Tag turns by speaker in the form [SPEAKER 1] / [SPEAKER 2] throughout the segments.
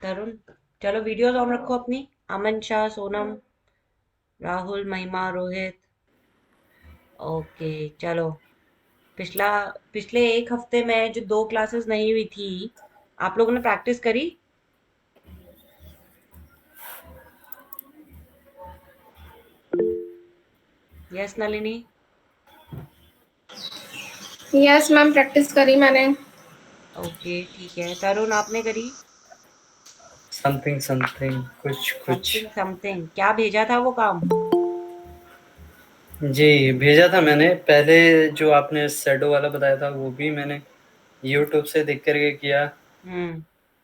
[SPEAKER 1] तरुण, चलो videos on रखो अपनी। अमन शाह, सोनम, राहुल, महिमा, रोहित। ओके, चलो। पिछला पिछले एक हफ्ते में जो दो क्लासेस नहीं हुई थी, आप लोगों ने प्रैक्टिस करी? Yes Nalini?
[SPEAKER 2] Yes ma'am, practice करी मैंने।
[SPEAKER 1] ओके, ठीक है। तरुण, आपने करी?
[SPEAKER 3] समथिंग समथिंग कुछ कुछ।
[SPEAKER 1] समथिंग समथिंग क्या भेजा था वो काम?
[SPEAKER 3] जी, भेजा था मैंने। पहले जो आपने शैडो वाला बताया था वो भी मैंने यूट्यूब से देख कर के किया,
[SPEAKER 1] हम्म।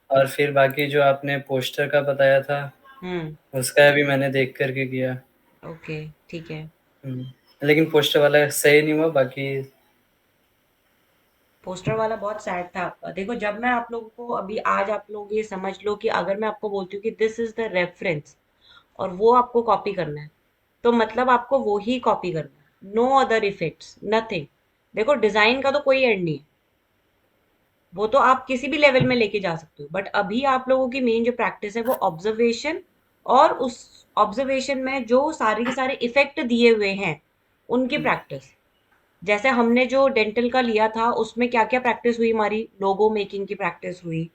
[SPEAKER 3] और फिर बाकी जो आपने पोस्टर का बताया था
[SPEAKER 1] हम्म।
[SPEAKER 3] उसका भी मैंने देख कर के किया।
[SPEAKER 1] ओके, ठीक है।
[SPEAKER 3] लेकिन पोस्टर वाला सही नहीं हुआ बाकी।
[SPEAKER 1] पोस्टर वाला बहुत सैड था। देखो, जब मैं आप लोगों को अभी आज आप लोग ये समझ लो कि अगर मैं आपको बोलती हूँ कि दिस इज द रेफरेंस और वो आपको कॉपी करना है, तो मतलब आपको वो ही कॉपी करना है। No other effects, nothing. देखो, डिजाइन का तो कोई एंड नहीं है। वो तो आप किसी भी लेवल में लेके जा सकते हो, बट अभी आप लोगों की मेन जो प्रैक्टिस है वो ऑब्जर्वेशन, और उस ऑब्जर्वेशन में जो सारे के सारे इफेक्ट दिए हुए हैं उनकी प्रैक्टिस। जैसे हमने जो डेंटल का लिया था उसमें क्या क्या प्रैक्टिस हुई हमारी? लोगो मेकिंग की प्रैक्टिस हुई,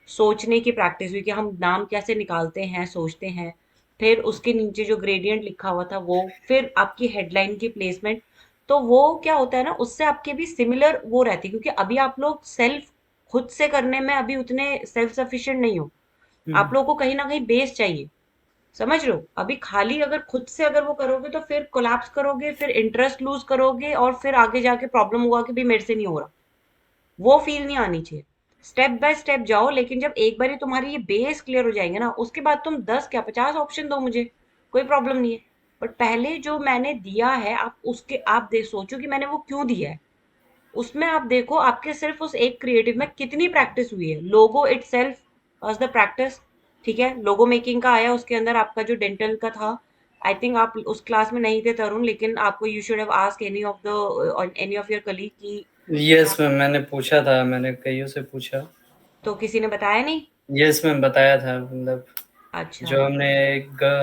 [SPEAKER 1] सोचने की प्रैक्टिस हुई कि हम नाम कैसे निकालते हैं, सोचते हैं। फिर उसके नीचे जो ग्रेडियंट लिखा हुआ था वो, फिर आपकी हेडलाइन की प्लेसमेंट। तो वो क्या होता है ना, उससे आपके भी सिमिलर वो रहती है, क्योंकि अभी आप लोग सेल्फ खुद से करने में अभी उतने सेल्फ सफिशिएंट नहीं हो। आप
[SPEAKER 3] हम्म,
[SPEAKER 1] लोग को कहीं ना कहीं बेस चाहिए। समझ रहे हो? अभी खाली अगर खुद से अगर वो करोगे तो फिर कोलैप्स करोगे, फिर इंटरेस्ट लूज करोगे, और फिर आगे जाके प्रॉब्लम हुआ कि भाई मेरे से नहीं हो रहा। वो फील नहीं आनी चाहिए। स्टेप बाय स्टेप जाओ, लेकिन जब एक बार तुम्हारी ये बेस क्लियर हो जाएंगे ना, उसके बाद तुम 10 क्या 50 ऑप्शन दो मुझे, कोई प्रॉब्लम नहीं है। बट पहले जो मैंने दिया है, आप उसके आप दे सोचो कि मैंने वो क्यों दिया है। उसमें आप देखो आपके सिर्फ उस एक क्रिएटिव में कितनी प्रैक्टिस हुई है। Logo itself was the practice. ठीक है, लोगो मेकिंग का आया, उसके अंदर आपका जो डेंटल का था। आई थिंक आप उस क्लास में नहीं थे तरुण, लेकिन आपको you should have ask any of the any of your colleague कि
[SPEAKER 3] यस मैम, मैंने पूछा था, मैंने कईयों से पूछा।
[SPEAKER 1] तो किसी ने बताया नहीं?
[SPEAKER 3] यस मैम, बताया था। मतलब
[SPEAKER 1] अच्छा।
[SPEAKER 3] जो हमने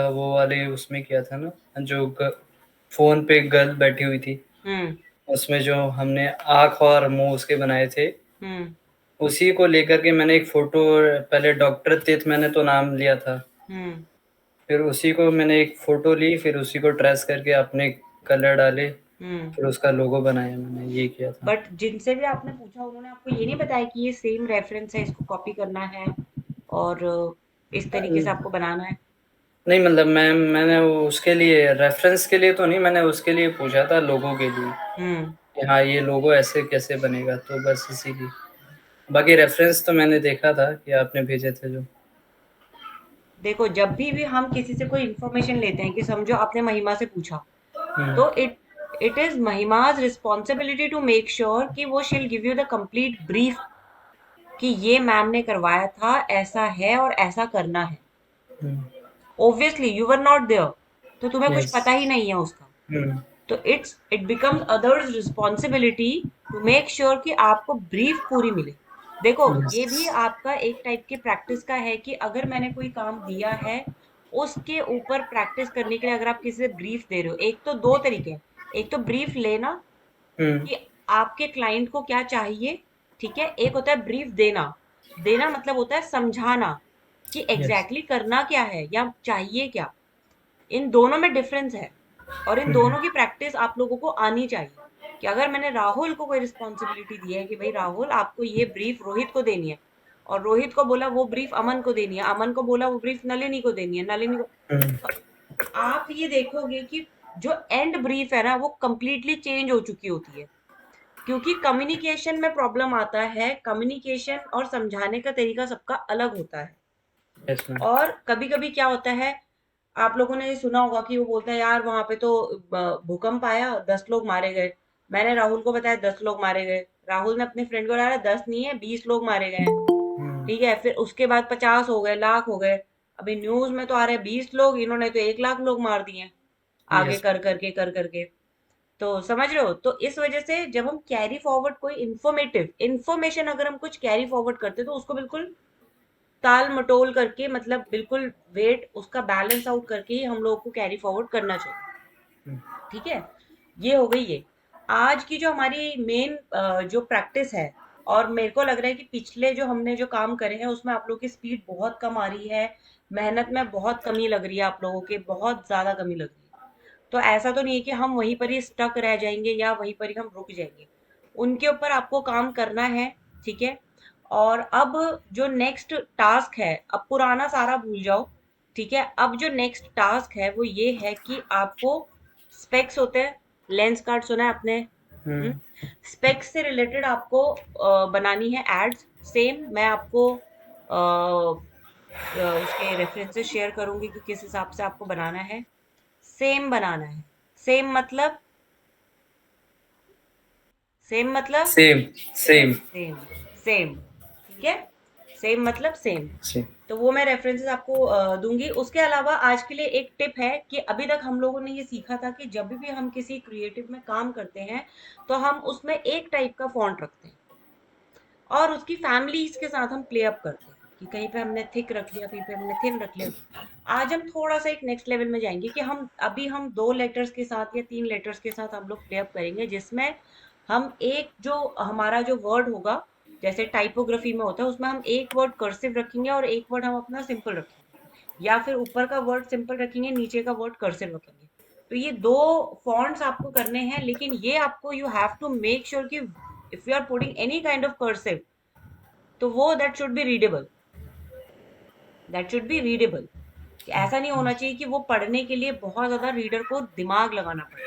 [SPEAKER 3] वो वाले उसमें किया था ना, जो फोन पे गर्ल बैठी हुई थी,
[SPEAKER 1] हम्म।
[SPEAKER 3] उसमें जो हमने आँख और मुँह उसके बनाए थे,
[SPEAKER 1] हम्म।
[SPEAKER 3] उसी को लेकर के मैंने एक फ़ोटो। पहले डॉक्टर तीर्थ मैंने तो नाम लिया था,
[SPEAKER 1] हम्म।
[SPEAKER 3] फिर उसी को मैंने एक फ़ोटो ली, फिर उसी को ट्रेस करके अपने कलर डाले,
[SPEAKER 1] हम्म।
[SPEAKER 3] फिर उसका लोगो बनाया, मैंने ये किया था।
[SPEAKER 1] बट जिनसे भी आपने पूछा उन्होंने आपको ये नहीं बताया कि ये सेम रेफरेंस है, इसको कॉपी करना है और इस तरीके से आपको बनाना है?
[SPEAKER 3] नहीं मतलब मैंने वो उसके लिए रेफ़रेंस के लिए तो नहीं, मैंने उसके लिए पूछा था, लोगो के लिए,
[SPEAKER 1] हम्म।
[SPEAKER 3] कि हाँ, ये लोगो ऐसे कैसे बनेगा, तो बस इसीलिए। बाकी रेफ़रेंस तो मैंने देखा था कि आपने भेजे थे जो।
[SPEAKER 1] देखो, जब भी हम किसी से कोई इंफॉर्मेशन लेते हैं, कि समझो आपने महिमा से पूछा,
[SPEAKER 3] हुँ,
[SPEAKER 1] तो it it is Mahima's responsibility to make sure कि वो she'll give you the complete brief कि ये मैम ने करवाया था, ऐसा है और ऐसा करना है।
[SPEAKER 3] हुँ,
[SPEAKER 1] obviously you were not there, तो तुम्हें कुछ
[SPEAKER 3] यस।
[SPEAKER 1] पता ही नहीं है उसका।
[SPEAKER 3] हुँ,
[SPEAKER 1] तो it becomes others responsibility to make sure कि आपको ब्रीफ पूरी मिले। देखो, ये भी
[SPEAKER 3] यस।
[SPEAKER 1] आपका एक टाइप की प्रैक्टिस का है कि अगर मैंने कोई काम दिया है, उसके ऊपर प्रैक्टिस करने के लिए अगर आप किसी से ब्रीफ दे रहे हो, एक तो दो तरीके हैं। एक तो ब्रीफ लेना
[SPEAKER 3] हुँ,
[SPEAKER 1] कि आपके क्लाइंट को क्या चाहिए, ठीक है। एक होता है ब्रीफ देना। देना मतलब होता है समझाना कि
[SPEAKER 3] यस।
[SPEAKER 1] एग्जैक्टली करना क्या है या चाहिए क्या। इन दोनों में डिफरेंस है, और इन
[SPEAKER 3] हुँ,
[SPEAKER 1] दोनों की प्रैक्टिस आप लोगों को आनी चाहिए। कि अगर मैंने राहुल को कोई रिस्पॉन्सिबिलिटी दी है कि भाई राहुल आपको ये ब्रीफ रोहित को देनी है, और रोहित को बोला वो ब्रीफ अमन को देनी है, अमन को बोला वो ब्रीफ नलिनी को देनी है, नलिनी को,
[SPEAKER 3] हुँ,
[SPEAKER 1] तो आप ये देखोगे कि जो एंड ब्रीफ है ना वो कंप्लीटली चेंज हो चुकी होती है। क्योंकि कम्युनिकेशन में प्रॉब्लम आता है, कम्युनिकेशन और समझाने का तरीका सबका अलग होता है।
[SPEAKER 3] Yes ma'am.
[SPEAKER 1] और कभी कभी क्या होता है, आप लोगों ने सुना होगा कि वो बोलता है यार वहां पे तो भूकंप आया, 10 लोग मारे गए। मैंने राहुल को बताया 10 लोग मारे गए। राहुल ने अपने फ्रेंड को बताया 10 नहीं है 20 लोग मारे गए हैं।
[SPEAKER 3] हुँ,
[SPEAKER 1] ठीक है, फिर उसके बाद 50 हो गए, लाख हो गए। अभी न्यूज में तो आ रहे हैं 20 लोग, इन्होंने तो 1 लाख लोग मार दिए हैं, आगे
[SPEAKER 3] यस।
[SPEAKER 1] कर करके। तो समझ रहे हो? तो इस वजह से जब हम कैरी फॉरवर्ड कोई इंफॉर्मेटिव इंफॉर्मेशन अगर हम कुछ कैरी फॉरवर्ड करते हैं तो उसको बिल्कुल ताल मटोल करके, मतलब बिल्कुल वेट उसका बैलेंस आउट करके ही हम लोगों को कैरी फॉरवर्ड करना चाहिए। ठीक है, ये हो गई ये आज की जो हमारी मेन जो प्रैक्टिस है। और मेरे को लग रहा है कि पिछले जो हमने जो काम करे हैं उसमें आप लोगों की स्पीड बहुत कम आ रही है, मेहनत में बहुत कमी लग रही है, आप लोगों के बहुत ज्यादा कमी लग रही है। तो ऐसा तो नहीं है कि हम वहीं पर ही स्टक रह जाएंगे या वहीं पर ही हम रुक जाएंगे, उनके ऊपर आपको काम करना है। ठीक है, और अब जो नेक्स्ट टास्क है, अब पुराना सारा भूल जाओ। ठीक है, अब जो नेक्स्ट टास्क है वो ये है कि आपको स्पेक्स होते हैं, लेंस कार्ड सुना है आपने?
[SPEAKER 3] हम्म।
[SPEAKER 1] स्पेक्स से रिलेटेड आपको बनानी है एड्स। सेम मैं आपको उसके रेफरेंसेस शेयर करूंगी कि किस हिसाब से आपको बनाना है। सेम बनाना है। सेम मतलब, सेम मतलब
[SPEAKER 3] सेम सेम।
[SPEAKER 1] Same, same. ठीक है, सेम मतलब सेम।
[SPEAKER 3] सेम।
[SPEAKER 1] तो वो मैं रेफरेंसेस आपको दूंगी। उसके अलावा आज के लिए एक टिप है कि अभी तक हम लोगों ने ये सीखा था कि जब भी हम किसी क्रिएटिव में काम करते हैं तो हम उसमें एक टाइप का फॉन्ट रखते हैं और उसकी फैमिलीज के साथ हम प्ले अप करते हैं कि कहीं पे हमने थिक रख लिया, कहीं पे हमने थिन रख लिया। आज हम थोड़ा सा एक नेक्स्ट लेवल में जाएंगे कि हम 2 लेटर्स के साथ या 3 लेटर्स के साथ हम लोग प्ले अप करेंगे, जिसमें हम एक जो हमारा जो वर्ड होगा, जैसे टाइपोग्राफी में होता है, उसमें हम एक वर्ड कर्सिव रखेंगे और एक वर्ड हम अपना सिंपल रखेंगे, या फिर ऊपर का वर्ड सिंपल रखेंगे, नीचे का वर्ड कर्सिव रखेंगे। तो ये 2 फॉन्ट्स आपको करने हैं, लेकिन ये आपको you have to make sure कि if you are putting any kind of cursive, तो वो that should be readable, that should be readable. ऐसा नहीं होना चाहिए कि वो पढ़ने के लिए बहुत ज्यादा रीडर को दिमाग लगाना पड़े।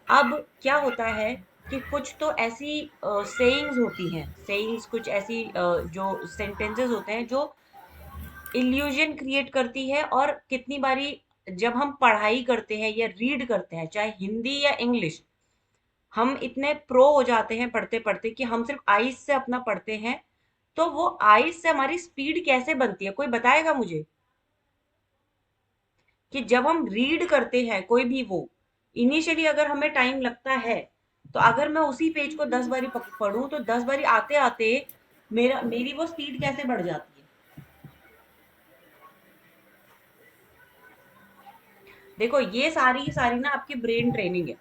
[SPEAKER 1] अब क्या होता है कि कुछ तो ऐसी सेइंग्स होती हैं, सेइंग्स कुछ ऐसी जो सेंटेंसेस होते हैं जो इल्यूजन क्रिएट करती है। और कितनी बारी जब हम पढ़ाई करते हैं या रीड करते हैं, चाहे हिंदी या इंग्लिश, हम इतने प्रो हो जाते हैं पढ़ते पढ़ते कि हम सिर्फ आईज से अपना पढ़ते हैं। तो वो आईज से हमारी स्पीड कैसे बनती है, कोई बताएगा मुझे? कि जब हम रीड करते हैं कोई भी वो, इनिशियली अगर हमें टाइम लगता है, तो अगर मैं उसी पेज को 10 बारी पढ़ूं तो 10 बारी आते आते मेरी वो स्पीड कैसे बढ़ जाती है। देखो ये सारी की सारी ना आपकी ब्रेन ट्रेनिंग है।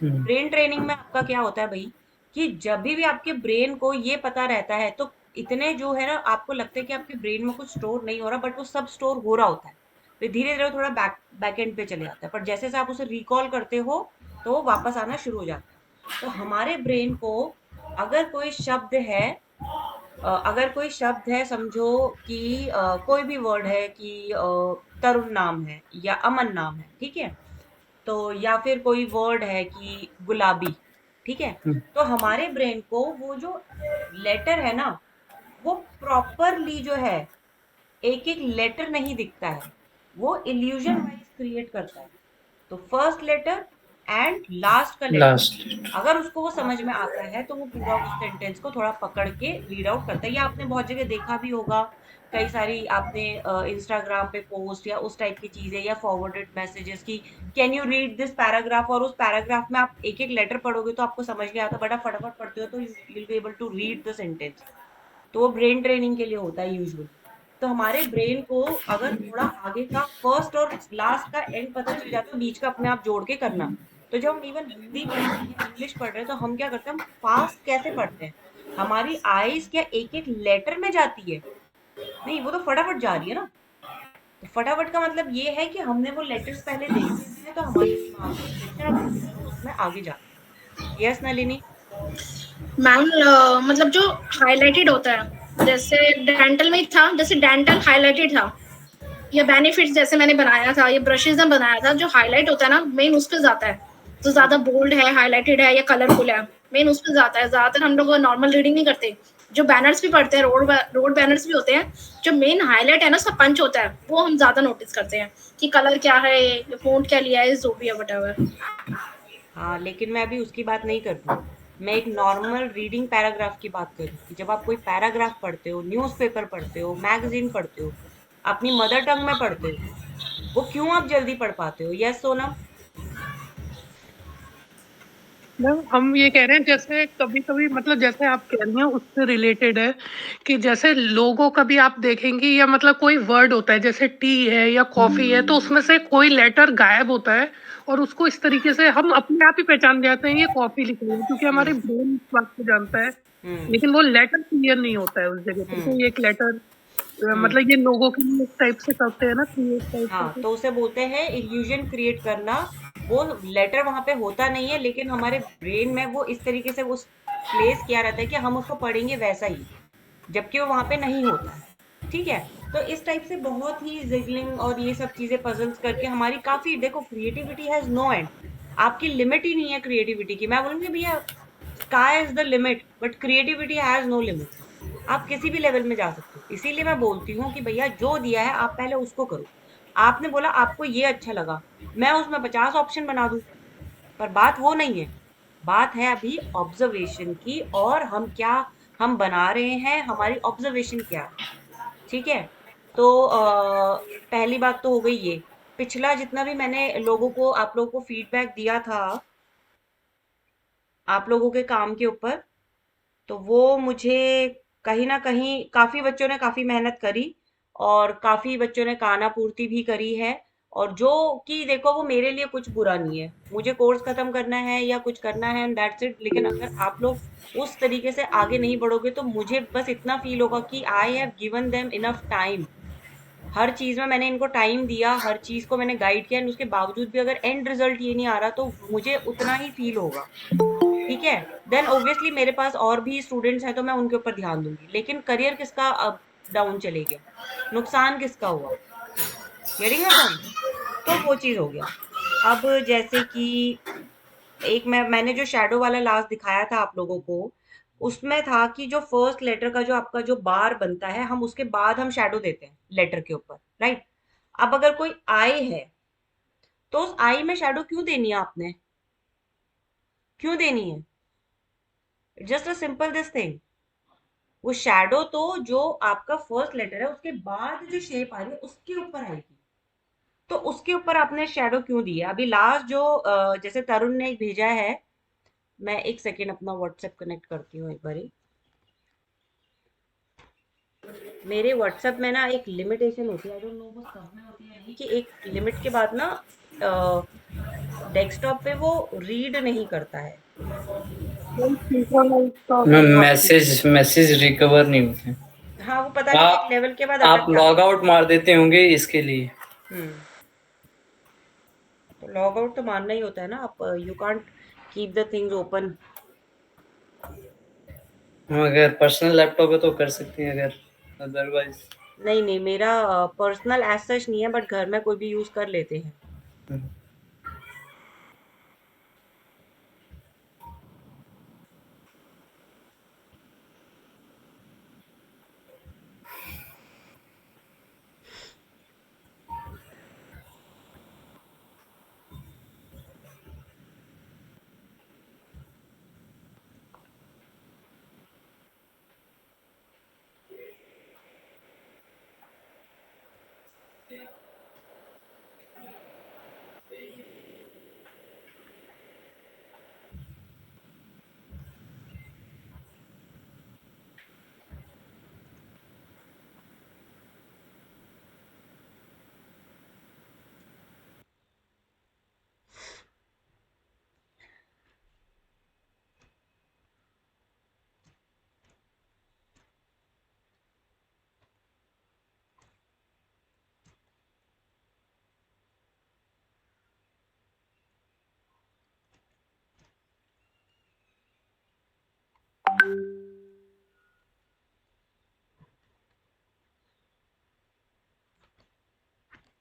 [SPEAKER 3] हम्म।
[SPEAKER 1] ब्रेन ट्रेनिंग में आपका क्या होता है भाई, कि जब भी आपके ब्रेन को ये पता रहता है, तो इतने जो है ना, आपको लगता है कि आपके ब्रेन में कुछ स्टोर नहीं हो रहा, बट वो सब स्टोर हो रहा होता है। फिर धीरे धीरे थोड़ा बैक एंड पे चले जाता है, पर जैसे जैसे आप उसे रिकॉल करते हो तो वो वापस आना शुरू हो जाता है। तो हमारे ब्रेन को अगर कोई शब्द है, अगर कोई शब्द है, समझो कि कोई भी वर्ड है कि तरुण नाम है या अमन नाम है, ठीक है, तो या फिर कोई वर्ड है कि गुलाबी, ठीक है,
[SPEAKER 3] हम्म।
[SPEAKER 1] तो हमारे ब्रेन को वो जो लेटर है ना, वो प्रॉपरली जो है, एक एक लेटर नहीं दिखता है, वो इल्यूजन वाइज क्रिएट करता है। तो फर्स्ट लेटर एंड लास्ट का लेटर,
[SPEAKER 3] लास्ट।
[SPEAKER 1] अगर उसको वो समझ में आता है तो वो पूरा उस सेंटेंस को थोड़ा पकड़ के रीड आउट करता है। या आपने बहुत जगह देखा भी होगा, कई सारी आपने इंस्टाग्राम पे पोस्ट या उस टाइप की चीजें या फॉरवर्डेड मैसेजेस की, can you read this paragraph, और उस पैराग्राफ में आप एक एक लेटर पढ़ोगे तो आपको समझ नहीं आता, बट आप फटाफट पढ़ते हो तो you will be able to read the sentence. तो वो ब्रेन ट्रेनिंग के लिए होता है यूजुअली। तो हमारे ब्रेन को अगर थोड़ा आगे का फर्स्ट और लास्ट का एंड पता चल जाता है, बीच का अपने आप जोड़ के करना। तो जब हम इवन हिंदी पढ़ रहे हैं या इंग्लिश पढ़ रहे हैं, तो हम क्या करते हैं, हम फास्ट कैसे पढ़ते हैं, हमारी आईज क्या एक एक लेटर में जाती है? नहीं, वो तो फटाफट जा रही है ना। तो फटाफट का मतलब ये है कि हमने वो लेटर्स पहले देखे हुए हैं, तो हमारे दिमाग में पिक्चर बन गई है, तो उसमें आगे जाते हैं। यस नलिनी?
[SPEAKER 2] मैम मतलब जो हाईलाइटेड होता है, जैसे डेंटल में था, जैसे डेंटल हाईलाइटेड था, या बेनिफिट्स जैसे मैंने बनाया था, ये ब्रशेज में बनाया था, जो हाईलाइट होता है ना मेन उस पे जाता है। तो ज्यादा बोल्ड है, हाईलाइटेड है या कलरफुल है, मेन उस पे जाता है। ज्यादातर हम लोग नॉर्मल रीडिंग नहीं करते, जो बैनर्स भी पढ़ते हैं, रोड बैनर्स भी होते हैं, जो मेन हाईलाइट है ना, उसका पंच होता है, वो हम ज्यादा नोटिस करते हैं कि कलर क्या है, फोंट क्या लिया है, जो भी है वट।
[SPEAKER 1] हाँ, लेकिन मैं अभी उसकी बात नहीं कर रही हूँ। मैं एक नॉर्मल रीडिंग पैराग्राफ की बात कर रही हूँ कि जब आप कोई पैराग्राफ पढ़ते हो, न्यूज़पेपर पढ़ते हो, मैगजीन पढ़ते हो, अपनी मदर टंग में पढ़ते हो, वो क्यों आप जल्दी पढ़ पाते हो? यस सोनम?
[SPEAKER 4] मैम हम ये कह रहे हैं जैसे कभी कभी मतलब जैसे आप कह रही हैं उससे रिलेटेड है कि जैसे लोगों का भी आप देखेंगी या मतलब कोई वर्ड होता है जैसे टी है या कॉफी है तो उसमें से कोई लेटर गायब होता है और उसको इस तरीके से हम अपने आप ही पहचान जाते हैं ये कॉफी लिखी है क्योंकि हमारे
[SPEAKER 1] हम्म।
[SPEAKER 4] ब्रेन इस बात को जानता है।
[SPEAKER 1] हम्म।
[SPEAKER 4] लेकिन वो लेटर क्लियर नहीं होता है उस जगह पर
[SPEAKER 1] हम्म।
[SPEAKER 4] कोई एक लेटर
[SPEAKER 1] हम्म।
[SPEAKER 4] मतलब ये लोगों के लिए इस टाइप से करते हैं ना क्रिएट टाइप
[SPEAKER 1] हाँ,
[SPEAKER 4] से।
[SPEAKER 1] तो उसे बोलते हैं इल्यूजन क्रिएट करना। वो लेटर वहां पे होता नहीं है, लेकिन हमारे ब्रेन में वो इस तरीके से वो प्लेस किया रहता है कि हम उसको पढ़ेंगे वैसा ही, जबकि वो वहां पे नहीं होता है। ठीक है। तो इस टाइप से बहुत ही जिगलिंग और ये सब चीजें पजल्स करके हमारी काफी, देखो क्रिएटिविटी हैज नो एंड। आपकी लिमिट ही नहीं है क्रिएटिविटी की। मैं बोलूंगी भैया sky is the limit, but creativity has no limit. आप किसी भी लेवल में जा सकते हो। इसीलिए मैं बोलती हूँ कि भैया जो दिया है आप पहले उसको करो। आपने बोला आपको ये अच्छा लगा, मैं उसमें 50 ऑप्शन बना दूं, पर बात वो नहीं है। बात है अभी ऑब्जर्वेशन की, और हम क्या हम बना रहे हैं, हमारी ऑब्जर्वेशन क्या है। ठीक है। तो पहली बात तो हो गई ये। पिछला जितना भी मैंने लोगों को आप लोगों को फीडबैक दिया था आप लोगों के काम के ऊपर, तो वो मुझे कहीं ना कहीं काफी बच्चों ने काफी मेहनत करी, और काफी बच्चों ने काना पूर्ति भी करी है। और जो कि देखो वो मेरे लिए कुछ बुरा नहीं है, मुझे कोर्स खत्म करना है या कुछ करना है एंड दैट्स इट। लेकिन अगर आप लोग उस तरीके से आगे नहीं बढ़ोगे तो मुझे बस इतना फील होगा कि I have given them enough time. हर चीज में मैंने इनको टाइम दिया, हर चीज को मैंने गाइड किया, एंड उसके बावजूद भी अगर एंड रिजल्ट ये नहीं आ रहा तो मुझे उतना ही फील होगा। ठीक है। देन ऑब्वियसली मेरे पास और भी स्टूडेंट्स हैं तो मैं उनके ऊपर ध्यान दूंगी, लेकिन करियर किसका अब डाउन चले गया, नुकसान किसका हुआ। Getting my point. तो वो चीज हो गया। अब जैसे कि एक मैंने जो शैडो वाला लास्ट दिखाया था आप लोगों को, उसमें था कि जो फर्स्ट लेटर का जो आपका जो बार बनता है, हम उसके बाद हम शैडो देते हैं लेटर के ऊपर, राइट। अब अगर कोई आई है तो उस आई में शैडो क्यों देनी है आपने, क्यों देनी है। Just a simple this thing. वो शैडो तो जो आपका फर्स्ट लेटर है उसके बाद जो शेप आ रही है उसके ऊपर आएगी। तो उसके ऊपर आपने शैडो क्यों दी है। अभी लास्ट जो जैसे तरुण ने एक भेजा है, मैं एक सेकेंड अपना व्हाट्सएप कनेक्ट करती हूँ एक बारी। मेरे व्हाट्सएप में ना एक लिमिटेशन होती है, आई डोंट नो वो सब में होती है नहीं, कि एक लिमिट के बाद ना डेस्कटॉप पे वो रीड नहीं करता है।
[SPEAKER 3] मैम मैसेज मैसेज रिकवर नहीं होते।
[SPEAKER 1] हाँ, वो पता नहीं एक लेवल के बाद
[SPEAKER 3] आप
[SPEAKER 1] अटक जाते
[SPEAKER 3] लॉग
[SPEAKER 1] हैं।
[SPEAKER 3] आउट मार देते होंगे इसके लिए।
[SPEAKER 1] हम्म। तो लॉग आउट तो मानना ही होता है ना, आप you can't keep the things open.
[SPEAKER 3] हम अगर पर्सनल लैपटॉप है तो कर सकते हैं, अगर अदरवाइज।
[SPEAKER 1] नहीं नहीं, मेरा पर्सनल एज सच नहीं है, बट घर में कोई भी यूज कर लेते हैं।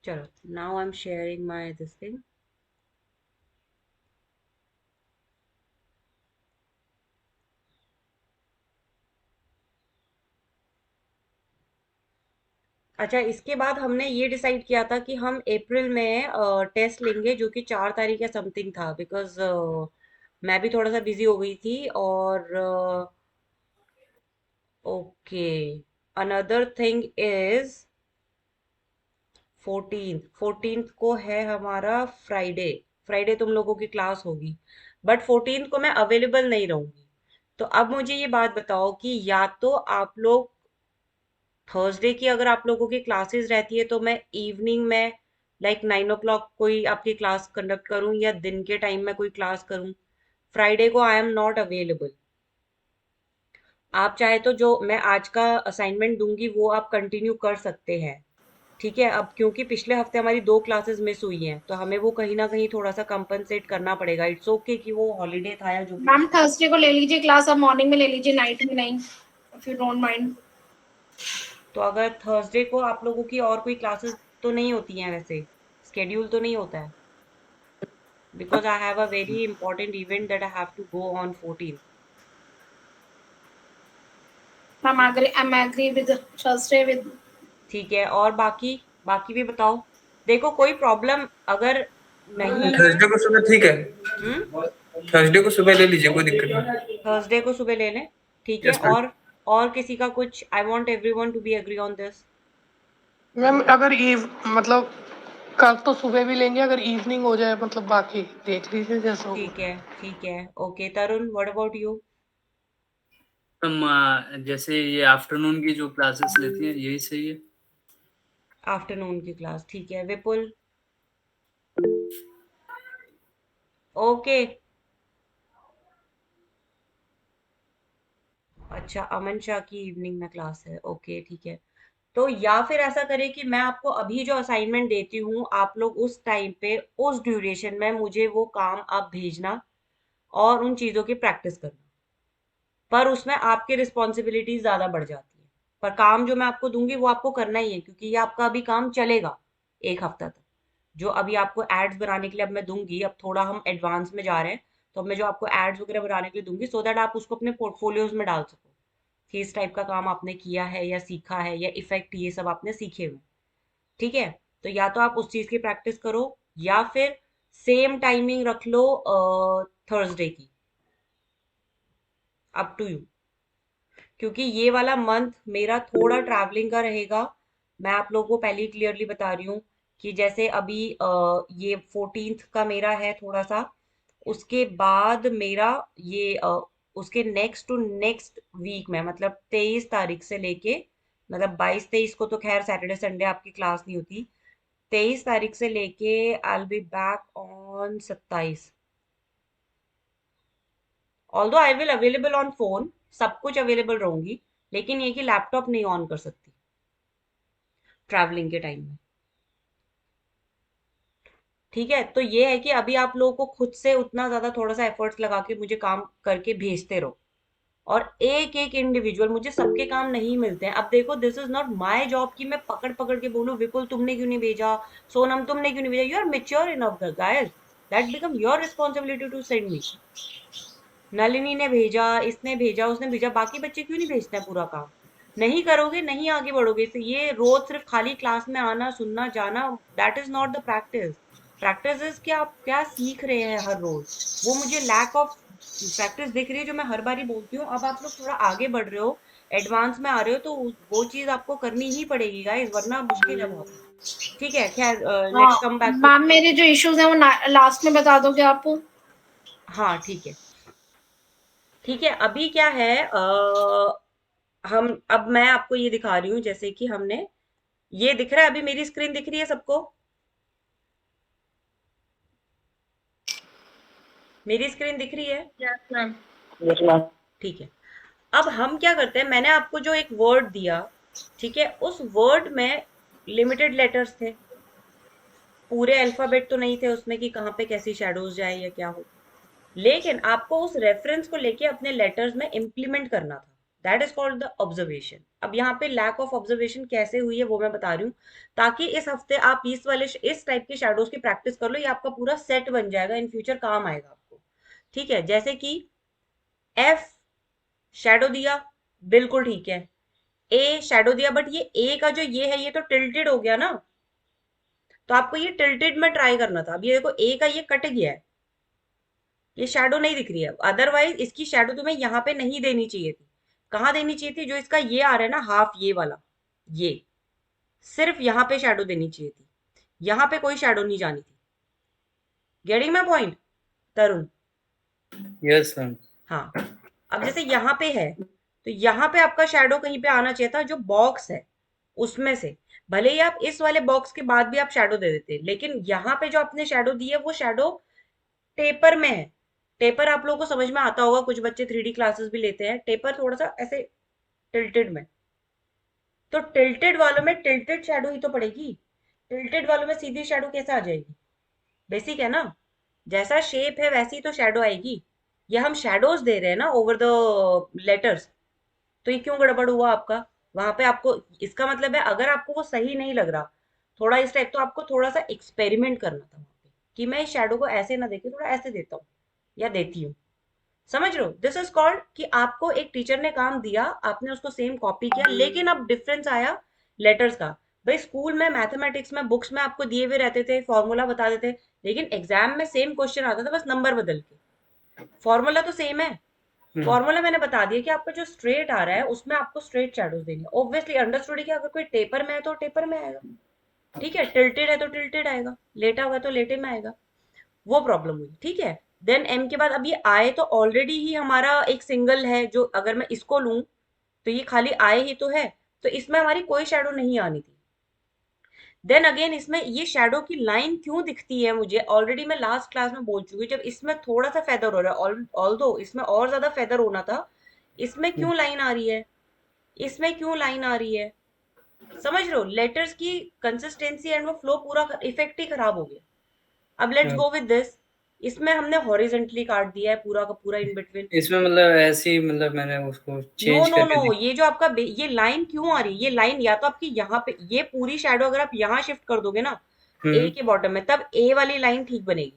[SPEAKER 1] चलो, now I am sharing my this thing. अच्छा, इसके बाद हमने ये डिसाइड किया था कि हम अप्रैल में टेस्ट लेंगे, जो कि 4 तारीख या समथिंग था, बिकॉज मैं भी थोड़ा सा बिजी हो गई थी। और okay, another thing is 14th को है हमारा फ्राइडे। फ्राइडे तुम लोगों की क्लास होगी। बट 14th को मैं अवेलेबल नहीं रहूंगी। तो अब मुझे ये बात बताओ कि या तो आप लोग थर्सडे की अगर आप लोगों की क्लासेस रहती है तो मैं इवनिंग में लाइक 9 o'clock कोई आपकी क्लास कंडक्ट करूं या दिन के टाइम में कोई क्लास करूं। फ्राइडे को आई एम नॉट अवेलेबल। आप चाहे तो जो मैं आज का असाइनमेंट दूंगी वो आप कंटिन्यू कर सकते हैं। ठीक है, अब क्योंकि पिछले हफ्ते हमारी 2 क्लासेस मिस हुई हैं तो हमें वो कहीं ना कहीं थोड़ा सा कंपनसेट करना पड़ेगा। इट्स ओके कि वो हॉलीडे था या जो भी
[SPEAKER 2] मैम
[SPEAKER 1] था।
[SPEAKER 2] थर्सडे को ले लीजिए क्लास, आप मॉर्निंग में ले लीजिए, नाइट में नहीं, इफ यू डोंट माइंड।
[SPEAKER 1] तो अगर थर्सडे को आप लोगों की और कोई क्लासेस तो नहीं होती हैं वैसे, स्केड्यूल तो नहीं होता है? Because I have a very important event that I have to go on 14।
[SPEAKER 2] I'm agree with Thursday with।
[SPEAKER 1] ठीक है, और बाकी बाकी भी बताओ। देखो कोई प्रॉब्लम अगर नहीं है।
[SPEAKER 3] थर्सडे को सुबह ठीक है,
[SPEAKER 1] हम्म।
[SPEAKER 3] थर्सडे को सुबह ले लीजिए, कोई दिक्कत नहीं।
[SPEAKER 1] थर्सडे को सुबह ले लें। ठीक है,
[SPEAKER 3] यस मैम।
[SPEAKER 1] और किसी का कुछ, I want everyone to be agree on this.
[SPEAKER 4] Ma'am अगर ईव मतलब कल तो सुबह भी लेंगे, अगर इवनिंग हो जाए मतलब बाकी देख लीजिए जैसा होगा।
[SPEAKER 1] ठीक है, okay. Tarun, what about you?
[SPEAKER 3] Ma'am जैसे ये आफ्टरनून की जो क्लासेस लेती हैं यही सही है।
[SPEAKER 1] आफ्टरनून की क्लास ठीक है। विपुल? ओके। अच्छा, अमन शाह की इवनिंग में क्लास है, ओके ठीक है। तो या फिर ऐसा करें कि मैं आपको अभी जो असाइनमेंट देती हूँ आप लोग उस टाइम पे उस ड्यूरेशन में मुझे वो काम आप भेजना और उन चीजों की प्रैक्टिस करना। पर उसमें आपकी रिस्पॉन्सिबिलिटीज ज्यादा बढ़ जाती है। पर काम जो मैं आपको दूंगी वो आपको करना ही है क्योंकि ये आपका अभी काम चलेगा 1 हफ्ता तक। जो अभी आपको एड्स बनाने के लिए अब मैं दूंगी, अब थोड़ा हम एडवांस में जा रहे हैं, तो अब मैं जो आपको एड्स वगैरह बनाने के लिए दूंगी सो दैट आप उसको अपने पोर्टफोलियोज में डाल सको कि इस टाइप का काम आपने किया है या सीखा है या इफेक्ट ये सब आपने सीखे हुए। ठीक है, तो या तो आप उस चीज की प्रैक्टिस करो या फिर सेम टाइमिंग रख लो थर्सडे की। Up to you. क्योंकि ये वाला मंथ मेरा थोड़ा ट्रैवलिंग का रहेगा। मैं आप लोगों को पहले ही क्लियरली बता रही हूँ कि जैसे अभी ये 14th का मेरा है थोड़ा सा, उसके बाद मेरा ये उसके नेक्स्ट टू नेक्स्ट वीक में मतलब 23 तारीख से लेके, मतलब 22-23 को तो खैर सैटरडे संडे आपकी क्लास नहीं होती। 23 तारीख से लेके I be back on 27। Although I will available on phone, सब कुछ अवेलेबल रहूंगी, लेकिन ये कि लैपटॉप नहीं ऑन कर सकती ट्रैवलिंग के टाइम में। ठीक है, तो ये है कि अभी आप लोगों को खुद से उतना ज्यादा थोड़ा सा एफर्ट्स लगा के मुझे काम करके भेजते रहो। और एक एक इंडिविजुअल, मुझे सबके काम नहीं मिलते हैं। अब देखो this is not my job कि मैं पकड़ पकड़ के बोलूं विपुल तुमने क्यों नहीं भेजा, सोनम तुमने क्यों नहीं भेजा। You are mature enough guys, that become your responsibility to send me. Nalini ने भेजा, इसने भेजा, उसने भेजा, बाकी बच्चे क्यों नहीं भेजते हैं पूरा काम? नहीं करोगे नहीं आगे बढ़ोगे। तो ये रोज सिर्फ खाली क्लास में आना सुनना जाना, that is not the practice. Practice is कि आप क्या सीख रहे हैं हर रोज। वो मुझे लैक ऑफ प्रैक्टिस दिख रही है जो मैं हर बारी बोलती हूँ। अब आप लोग थोड़ा आगे बढ़ रहे हो, एडवांस में आ रहे हो, तो वो चीज आपको करनी ही पड़ेगी गाइस, वरना मुश्किल है बहुत। ठीक है, खैर लेट्स
[SPEAKER 2] हाँ
[SPEAKER 1] कम बैक टू।
[SPEAKER 2] मैम, मेरे जो इश्यूज हैं वो लास्ट में बता दोगे आप?
[SPEAKER 1] हाँ ठीक है। ठीक है, अभी क्या है हम, अब मैं आपको ये दिखा रही हूँ जैसे कि हमने, ये दिख रहा है अभी, मेरी स्क्रीन दिख रही है सबको? मेरी स्क्रीन दिख रही है?
[SPEAKER 2] Yes ma'am.
[SPEAKER 1] ठीक है, अब हम क्या करते हैं, मैंने आपको जो एक वर्ड दिया, ठीक है, उस वर्ड में लिमिटेड लेटर्स थे, पूरे अल्फाबेट तो नहीं थे उसमें कि कहाँ पे कैसी शैडोज जाए या क्या हो। लेकिन आपको उस रेफरेंस को लेके अपने लेटर्स में इम्प्लीमेंट करना था। That is called the observation. अब यहाँ पे लैक ऑफ ऑब्जर्वेशन कैसे हुई है वो मैं बता रही हूँ, ताकि इस हफ्ते आप इस टाइप के शैडोज की प्रैक्टिस कर लो, ये आपका पूरा सेट बन जाएगा, इन फ्यूचर काम आएगा आपको। ठीक है, जैसे कि एफ शैडो दिया, बिल्कुल ठीक है। ए शैडो दिया, बट ये ए का जो ये है ये तो टिल्टेड हो गया ना, तो आपको ये टिल्टेड में ट्राई करना था। अब ये देखो ए का ये कट गया है, ये शैडो नहीं दिख रही है। अदरवाइज इसकी शैडो तुम्हें यहाँ पे नहीं देनी चाहिए थी। कहाँ देनी चाहिए थी? जो इसका ये आ रहा है ना हाफ, ये वाला, ये सिर्फ यहाँ पे शैडो देनी चाहिए थी, यहाँ पे कोई शैडो नहीं जानी थी। Getting my point Tarun?
[SPEAKER 3] Yes ma'am.
[SPEAKER 1] हाँ, अब जैसे यहाँ पे है, तो यहाँ पे आपका शैडो कहीं पे आना चाहिए था, जो बॉक्स है उसमें से। भले ही आप इस वाले बॉक्स के बाद भी आप शैडो दे देते, लेकिन यहाँ पे जो आपने शैडो दी है वो शैडो टेपर में है। टेपर आप लोगों को समझ में आता होगा, कुछ बच्चे 3D क्लासेस भी लेते हैं। टेपर थोड़ा सा ऐसे टिल्टेड में, तो टिल्टेड वालों में टिल्टेड शैडो ही तो पड़ेगी। टिल्टेड वालों में सीधी शैडो कैसे आ जाएगी? बेसिक है ना, जैसा शेप है वैसी तो शैडो आएगी। ये हम शैडोज दे रहे हैं ना ओवर द लेटर्स, तो ये क्यों गड़बड़ हुआ आपका? वहां पे आपको, इसका मतलब है अगर आपको वो सही नहीं लग रहा थोड़ा इस टाइप, तो आपको थोड़ा सा एक्सपेरिमेंट करना था वहां पे, कि मैं इस शैडो को ऐसे ना देके थोड़ा ऐसे देता हूँ या देती हूँ। समझ रहे हो? दिस इज कॉल्ड कि आपको एक टीचर ने काम दिया, आपने उसको सेम कॉपी किया, लेकिन अब डिफरेंस आया लेटर्स का। भाई स्कूल में मैथमेटिक्स में बुक्स में आपको दिए हुए रहते थे, फॉर्मूला बता देते, लेकिन एग्जाम में सेम क्वेश्चन आता था, बस नंबर बदल के। फॉर्मूला तो सेम है। फॉर्मूला मैंने बता दिया कि आपका जो स्ट्रेट आ रहा है उसमें आपको स्ट्रेट शैडोज देनी है। ऑब्वियसली अंडरस्टूड है कि अगर कोई टेपर में है तो टेपर में आएगा, ठीक है, टिल्टेड है तो टिल्टेड आएगा, लेटा हुआ है तो लेटे में आएगा। वो प्रॉब्लम हुई, ठीक है। देन एम के बाद अब ये आए तो ऑलरेडी ही हमारा एक सिंगल है, जो अगर मैं इसको लूं तो ये खाली आए ही तो है, तो इसमें हमारी कोई शैडो नहीं आनी थी। देन अगेन इसमें ये शैडो की लाइन क्यों दिखती है मुझे, ऑलरेडी मैं लास्ट क्लास में बोल चुकी हूँ, जब इसमें थोड़ा सा फेदर हो रहा है, ऑल्दो इसमें और ज्यादा फेदर होना था, इसमें क्यों लाइन आ रही है, इसमें क्यों लाइन आ रही है? समझ रहे हो? लेटर्स की कंसिस्टेंसी एंड वो फ्लो पूरा इफेक्ट ही खराब हो गया। अब लेट्स गो विद दिस। इसमें हमने हॉरिजेंटली काट दिया है पूरा का पूरा इन बिटवीन।
[SPEAKER 3] इसमें मतलब ऐसे ही, मतलब मैंने उसको
[SPEAKER 1] नो
[SPEAKER 3] चेंज
[SPEAKER 1] नो नो,
[SPEAKER 3] करके
[SPEAKER 1] ये जो आपका ये लाइन क्यों आ रही है, ये लाइन या तो आपकी यहाँ पे, ये पूरी शैडो अगर आप यहाँ शिफ्ट कर दोगे ना ए
[SPEAKER 3] हम्म।
[SPEAKER 1] के बॉटम में, तब ए वाली लाइन ठीक बनेगी।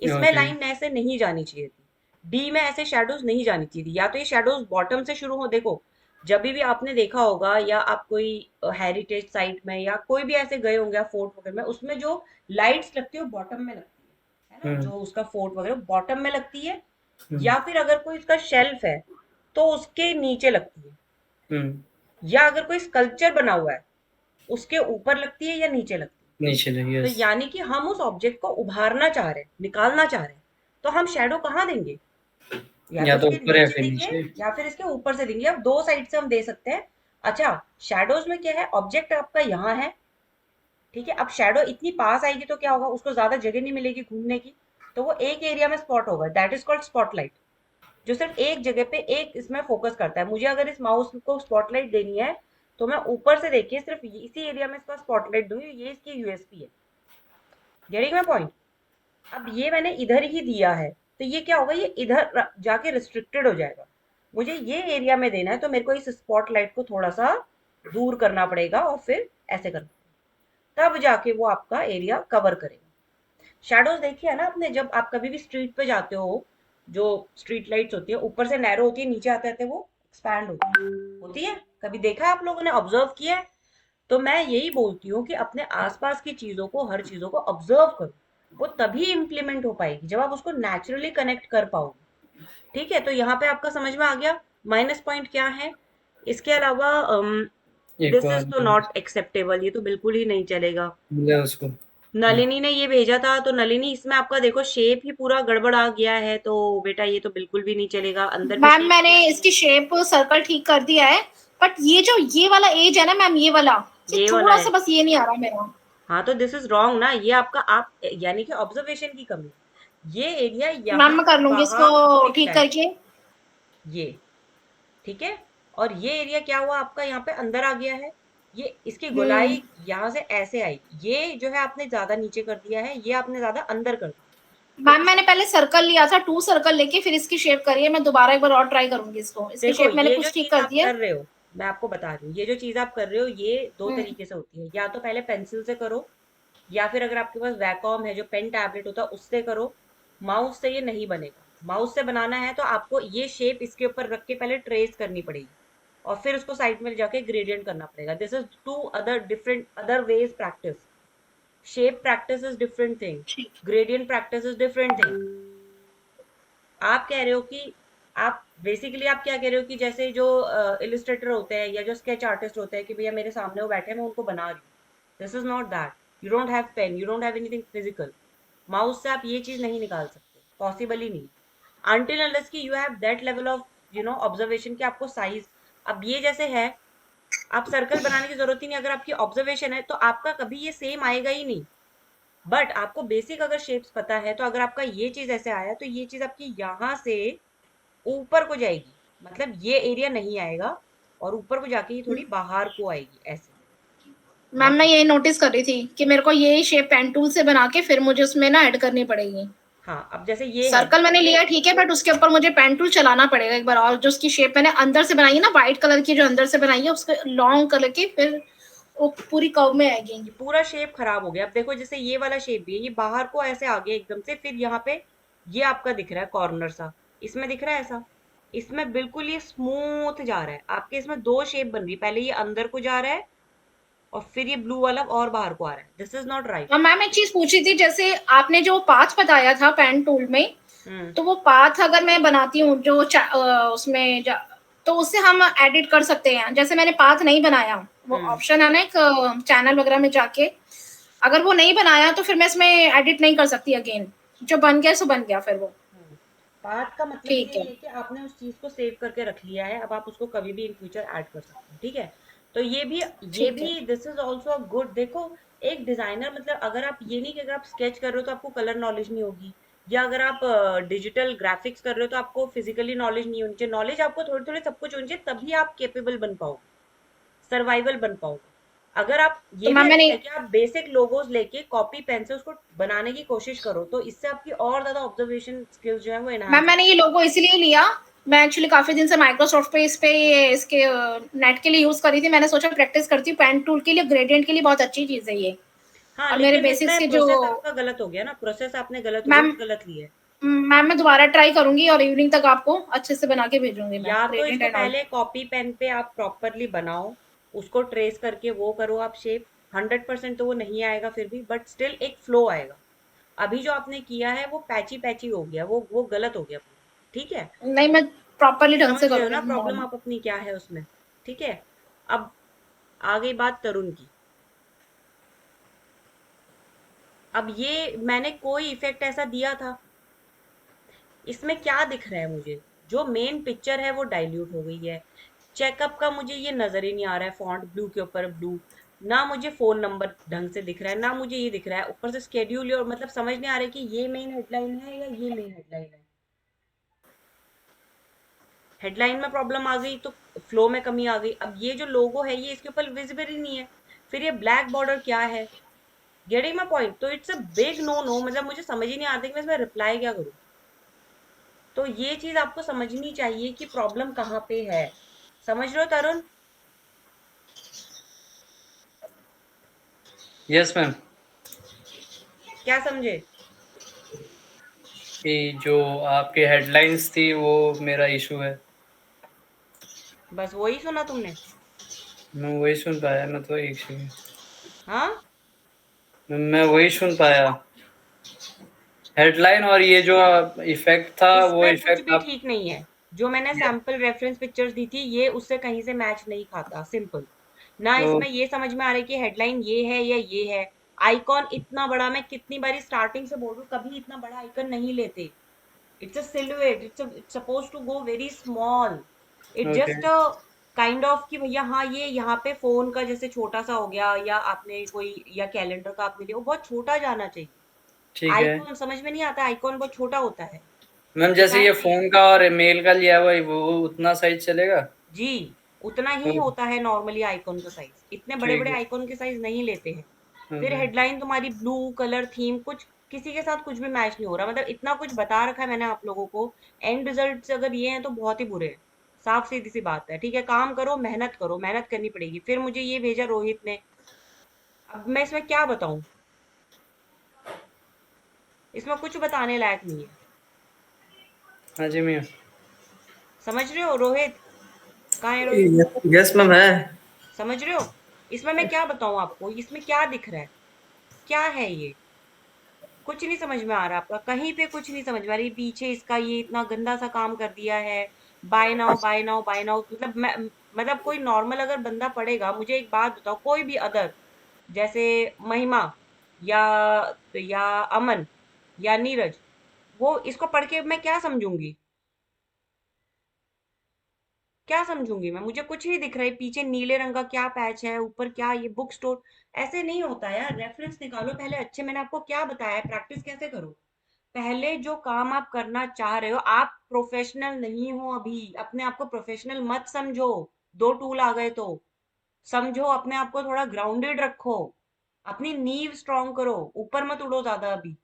[SPEAKER 1] इसमें
[SPEAKER 3] ओके।
[SPEAKER 1] लाइन ऐसे नहीं जानी चाहिए थी, डी में ऐसे शैडोज नहीं जानी चाहिए थी। या तो ये शैडोज बॉटम से शुरू हो, देखो जब भी आपने देखा होगा, या आप कोई हेरिटेज साइट में या कोई भी ऐसे गए होंगे फोर्ट वगैरह में, उसमें जो लाइट्स लगती है वो बॉटम में लगती है ना,
[SPEAKER 3] हम्म।
[SPEAKER 1] जो उसका फोर्ट वगैरह बॉटम में लगती है।
[SPEAKER 3] हम्म।
[SPEAKER 1] या फिर अगर कोई इसका शेल्फ है तो उसके नीचे लगती है,
[SPEAKER 3] हम्म।
[SPEAKER 1] या अगर कोई स्कल्पचर बना हुआ है उसके ऊपर लगती है या नीचे लगती है।
[SPEAKER 3] नीचे लगी,
[SPEAKER 1] तो
[SPEAKER 3] यस।
[SPEAKER 1] यानी कि हम उस ऑब्जेक्ट को उभारना चाह रहे हैं, निकालना चाह रहे हैं, तो हम शेडो कहाँ देंगे? या तो
[SPEAKER 3] या तो
[SPEAKER 1] इसके
[SPEAKER 3] ऊपर या
[SPEAKER 1] नीचे
[SPEAKER 3] फिर
[SPEAKER 1] देंगे
[SPEAKER 3] नीचे।
[SPEAKER 1] या फिर इसके ऊपर से देंगे। अब दो साइड से हम दे सकते हैं। अच्छा, शैडोज में क्या है, ऑब्जेक्ट आपका यहाँ है, ठीक है। अब शैडो इतनी पास आएगी तो क्या होगा, उसको ज्यादा जगह नहीं मिलेगी घूमने की, तो वो एक एरिया में स्पॉट होगा, दैट इज कॉल्ड स्पॉटलाइट, जो सिर्फ एक जगह पे एक इसमें फोकस करता है। मुझे अगर इस माउस को स्पॉटलाइट देनी है तो मैं ऊपर से देखिए सिर्फ इसी एरिया में इसका स्पॉटलाइट दूंगी, ये इसकी यूएसपी है। Getting my point? अब ये मैंने इधर ही दिया है, तो ये क्या होगा, ये इधर जाके रिस्ट्रिक्टेड हो जाएगा। मुझे ये एरिया में देना है तो मेरे को इस स्पॉटलाइट को थोड़ा सा दूर करना पड़ेगा और फिर ऐसे करना, तब जाके वो आपका एरिया कवर करेगा। शैडोज देखिए है ना आपने, जब आप कभी भी स्ट्रीट पे जाते हो, जो स्ट्रीट लाइट्स होती है ऊपर से नैरो होती है, नीचे आते आते वो एक्सपैंड होती है। कभी देखा है आप लोगों ने, ऑब्जर्व किया है? तो मैं यही बोलती हूँ कि अपने आसपास की चीजों को, हर चीजों को ऑब्जर्व करो, वो तभी इम्प्लीमेंट हो पाएगी जब आप उसको नेचुरली कनेक्ट कर पाओगे। ठीक है, तो यहाँ पे आपका समझ में आ गया माइनस पॉइंट क्या है। इसके अलावा
[SPEAKER 3] एक
[SPEAKER 1] दिस
[SPEAKER 3] बार
[SPEAKER 1] इज तो नॉट एक्सेप्टेबल, ये तो बिल्कुल ही नहीं चलेगा।
[SPEAKER 3] मतलब उसको।
[SPEAKER 1] नलिनी ने ये भेजा था, तो नलिनी इसमें आपका देखो शेप ही पूरा गड़बड़ आ गया है, तो बेटा ये तो बिल्कुल भी नहीं चलेगा, अंदर भी
[SPEAKER 2] मैम
[SPEAKER 1] शेप
[SPEAKER 2] मैंने
[SPEAKER 1] नहीं है।
[SPEAKER 2] इसकी शेप सर्कल ठीक कर दिया है, बट ये जो ये वाला एज है ना मैम, ये वाला
[SPEAKER 1] ये वाला
[SPEAKER 2] थोड़ा
[SPEAKER 1] है,
[SPEAKER 2] सा बस ये नहीं आ रहा मेरा।
[SPEAKER 1] हाँ तो दिस इज रॉन्ग ना, ये आपका आप यानी कि ऑब्जर्वेशन की कमी। ये एरिया
[SPEAKER 2] मैम
[SPEAKER 1] यहाँ
[SPEAKER 2] मैं कर लूंगी इसको
[SPEAKER 1] बाहर दिखता
[SPEAKER 2] ठीक
[SPEAKER 1] है,
[SPEAKER 2] करके।
[SPEAKER 1] ये ठीक है। और ये एरिया क्या हुआ आपका, यहाँ पे अंदर आ गया है, ये इसकी
[SPEAKER 2] हम्म।
[SPEAKER 1] गोलाई यहाँ से ऐसे आई, ये जो है आपने ज्यादा नीचे कर दिया है, ये आपने ज्यादा अंदर कर दिया। तो
[SPEAKER 2] मैम मैंने पहले सर्कल लिया था, 2 सर्कल लेके फिर इसकी शेप करी है। मैं दोबारा एक बार और ट्राई करूंगी इसको, इसकी
[SPEAKER 1] देखो
[SPEAKER 2] शेप मैंने
[SPEAKER 1] ये जो
[SPEAKER 2] कुछ ठीक
[SPEAKER 1] चीज
[SPEAKER 2] कर
[SPEAKER 1] आप
[SPEAKER 2] दी है।
[SPEAKER 1] कर रहे हो, मैं आपको बता रही हूँ, ये जो चीज आप कर रहे हो ये दो
[SPEAKER 2] हम्म।
[SPEAKER 1] तरीके से होती है। या तो पहले पेंसिल से करो, या फिर अगर आपके पास वैकॉम है जो पेन टैबलेट होता है उससे करो। माउस से ये नहीं बनेगा। माउस से बनाना है तो आपको ये शेप इसके ऊपर रख के पहले ट्रेस करनी पड़ेगी, और फिर उसको साइड में जाके ग्रेडियंट करना पड़ेगा। This is to other different other ways practice. Shape practice is different thing,
[SPEAKER 2] ठीक।
[SPEAKER 1] Gradient practice is different thing. आप कह रहे हो कि आप बेसिकली आप क्या कह रहे हो कि जैसे जो इलिस्ट्रेटर होते हैं या जो स्केच आर्टिस्ट होते हैं कि भैया मेरे सामने वो बैठे हैं मैं उनको बना रही हूँ, this is not that. You don't have pen, you don't have anything physical. Mouse से आप ये चीज नहीं निकाल सकते, पॉसिबल ही नहीं। until unless कि you have that level of observation कि आपको साइज, अब ये जैसे है, आप सर्कल बनाने की जरूरत ही नहीं, अगर आपकी ऑब्जर्वेशन है तो आपका कभी ये सेम आएगा ही नहीं। बट आपको बेसिक अगर शेप्स पता है तो अगर आपका ये चीज ऐसे आया तो ये चीज आपकी यहाँ से ऊपर को जाएगी, मतलब ये एरिया नहीं आएगा और ऊपर को जाके ये थोड़ी बाहर को आएगी ऐसे।
[SPEAKER 2] मैम मैं
[SPEAKER 1] मतलब
[SPEAKER 2] यही नोटिस कर रही थी कि मेरे को यही शेप पेन टूल से बना के फिर मुझे उसमें ना ऐड करनी पड़ेगी।
[SPEAKER 1] हाँ, अब जैसे ये है,
[SPEAKER 2] सर्कल मैंने लिया ठीक है, बट उसके ऊपर मुझे पेन टूल चलाना पड़ेगा एक बार, और जो उसकी शेप मैंने अंदर से बनाई है ना, व्हाइट कलर की जो अंदर से बनाई है, उसके लॉन्ग कलर की, फिर वो पूरी कर्व में आएगी।
[SPEAKER 1] ये पूरा शेप खराब हो गया। अब देखो जैसे ये वाला शेप भी है, ये बाहर को ऐसे आ गया एकदम से, फिर यहाँ पे ये आपका दिख रहा है कॉर्नर सा, इसमें दिख रहा है ऐसा, इसमें बिल्कुल ये स्मूथ जा रहा है आपके, इसमें दो शेप बन रही है, पहले ये अंदर को जा रहा है और फिर ये ब्लू वाला और बाहर को आ रहा है। This is not right.
[SPEAKER 2] और मैम एक चीज पूछी थी, जैसे आपने जो पाथ बताया था पेन टूल में,
[SPEAKER 1] हम्म
[SPEAKER 2] तो वो पाथ अगर मैं बनाती हूँ जो उसमें तो उससे हम एडिट कर सकते हैं। जैसे मैंने पाथ नहीं बनाया, वो ऑप्शन है ना एक चैनल वगैरह में जाके, अगर वो नहीं बनाया तो फिर मैं इसमें एडिट नहीं कर सकती अगेन, जो बन गया सो बन गया फिर वो।
[SPEAKER 1] पाथ का मतलब
[SPEAKER 2] ठीक
[SPEAKER 1] ये
[SPEAKER 2] है।
[SPEAKER 1] है कि आपने उस चीज को सेव करके रख लिया है, अब आप उसको कभी भी इन फ्यूचर ऐड कर सकते हैं, ठीक है। तो ये
[SPEAKER 2] ठीक है।
[SPEAKER 1] भी this is also a good. देखो एक डिजाइनर, मतलब अगर आप ये नहीं कि अगर आप स्केच कर रहे हो तो आपको कलर नॉलेज नहीं होगी, या अगर आप डिजिटल ग्राफिक्स कर रहे हो तो आपको फिजिकली नॉलेज नहीं होनी चाहिए। नॉलेज आपको थोड़ी थोड़ी सब कुछ होनी चाहिए, तभी आप केपेबल बन पाओगे, सर्वाइवल बन पाओगे। अगर आप,
[SPEAKER 2] तो
[SPEAKER 1] ये भी
[SPEAKER 2] मैम मैंने
[SPEAKER 1] अच्छा है कि आप बेसिक लोगोस लेके कॉपी पेन से उसको बनाने की कोशिश करो, तो इससे आपकी और ज्यादा ऑब्जर्वेशन स्किल्स जो है वो
[SPEAKER 2] मैम
[SPEAKER 1] एनहांस
[SPEAKER 2] मैंने
[SPEAKER 1] होगी।
[SPEAKER 2] ये लोगो इसलिए लिया, मैं एक्चुअली काफी दिन से माइक्रोसॉफ्ट पे इस पे ये इसके नेट के लिए यूज कर रही थी, मैंने सोचा प्रैक्टिस करती हूँ, पेन टूल के लिए ग्रेडियंट के लिए बहुत अच्छी चीज है ये।
[SPEAKER 1] हाँ,
[SPEAKER 2] और मेरे
[SPEAKER 1] लेकिन
[SPEAKER 2] बेसिक्स
[SPEAKER 1] इसमें
[SPEAKER 2] के जो,
[SPEAKER 1] प्रोसेस आपका गलत हो गया ना, प्रोसेस आपने गलत,
[SPEAKER 2] मैम
[SPEAKER 1] रूट गलत लिए।
[SPEAKER 2] मैम मैं दोबारा ट्राई करूंगी और इवनिंग तक आपको अच्छे से बना के भेजूंगी मैं,
[SPEAKER 1] या तो
[SPEAKER 2] ग्रेडियंट
[SPEAKER 1] इसको
[SPEAKER 2] एंड ऑल।
[SPEAKER 1] पहले कॉपी पेन पे आप प्रॉपरली बनाओ, उसको ट्रेस करके वो करो आप शेप, 100% तो वो नहीं आएगा फिर भी, बट स्टिल एक फ्लो आएगा। अभी जो आपने किया है वो पैची पैची हो गया, वो गलत हो गया पूरा, ठीक है।
[SPEAKER 2] नहीं, मैं प्रॉपरली ढंग से
[SPEAKER 1] समझ रहे हो
[SPEAKER 2] करूंगी
[SPEAKER 1] ना प्रॉब्लम
[SPEAKER 2] नॉर्मल।
[SPEAKER 1] आप अपनी क्या है उसमें, ठीक है। अब आ गई बात तरुण की। अब ये मैंने कोई इफेक्ट ऐसा दिया था, इसमें क्या दिख रहा है मुझे, जो मेन पिक्चर है वो डाइल्यूट हो गई है। चेकअप का मुझे ये नजर ही नहीं आ रहा है, फॉन्ट ब्लू के ऊपर ब्लू, ना मुझे फोन नंबर ढंग से दिख रहा है, ना मुझे ये दिख रहा है ऊपर से स्केड्यूल, और मतलब समझ नहीं आ रहा है कि ये मेन हेडलाइन है या ये मेन हेडलाइन है। हेडलाइन में प्रॉब्लम आ गई तो फ्लो में कमी आ गई। अब ये जो लोगो है ये इसके ऊपर विजिबल ही नहीं है, फिर ये ब्लैक बॉर्डर क्या है, गेटिंग माई पॉइंट। तो it's a big no no, मतलब मुझे समझ ही नहीं आता कि मैं इसमें रिप्लाई क्या करूँ। तो ये चीज आपको समझनी चाहिए कि प्रॉब्लम कहाँ पे है। समझ रहे हो तरुण?
[SPEAKER 3] Yes ma'am.
[SPEAKER 1] क्या समझे?
[SPEAKER 3] कि जो आपकी हेडलाइंस थी वो मेरा इशू है।
[SPEAKER 1] बस वही सुना तुमने?
[SPEAKER 3] मैं वही सुन पाया, मैं तो एक सेकंड,
[SPEAKER 1] हाँ,
[SPEAKER 3] मैं वही सुन पाया हेडलाइन, और ये जो इफेक्ट था वो
[SPEAKER 1] इसमें कुछ
[SPEAKER 3] इफेक्ट
[SPEAKER 1] भी
[SPEAKER 3] आप।
[SPEAKER 1] ठीक नहीं है। जो मैंने सैंपल रेफरेंस पिक्चर्स दी थी ये उससे कहीं से मैच नहीं खाता, सिंपल। ना
[SPEAKER 3] तो
[SPEAKER 1] इसमें ये समझ में आ रहा है कि हेडलाइन ये है या ये है। आइकॉन इतना बड़ा, मैं कितनी बारी स्टार्टिंग से बोल रही हूँ, कभी इतना बड़ा आइकन नहीं लेते। It's a silhouette, it's suppose to go very small. It
[SPEAKER 3] okay,
[SPEAKER 1] just kind of कि भैया हाँ ये यहाँ पे फोन का जैसे छोटा सा हो गया, या आपने कोई या कैलेंडर का आपने लिया, वो बहुत छोटा जाना चाहिए।
[SPEAKER 3] ठीक है
[SPEAKER 1] आइकॉन समझ में नहीं आता, आइकॉन बहुत छोटा होता है।
[SPEAKER 3] मैम। जैसे
[SPEAKER 1] डिजाइन
[SPEAKER 3] ये
[SPEAKER 1] में
[SPEAKER 3] फोन का और मेल का लिया हुआ है, वो उतना साइज चलेगा?
[SPEAKER 1] जी उतना ही
[SPEAKER 3] ओह,
[SPEAKER 1] होता है नॉर्मली आइकॉन का साइज, इतने बड़े
[SPEAKER 3] ठीक
[SPEAKER 1] बड़े
[SPEAKER 3] है।
[SPEAKER 1] आइकॉन के साइज नहीं लेते हैं। फिर
[SPEAKER 3] ओके,
[SPEAKER 1] हेडलाइन तुम्हारी ब्लू कलर थीम कुछ किसी के साथ कुछ भी मैच नहीं हो रहा, मतलब इतना कुछ बता रखा है मैंने आप लोगों को, एंड रिजल्ट अगर ये हैं तो बहुत ही बुरे हैं। साफ सीधी सी बात है, ठीक है। काम करो, मेहनत करो, मेहनत करनी पड़ेगी। फिर मुझे ये भेजा रोहित ने, अब मैं इसमें क्या बताऊं, इसमें कुछ बताने लायक नहीं है।
[SPEAKER 3] हाँ जी मैम।
[SPEAKER 1] समझ रहे हो रोहित? कहाँ है रोहित?
[SPEAKER 3] यस मैम है।
[SPEAKER 1] समझ रहे हो? इसमें मैं क्या बताऊं आपको, इसमें क्या दिख रहा है, क्या है ये? कुछ नहीं समझ में आ रहा आपका, कहीं पे कुछ नहीं समझ में आ रही। पीछे इसका ये इतना गंदा सा काम कर दिया है, bye now bye now bye now, मतलब मैं, मतलब कोई नॉर्मल अगर बंदा पढ़ेगा, मुझे एक बात बताओ, कोई भी अदर, जैसे महिमा या अमन या नीरज, वो इसको पढ़ के मैं क्या समझूंगी? क्या समझूंगी मैं? मुझे कुछ नहीं दिख रहा है, पीछे नीले रंग का क्या पैच है, ऊपर क्या ये बुक स्टोर। ऐसे नहीं होता यार, रेफरेंस निकालो पहले अच्छे। मैंने आपको क्या बताया है, प्रैक्टिस कैसे करो। पहले जो काम आप करना चाह रहे हो, आप प्रोफेशनल नहीं हो अभी, अपने आप को प्रोफेशनल मत समझो। दो टूल आ गए तो समझो, अपने आप को थोड़ा ग्राउंडेड रखो, अपनी नींव स्ट्रांग करो, ऊपर मत उड़ो ज्यादा अभी।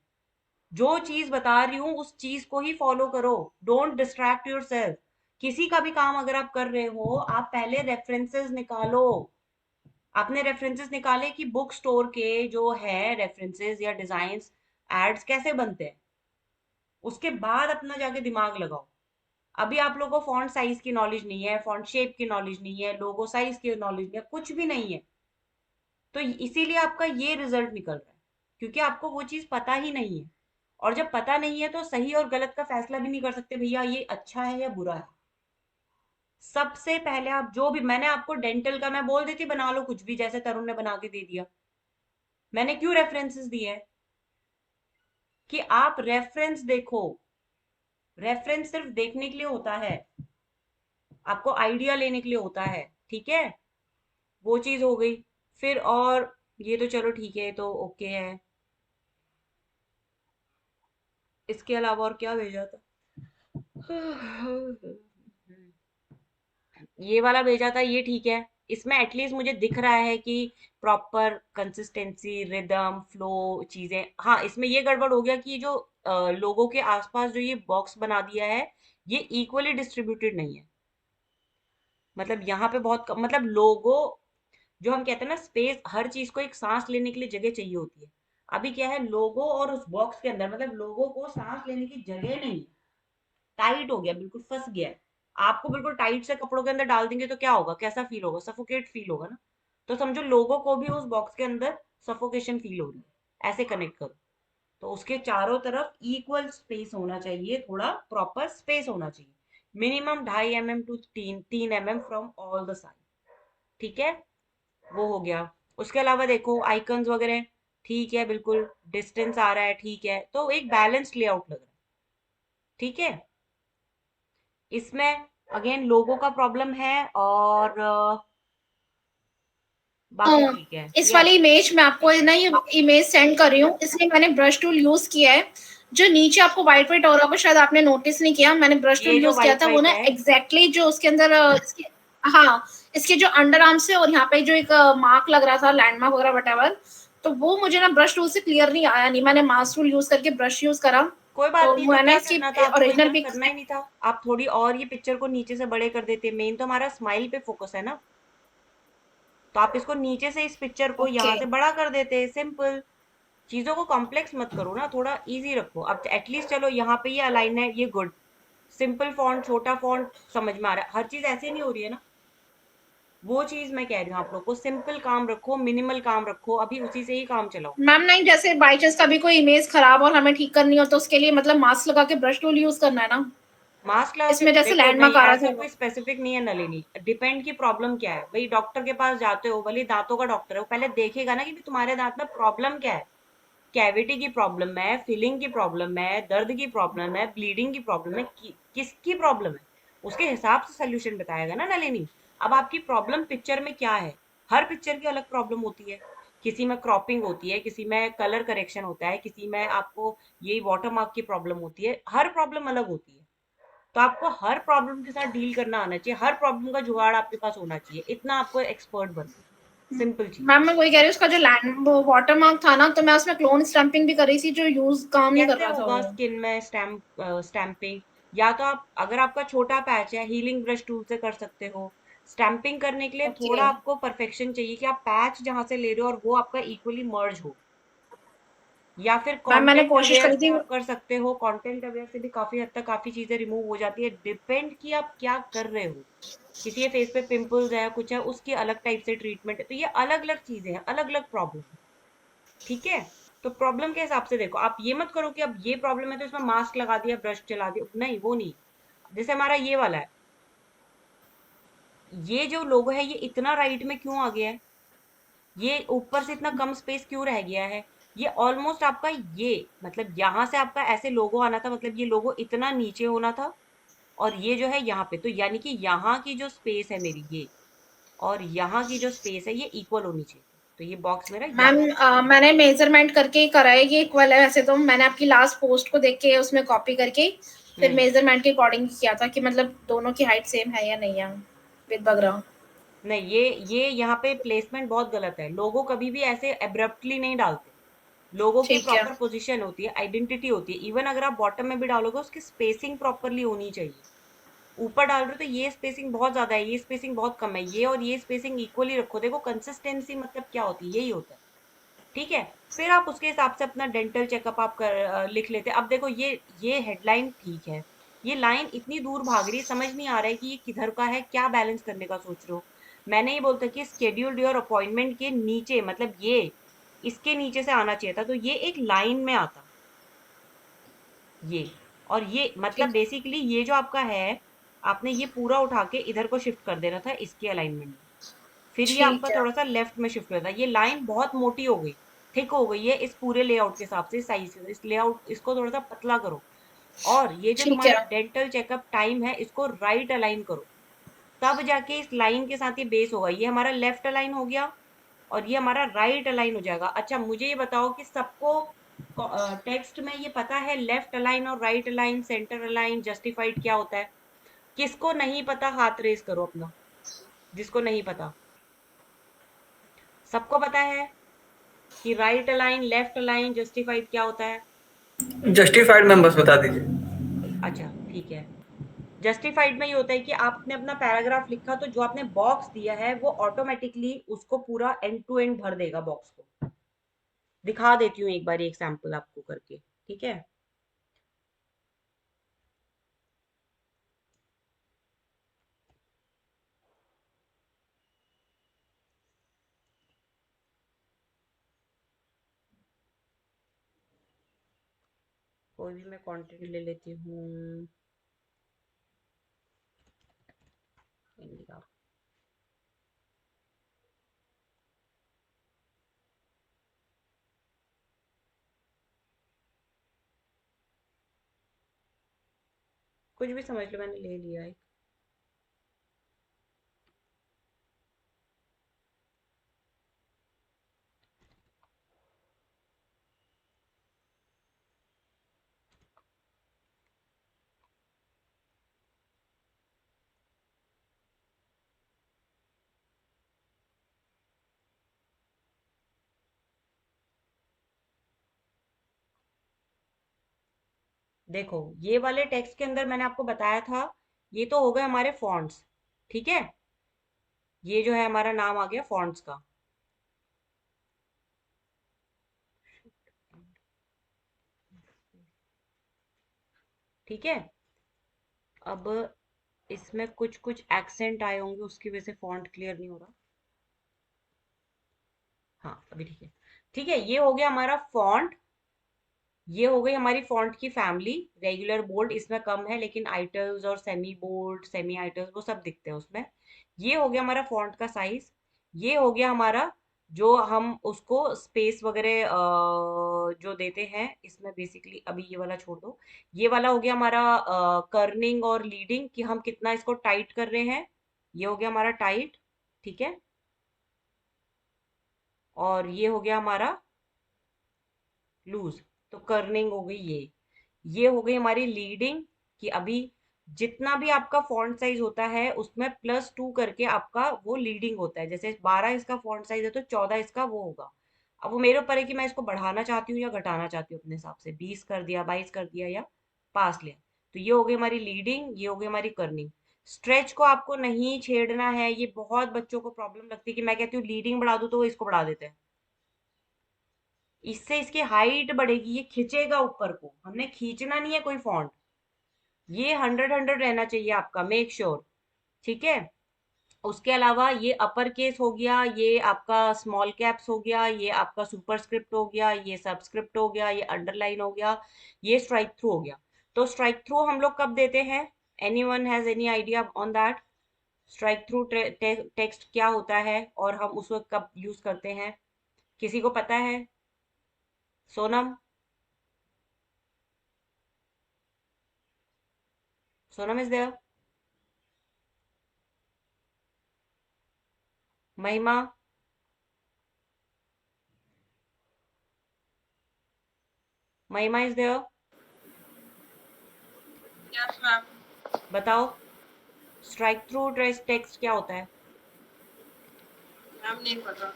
[SPEAKER 1] जो चीज बता रही हूँ उस चीज को ही फॉलो करो। Don't distract yourself. किसी का भी काम अगर आप कर रहे हो, आप पहले रेफरेंसेस निकालो। आपने रेफरेंसेस निकाले कि बुक स्टोर के जो है रेफरेंसेस या डिजाइन्स, एड्स कैसे बनते हैं, उसके बाद अपना जाके दिमाग लगाओ। अभी आप लोगों को फॉन्ट साइज की नॉलेज नहीं है, फॉन्ट शेप की नॉलेज नहीं है, लोगो साइज की नॉलेज नहीं है, कुछ भी नहीं है। तो इसीलिए आपका ये रिजल्ट निकल रहा है, क्योंकि आपको वो चीज पता ही नहीं है। और जब पता नहीं है तो सही और गलत का फैसला भी नहीं कर सकते भैया, ये अच्छा है या बुरा है। सबसे पहले आप जो भी, मैंने आपको डेंटल का मैं बोल देती बना लो कुछ भी, जैसे तरुण ने बना के दे दिया। मैंने क्यों रेफरेंसेस दिए हैं? कि आप रेफरेंस देखो। रेफरेंस सिर्फ देखने के लिए होता है, आपको आइडिया लेने के लिए होता है। ठीक है, वो चीज हो गई। फिर और ये तो चलो ठीक है, ये तो ओके है। इसके अलावा और क्या भेजा था? ये वाला भेजा था, ये ठीक है। इसमें एटलीस्ट मुझे दिख रहा है कि प्रॉपर कंसिस्टेंसी, रिदम, फ्लो, चीजें। हाँ, इसमें ये गड़बड़ हो गया कि जो लोगों के आसपास जो ये बॉक्स बना दिया है, ये इक्वली डिस्ट्रीब्यूटेड नहीं है। मतलब यहाँ पे बहुत कम, मतलब लोगो, जो हम कहते हैं ना स्पेस, हर चीज को एक सांस लेने के लिए जगह चाहिए होती है। अभी क्या है, लोगो और उस बॉक्स के अंदर, मतलब लोगो को सांस लेने की जगह नहीं, टाइट हो गया, बिल्कुल फंस गया है। आपको बिल्कुल टाइट से कपड़ों के अंदर डाल देंगे तो क्या होगा, कैसा फील होगा? सफोकेट फील होगा ना। तो समझो लोगों को भी उस बॉक्स के अंदर सफोकेशन फील हो रही है। ऐसे कनेक्ट करो। तो उसके चारों तरफ इक्वल स्पेस होना चाहिए, थोड़ा प्रॉपर स्पेस होना चाहिए। Minimum 2.5 mm to 3 mm from all the side. ठीक है, वो हो गया। उसके अलावा देखो आइकन्स वगैरह ठीक है, बिल्कुल डिस्टेंस आ रहा है, ठीक है। तो एक बैलेंस्ड लेआउट लग रहा है। ठीक है, इसमें अगेन लोगों का प्रॉब्लम है, और बाकी
[SPEAKER 2] अ,
[SPEAKER 1] ठीक है।
[SPEAKER 2] इस वाली
[SPEAKER 1] यस,
[SPEAKER 2] इमेज मैं आपको ना ये इमेज सेंड कर रही हूँ, इसलिए मैंने ब्रश टूल यूज किया है। जो नीचे आपको व्हाइट व्हाइट हो रहा होगा, शायद आपने नोटिस नहीं किया, मैंने ब्रश टूल
[SPEAKER 1] ये जो
[SPEAKER 2] यूज किया
[SPEAKER 1] वाइट
[SPEAKER 2] था वो
[SPEAKER 1] वाइट
[SPEAKER 2] ना
[SPEAKER 1] है,
[SPEAKER 2] एग्जैक्टली जो उसके अंदर इसके, हाँ, इसके जो अंडर आर्म से और यहाँ पे जो एक मार्क लग रहा था, लैंडमार्क वगैरह वटेवर, तो वो मुझे ना ब्रश टूल से क्लियर नहीं आया, नहीं मैंने माउस टूल यूज करके ब्रश यूज करा।
[SPEAKER 1] कोई बात
[SPEAKER 2] तो
[SPEAKER 1] नहीं। तो
[SPEAKER 2] मैंने
[SPEAKER 1] क्या
[SPEAKER 2] इसकी
[SPEAKER 1] करना था आपको,
[SPEAKER 2] ओरिजिनल
[SPEAKER 1] इतना
[SPEAKER 2] पिक,
[SPEAKER 1] करना ही नहीं था। आप थोड़ी और ये पिक्चर को नीचे से बड़े कर देते। मेन तो हमारा स्माइल पे फोकस है ना, तो आप इसको नीचे से, इस पिक्चर को
[SPEAKER 2] ओके।
[SPEAKER 1] यहाँ से बड़ा कर देते। सिंपल। चीजों को कॉम्प्लेक्स मत करो ना, थोड़ा इजी रखो। अब एटलीस्ट चलो यहाँ पे ये अलाइन है, ये गुड। सिंपल फॉन्ट, छोटा फॉन्ट, समझ में आ रहा है। हर चीज ऐसे नहीं हो रही है ना। वो चीज मैं कह रही हूँ आप लोग को, सिंपल काम रखो, मिनिमल काम रखो, अभी उसी से ही काम चलाओ।
[SPEAKER 2] मैम नहीं, जैसे बाई चांस कभी कोई इमेज खराब और हमें ठीक करनी हो तो उसके लिए मतलब मास्क लगा के ब्रश टूल यूज करना है ना।
[SPEAKER 1] मास्क लगा के
[SPEAKER 2] इसमें जैसे
[SPEAKER 1] देखो, नहीं
[SPEAKER 2] लैंडमार्क आ रहा
[SPEAKER 1] ऐसा
[SPEAKER 2] था।
[SPEAKER 1] कोई स्पेसिफिक नहीं है नलिनी। डिपेंड की प्रॉब्लम क्या है भाई। डॉक्टर के पास जाते हो, भले दांतों का डॉक्टर है, वो पहले देखेगा ना कि भाई तुम्हारे दांत में प्रॉब्लम क्या है। कैविटी की प्रॉब्लम है, फिलिंग की प्रॉब्लम है, दर्द की प्रॉब्लम है, ब्लीडिंग की प्रॉब्लम है, किसकी प्रॉब्लम है, उसके हिसाब से सोल्यूशन बताएगा ना नलिनी। अब आपकी प्रॉब्लम पिक्चर में क्या है? हर पिक्चर की अलग प्रॉब्लम होती है। किसी में क्रॉपिंग होती है, किसी में कलर करेक्शन होता है, किसी में आपको यही वाटरमार्क की प्रॉब्लम होती है। हर प्रॉब्लम अलग होती है। तो आपको हर प्रॉब्लम के साथ डील करना आना चाहिए, हर प्रॉब्लम का जुगाड़ आपके पास होना चाहिए। इतना आपको एक्सपर्ट बनना है। सिंपल चीज है।
[SPEAKER 2] मैम मैं वही कह रही हूँ, उसका जो लैंड वो वाटरमार्क था ना, तो मैं उसमें क्लोन स्टैंपिंग भी करी थी, जो यूज काम नहीं कर
[SPEAKER 1] कैसे
[SPEAKER 2] रहा था
[SPEAKER 1] होगा
[SPEAKER 2] वो।
[SPEAKER 1] स्किन में स्टैम्पिंग? या तो आप, अगर आपका छोटा पैच है, हीलिंग ब्रश टूल से कर सकते हो। स्टैम्पिंग करने के लिए
[SPEAKER 2] ओके
[SPEAKER 1] थोड़ा आपको परफेक्शन चाहिए कि आप पैच जहां से ले रहे हो और वो आपका इक्वली मर्ज हो। या फिर
[SPEAKER 2] मैम मैंने
[SPEAKER 1] कंटेंट
[SPEAKER 2] कोशिश
[SPEAKER 1] अवेयर
[SPEAKER 2] करी
[SPEAKER 1] से
[SPEAKER 2] थी।
[SPEAKER 1] आप कर सकते हो। कंटेंट अवेयर से भी काफी हद तक काफी चीजें रिमूव हो जाती है। डिपेंड कि आप क्या कर रहे हो। किसी के फेस पे पिंपल्स है, कुछ है, उसकी अलग टाइप से ट्रीटमेंट है। तो ये अलग अलग चीजें हैं, अलग अलग प्रॉब्लम है। ठीक है, तो प्रॉब्लम के हिसाब से देखो। आप ये मत करो कि अब ये प्रॉब्लम है तो इसमें मास्क लगा दिया, ब्रश चला दिया, नहीं वो नहीं। जैसे हमारा ये वाला है, ये जो लोगो है ये इतना राइट में क्यों आ गया है? ये ऊपर से इतना कम स्पेस क्यों रह गया है? ये ऑलमोस्ट आपका ये मतलब यहाँ से आपका ऐसे लोगो आना था, मतलब ये लोगो इतना नीचे होना था, और ये जो है यहाँ पे, तो यानी कि यहाँ की जो स्पेस है मेरी ये, और यहाँ की जो स्पेस है ये इक्वल होनी चाहिए थी। तो ये बॉक्स मेरा
[SPEAKER 2] मैम
[SPEAKER 1] यहाँ,
[SPEAKER 2] मैंने मेजरमेंट करके ही करा है, ये इक्वल है। वैसे तो मैंने आपकी लास्ट पोस्ट को देख के उसमें कॉपी करके फिर
[SPEAKER 1] हम्म
[SPEAKER 2] मेजरमेंट के अकॉर्डिंग किया था कि मतलब दोनों की हाइट सेम है या नहीं है विद बैकग्राउंड।
[SPEAKER 1] नहीं, ये यहाँ पे प्लेसमेंट बहुत गलत है। लोगो कभी भी ऐसे एब्रप्टली नहीं डालते। लोगों की
[SPEAKER 2] ठीक है,
[SPEAKER 1] प्रॉपर पोजीशन होती है, आइडेंटिटी होती है। इवन अगर आप बॉटम में भी डालोगे उसकी स्पेसिंग प्रॉपरली होनी चाहिए। ऊपर डाल रहे हो तो ये स्पेसिंग बहुत ज्यादा है, ये स्पेसिंग बहुत कम है, ये और ये स्पेसिंग इक्वली रखो। देखो कंसिस्टेंसी मतलब क्या होती है, यही होता है। ठीक है, फिर आप उसके हिसाब से अपना डेंटल चेकअप आप लिख लेते हैं। अब देखो ये हेडलाइन ठीक है, ये लाइन इतनी दूर भाग रही है, समझ नहीं आ रहा है कि ये किधर का है, क्या बैलेंस करने का सोच रहे हो। मैंने ये बोलता कि स्केड्यूल्ड योर अपॉइंटमेंट के नीचे, मतलब ये इसके नीचे से आना चाहिए था, तो ये एक लाइन में आता ये। और ये मतलब
[SPEAKER 2] ठीक,
[SPEAKER 1] बेसिकली ये जो आपका है, आपने ये पूरा उठा के इधर को शिफ्ट कर देना था इसके अलाइनमेंट में। फिर ये आपका
[SPEAKER 2] ठीक है,
[SPEAKER 1] थोड़ा सा लेफ्ट में शिफ्ट हो जाता है। ये लाइन बहुत मोटी हो गई, थिक हो गई है इस पूरे लेआउट के हिसाब से, साइज से। इस लेआउट इसको थोड़ा सा पतला करो। और ये जो
[SPEAKER 2] ठीक
[SPEAKER 1] तुम्हारा
[SPEAKER 2] है,
[SPEAKER 1] डेंटल चेकअप टाइम है इसको राइट अलाइन करो, तब जाके इस लाइन के साथ ये बेस होगा। ये हमारा लेफ्ट अलाइन हो गया, और ये हमारा राइट अलाइन हो जाएगा। अच्छा मुझे ये बताओ कि सबको टेक्स्ट में ये पता है लेफ्ट अलाइन और right align, centre align, justified क्या होता है? किसको नहीं पता हाथ रेस करो अपना, जिसको नहीं पता। सबको पता है कि right align, left align, justified क्या होता है?
[SPEAKER 3] जस्टिफाइड में बस बता दीजिए।
[SPEAKER 1] अच्छा ठीक है। जस्टिफाइड में ये होता है कि आपने अपना पैराग्राफ लिखा, तो जो आपने बॉक्स दिया है वो ऑटोमेटिकली उसको पूरा एंड टू एंड भर देगा बॉक्स को। दिखा देती हूँ एक बार एक सैंपल आपको करके, ठीक है? कोई भी मैं कंटेंट ले लेती हूँ, इंडिया। कुछ भी समझ लो, मैंने ले लिया है। देखो ये वाले टेक्स्ट के अंदर मैंने आपको बताया था, ये तो हो गए हमारे फॉन्ट्स, ठीक है? ये जो है हमारा नाम आ गया फॉन्ट्स का, ठीक है? अब इसमें कुछ कुछ एक्सेंट आए होंगे, उसकी वजह से फॉन्ट क्लियर नहीं हो रहा। हाँ अभी ठीक है। ठीक है, ये हो गया हमारा फॉन्ट। ये हो गई हमारी फॉन्ट की फैमिली। रेगुलर बोल्ड इसमें कम है, लेकिन आइटल्स और सेमी बोल्ड, सेमी आइटल्स वो सब दिखते हैं उसमें। ये हो गया हमारा फॉन्ट का साइज। ये हो गया हमारा जो हम उसको स्पेस वगैरह जो देते हैं इसमें, बेसिकली अभी ये वाला छोड़ दो। ये वाला हो गया हमारा कर्निंग और लीडिंग, कि हम कितना इसको टाइट कर रहे हैं। ये हो गया हमारा टाइट, ठीक है? और ये हो गया हमारा लूज, तो कर्निंग हो गई ये हो गई हमारी लीडिंग। कि अभी जितना भी आपका फॉन्ट साइज होता है उसमें +2 करके आपका वो लीडिंग होता है। जैसे 12 इसका फॉन्ट साइज है तो 14 इसका वो होगा। अब वो मेरे ऊपर है कि मैं इसको बढ़ाना चाहती हूँ या घटाना चाहती हूँ, अपने हिसाब से 20 कर दिया, 22 कर दिया, या पास लिया। तो ये हो गई हमारी लीडिंग, ये हो गई हमारी कर्निंग। स्ट्रेच को आपको नहीं छेड़ना है, ये बहुत बच्चों को प्रॉब्लम लगती है कि मैं कहती हूँ लीडिंग बढ़ा दूं तो वो इसको बढ़ा देते हैं। इससे इसकी हाइट बढ़ेगी, ये खींचेगा ऊपर को, हमने खींचना नहीं है कोई फॉन्ट। ये 100 रहना चाहिए आपका, मेक श्योर, ठीक है? उसके अलावा ये अपर केस हो गया, ये आपका स्मॉल कैप्स हो गया, ये आपका सुपरस्क्रिप्ट हो गया, ये सबस्क्रिप्ट हो गया, ये अंडरलाइन हो गया, ये स्ट्राइक थ्रू हो गया। तो स्ट्राइक थ्रू हम लोग कब देते हैं? Anyone has any idea on that? Strike through text क्या होता है और हम उसको कब यूज करते हैं? किसी को पता है? Sonam, Sonam is there? Mahima, Mahima is there?
[SPEAKER 5] Yes ma'am.
[SPEAKER 1] बताओ, स्ट्राइक थ्रू टेक्स्ट क्या होता है?
[SPEAKER 5] मैम नहीं पता।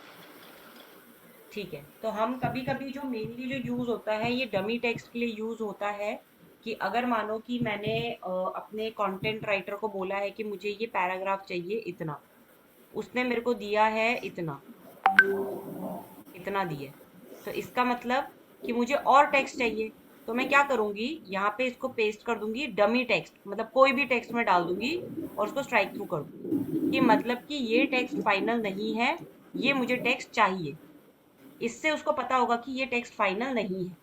[SPEAKER 1] ठीक है, तो हम कभी कभी जो मेनली जो यूज होता है ये डमी टेक्स्ट के लिए यूज होता है कि अगर मानो कि मैंने अपने कंटेंट राइटर को बोला है कि मुझे ये पैराग्राफ चाहिए इतना, उसने मेरे को दिया है इतना, इतना दिया है, तो इसका मतलब कि मुझे और टेक्स्ट चाहिए, तो मैं क्या करूंगी, यहाँ पे इसको पेस्ट कर दूंगी, डमी टेक्स्ट मतलब कोई भी टेक्स्ट में डाल दूंगी और उसको स्ट्राइक थ्रू कर दूंगी कि मतलब कि ये टेक्स्ट फाइनल नहीं है, ये मुझे टेक्स्ट चाहिए। इससे उसको पता होगा कि ये टेक्स्ट फाइनल नहीं है,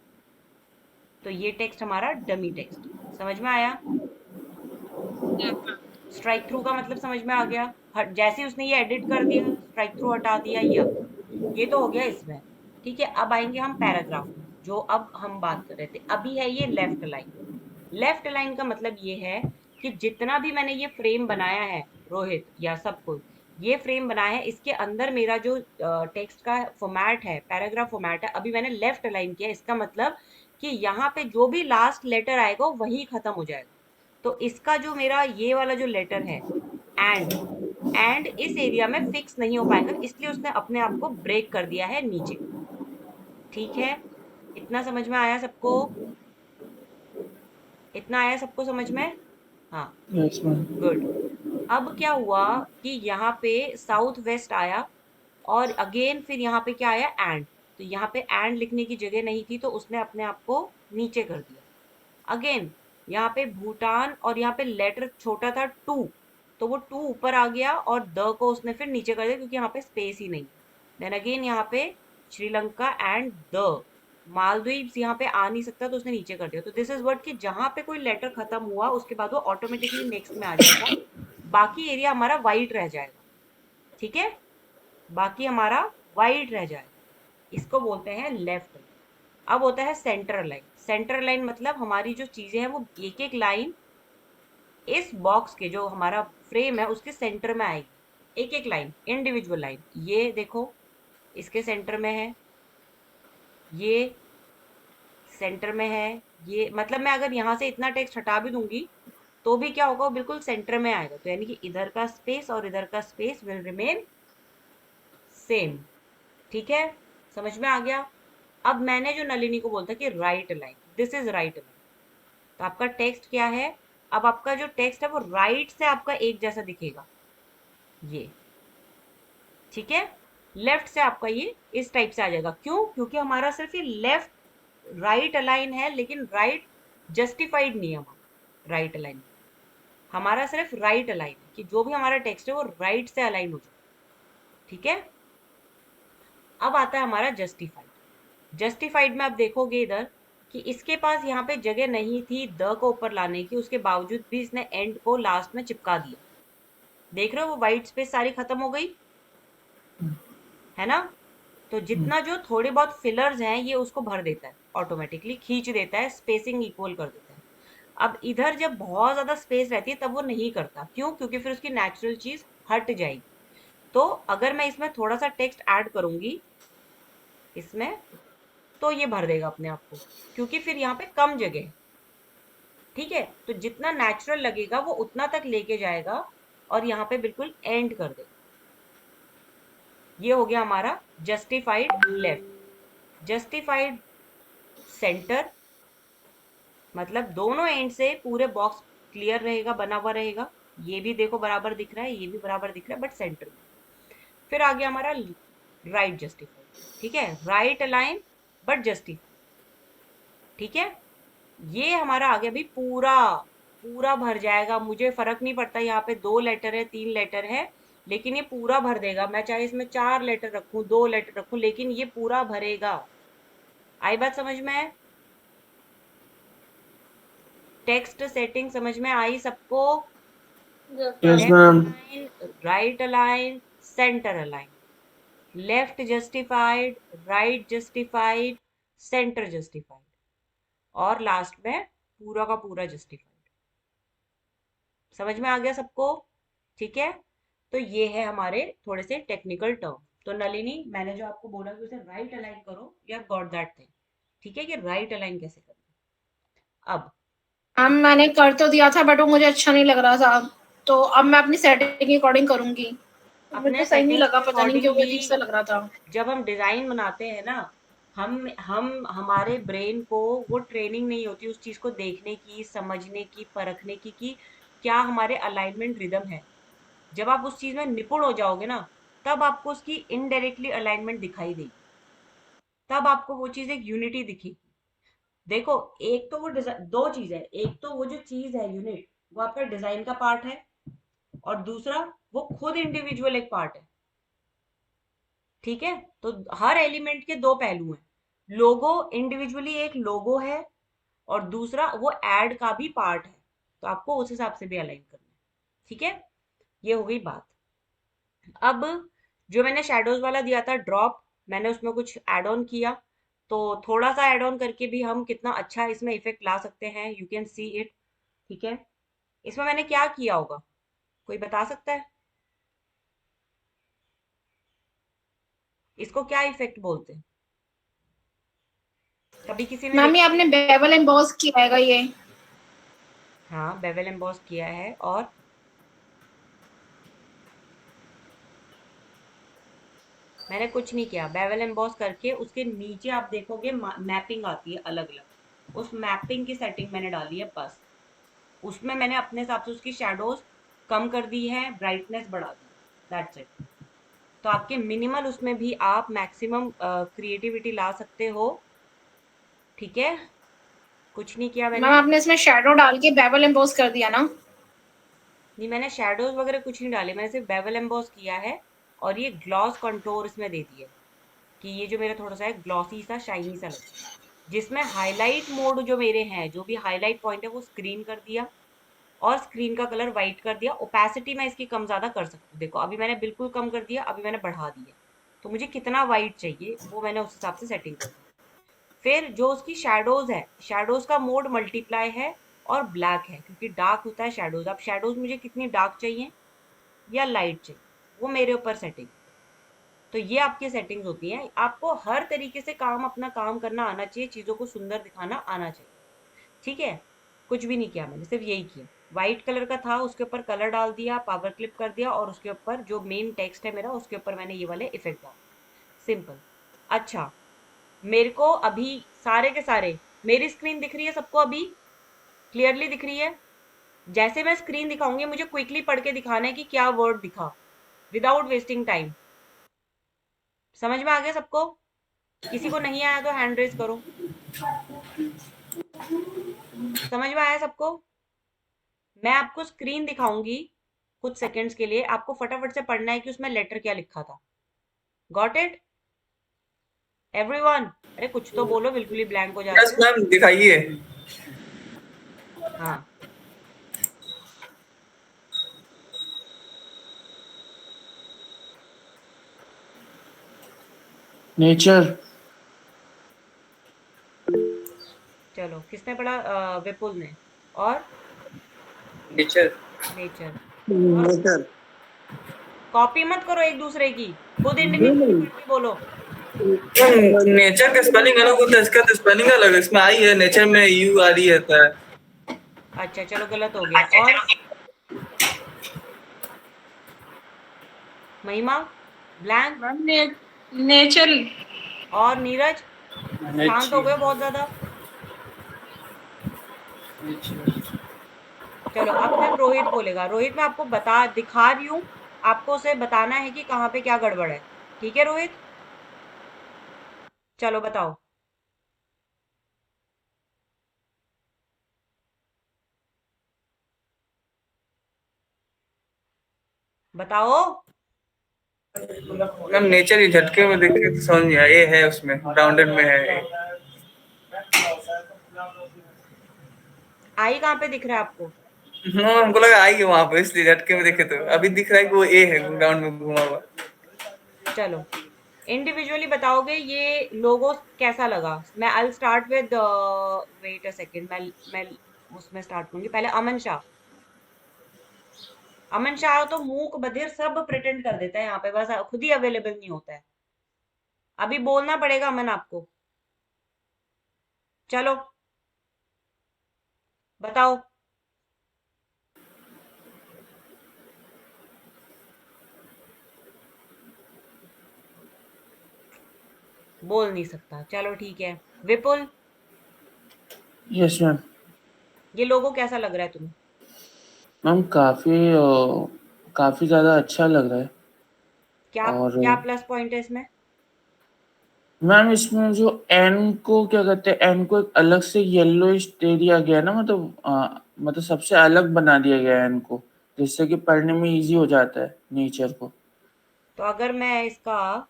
[SPEAKER 1] तो ये टेक्स्ट हमारा डमी टेक्स्ट। समझ में आया?
[SPEAKER 5] Yes ma'am.
[SPEAKER 1] स्ट्राइक थ्रू का मतलब समझ में आ गया? जैसे उसने ये एडिट कर दिया, स्ट्राइक थ्रू हटा दिया, ये तो हो गया इसमें। ठीक है, अब आएंगे हम पैराग्राफ में, जो अब हम बात कर रहे थे। अभी है ये लेफ्ट लाइन। लेफ्ट लाइन का मतलब ये है कि जितना भी मैंने ये फ्रेम बनाया है, रोहित या सब कुछ, ये फ्रेम बनाया है, इसके अंदर मेरा जो टेक्स्ट का फॉर्मेट है, पैराग्राफ फॉर्मेट है, अभी मैंने लेफ्ट लाइन किया। इसका मतलब कि यहाँ पे जो भी लास्ट लेटर आएगा वही खत्म हो जाएगा। तो इसका जो मेरा ये वाला जो लेटर है, एंड, एंड इस एरिया में फिक्स नहीं हो पाएगा, इसलिए उसने अपने आप को ब्रेक कर दिया है नीचे। ठीक है, इतना समझ में आया सबको? इतना आया सबको समझ में? हाँ,
[SPEAKER 3] यस मैम।
[SPEAKER 1] गुड। अब क्या हुआ कि यहाँ पे साउथ वेस्ट आया, और अगेन फिर यहाँ पे क्या आया, एंड। तो यहाँ पे एंड लिखने की जगह नहीं थी, तो उसने अपने आप को नीचे कर दिया। अगेन यहाँ पे भूटान, और यहाँ पे लेटर छोटा था टू, तो वो टू ऊपर आ गया और द को उसने फिर नीचे कर दिया क्योंकि यहाँ पे स्पेस ही नहीं। देन अगेन यहाँ पे श्रीलंका एंड द, मालदीव यहाँ पे आ नहीं सकता तो उसने नीचे कर दिया। तो दिस इज वर्ड कि जहां पे कोई लेटर खत्म हुआ उसके बाद वो ऑटोमेटिकली नेक्स्ट में आ जाएगा, बाकी एरिया हमारा वाइट रह जाएगा। ठीक है, बाकी हमारा वाइट रह जाएगा, इसको बोलते हैं लेफ्ट लाइन। अब होता है सेंटर लाइन। सेंटर लाइन मतलब हमारी जो चीजें हैं वो एक एक लाइन इस बॉक्स के, जो हमारा फ्रेम है उसके सेंटर में आएगी, एक एक लाइन, इंडिविजुअल लाइन। ये देखो, इसके सेंटर में है, ये सेंटर में है, ये मतलब मैं अगर यहाँ से इतना टेक्स्ट हटा भी दूंगी तो भी क्या होगा, वो बिल्कुल सेंटर में आएगा। तो यानी कि इधर का स्पेस और इधर का स्पेस विल रिमेन सेम। ठीक है, समझ में आ गया? अब मैंने जो नलिनी को बोलता कि right line, this is right line, तो आपका टेक्स्ट क्या है, अब आपका जो टेक्स्ट है वो राइट से आपका एक जैसा दिखेगा, ये। ठीक है, लेफ्ट से आपका ये इस टाइप से आ जाएगा। क्यों? क्योंकि हमारा सिर्फ ये लेफ्ट राइट अलाइन है, लेकिन राइट जस्टिफाइड नहीं है हमारा। राइट अलाइन हमारा सिर्फ राइट अलाइन है कि जो भी हमारा टेक्स्ट है वो राइट से अलाइन हो जाए। ठीक है, अब आता है हमारा जस्टिफाइड। जस्टिफाइड में आप देखोगे इधर कि इसके पास यहाँ पे जगह नहीं थी द को ऊपर लाने की, उसके बावजूद भी इसने एंड को लास्ट में चिपका दिया। देख रहे हो, वो व्हाइट स्पेस सारी खत्म हो गई है ना? तो जितना जो थोड़े बहुत फिलर्स हैं ये उसको भर देता है, ऑटोमेटिकली खींच देता है, स्पेसिंग इक्वल कर देता है। अब इधर जब बहुत ज्यादा स्पेस रहती है तब वो नहीं करता। क्यों? क्योंकि फिर उसकी नेचुरल चीज हट जाएगी। तो अगर मैं इसमें थोड़ा सा टेक्स्ट ऐड करूंगी इसमें, तो ये भर देगा अपने आप को, क्योंकि फिर यहाँ पे कम जगह है। ठीक है, तो जितना नेचुरल लगेगा वो उतना तक लेके जाएगा और यहाँ पे बिल्कुल एंड कर देगा। ये हो गया हमारा जस्टिफाइड लेफ्ट। जस्टिफाइड सेंटर मतलब दोनों एंड से पूरे बॉक्स क्लियर रहेगा, बना हुआ रहेगा। ये भी देखो बराबर दिख रहा है, ये भी बराबर दिख रहा है, बट सेंटर में। फिर आ गया हमारा राइट जस्टिफाइड। ठीक है, राइट अलाइन बट जस्टिफाइड। ठीक है, ये हमारा आ गया भाई, पूरा पूरा भर जाएगा। मुझे फर्क नहीं पड़ता यहाँ पे 2 लेटर है 3 लेटर है, लेकिन ये पूरा भर देगा। मैं चाहे इसमें 4 लेटर रखूं 2 लेटर रखूं, लेकिन ये पूरा भरेगा। आई बात समझ में? टेक्स्ट सेटिंग समझ में आई सबको?
[SPEAKER 3] Yes
[SPEAKER 1] left
[SPEAKER 3] ma'am.
[SPEAKER 1] Align, right align, centre align, left justified, right justified, centre justified, और लास्ट में पूरा का पूरा जस्टिफाइड। समझ में आ गया सबको? ठीक है, तो ये है हमारे थोड़े से टेक्निकल टर्म। तो नलिनी, मैंने जो आपको बोला कि उसे राइट अलाइन करो, you have got that thing. ठीक है, कि राइट अलाइन कैसे करना। अब
[SPEAKER 2] मैम मैंने कर तो दिया था बट वो मुझे अच्छा नहीं लग रहा था, तो अब मैं अपनी सेटिंग के अकॉर्डिंग करूंगी। मुझे
[SPEAKER 1] अपने
[SPEAKER 2] सही नहीं
[SPEAKER 1] सेटिंग्स
[SPEAKER 2] लगा,
[SPEAKER 1] के
[SPEAKER 2] पता नहीं
[SPEAKER 1] अकॉर्डिंग
[SPEAKER 2] क्यों
[SPEAKER 1] भी
[SPEAKER 2] अजीब सा लग रहा था।
[SPEAKER 1] जब हम डिजाइन बनाते हैं ना, हम हमारे ब्रेन को वो ट्रेनिंग नहीं होती उस चीज को देखने की, समझने की, परखने की कि क्या हमारे अलाइनमेंट रिदम है। जब आप उस चीज में निपुण हो जाओगे ना, तब आपको उसकी इनडायरेक्टली अलाइनमेंट दिखाई देगी, तब आपको वो चीज एक यूनिटी दिखेगी। देखो, एक तो वो डिजाइन, दो चीज है, एक तो वो जो चीज है यूनिट, वो आपका डिजाइन का पार्ट है, और दूसरा वो खुद इंडिविजुअल एक पार्ट है। ठीक है, तो हर एलिमेंट के दो पहलू हैं। लोगो इंडिविजुअली एक लोगो है, और दूसरा वो एड का भी पार्ट है, तो आपको उस हिसाब से भी अलाइन करना है। ठीक है, ये हो गई बात। अब जो मैंने शेडोज वाला दिया था ड्रॉप, मैंने उसमें कुछ एड ऑन किया, तो थोड़ा सा एड ऑन करके भी हम कितना अच्छा इसमें इफेक्ट ला सकते हैं, यू कैन सी इट। ठीक है, इसमें मैंने क्या किया होगा, कोई बता सकता है? इसको क्या इफेक्ट बोलते हैं? कभी किसी ने
[SPEAKER 2] मैम ये
[SPEAKER 1] देखा है?
[SPEAKER 2] आपने बेवल एम्बॉस किया है ये?
[SPEAKER 1] हाँ, बेवल एम्बॉस किया है, और मैंने कुछ नहीं किया। बेवल एम्बॉस करके उसके नीचे आप देखोगे मैपिंग आती है अलग अलग, उस मैपिंग की सेटिंग मैंने डाली है बस। उसमें मैंने अपने हिसाब से उसकी शेडोज कम कर दी है, ब्राइटनेस बढ़ा दी, दैट्स इट। तो आपके मिनिमल उसमें भी आप मैक्सिमम क्रिएटिविटी ला सकते हो। ठीक है, कुछ नहीं किया
[SPEAKER 2] मैम
[SPEAKER 1] मैंने।
[SPEAKER 2] आपने इसमें शैडो डाल के बेवल एम्बॉस कर दिया ना?
[SPEAKER 1] नहीं, मैंने शेडोज वगैरह कुछ नहीं डाले, मैंने सिर्फ बेवल एम्बॉस किया है, और ये ग्लॉस कंटोर इसमें दे दिया कि ये जो मेरा थोड़ा सा है ग्लॉसी सा, शाइनी सा लगे। जिसमें हाईलाइट मोड जो मेरे हैं, जो भी हाईलाइट पॉइंट है वो स्क्रीन कर दिया, और स्क्रीन का कलर वाइट कर दिया। ओपेसिटी मैं इसकी कम ज्यादा कर सकती हूँ, देखो अभी मैंने बिल्कुल कम कर दिया, अभी मैंने बढ़ा दिया, तो मुझे कितना वाइट चाहिए वो मैंने उस हिसाब से सेटिंग कर दी। फिर जो उसकी शेडोज है, शेडोज का मोड मल्टीप्लाई है और ब्लैक है, क्योंकि डार्क होता है शेडोज। अब शेडोज मुझे कितनी डार्क चाहिए या लाइट चाहिए, वो मेरे ऊपर सेटिंग। तो ये आपकी सेटिंग्स होती हैं। आपको हर तरीके से काम, अपना काम करना आना चाहिए, चीजों को सुंदर दिखाना आना चाहिए। ठीक है, कुछ भी नहीं किया मैंने, सिर्फ यही किया। व्हाइट कलर का था, उसके ऊपर कलर डाल दिया, पावर क्लिप कर दिया, और उसके ऊपर जो मेन टेक्स्ट है मेरा, उसके ऊपर मैंने ये वाले इफेक्ट डाल, सिंपल। अच्छा, मेरे को अभी सारे के सारे, मेरी स्क्रीन दिख रही है सबको अभी? क्लियरली दिख रही है? जैसे मैं स्क्रीन दिखाऊंगी मुझे क्विकली पढ़ के दिखाना है कि क्या वर्ड दिखा, विदाउट वेस्टिंग टाइम। समझ में आ गया सबको? किसी को नहीं आया तो हैंड रेज करो। समझ में आया सबको? मैं आपको स्क्रीन दिखाऊंगी कुछ सेकंड्स के लिए, आपको फटाफट से पढ़ना है कि उसमें लेटर क्या लिखा था। Got it everyone? अरे कुछ तो बोलो, बिल्कुल ही ब्लैंक हो जाते
[SPEAKER 6] यस
[SPEAKER 1] हो।
[SPEAKER 6] मैम, दिखाइए।
[SPEAKER 1] हाँ,
[SPEAKER 7] नेचर।
[SPEAKER 1] चलो, किसने पढ़ा? विपुल ने। और
[SPEAKER 3] नेचर।
[SPEAKER 1] नेचर। और
[SPEAKER 7] नेचर।
[SPEAKER 1] कॉपी मत करो एक दूसरे की, खुद इंडिविजुअली बोलो।
[SPEAKER 6] नेचर का स्पेलिंग अलग होता है, इसका तो स्पेलिंग अलग है। इसमें आई है, नेचर में यू आ रही है।
[SPEAKER 1] अच्छा चलो, गलत हो गया। और महिमा? ब्लैंक।
[SPEAKER 5] Ma'am nature.
[SPEAKER 1] और नीरज? शांत हो गए बहुत ज्यादा। चलो, अब सिर्फ रोहित बोलेगा। रोहित, मैं आपको बता दिखा रही हूँ, आपको उसे बताना है कि कहाँ पे क्या गड़बड़ है। ठीक है रोहित, चलो बताओ। बताओ।
[SPEAKER 6] मैम नेचर ये झटके में देख के तो समझ नहीं आया, ये है उसमें राउंडेड में है।
[SPEAKER 1] आई कहाँ पे दिख रहा है आपको?
[SPEAKER 6] हाँ, हमको लगा आई है वहां पे, इसलिए झटके में देखे तो अभी दिख रहा है कि वो ए है राउंड में घुमा हुआ।
[SPEAKER 1] चलो, इंडिविजुअली बताओगे ये लोगो कैसा लगा। मैं I start with, wait a second, मैं उसमें स्टार्ट करूंगी पहले। अमन शाह। अमन शाह तो मूक बधिर सब प्रिटेंड कर देता है यहाँ पे, बस खुद ही अवेलेबल नहीं होता है। अभी बोलना पड़ेगा अमन आपको। चलो बताओ। बोल नहीं सकता, चलो ठीक है। विपुल,
[SPEAKER 7] यस मैम।
[SPEAKER 1] ये लोगो कैसा लग रहा है तुम्हें?
[SPEAKER 7] मैम काफ़ी ज़्यादा अच्छा लग रहा है।
[SPEAKER 1] क्या
[SPEAKER 7] और
[SPEAKER 1] क्या प्लस पॉइंट है इसमें?
[SPEAKER 7] मैम इसमें जो एन को क्या कहते हैं, एन को एक अलग से येलोइश दे दिया गया है ना, मतलब सबसे अलग बना दिया गया है एन को, जिससे कि पढ़ने में इजी हो जाता है नेचर को।
[SPEAKER 1] तो अगर मैं इसका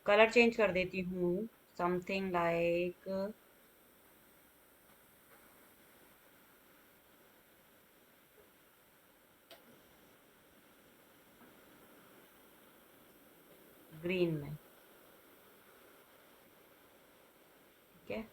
[SPEAKER 1] कलर चेंज कर देती हूँ, समथिंग लाइक ग्रीन में, ठीक है।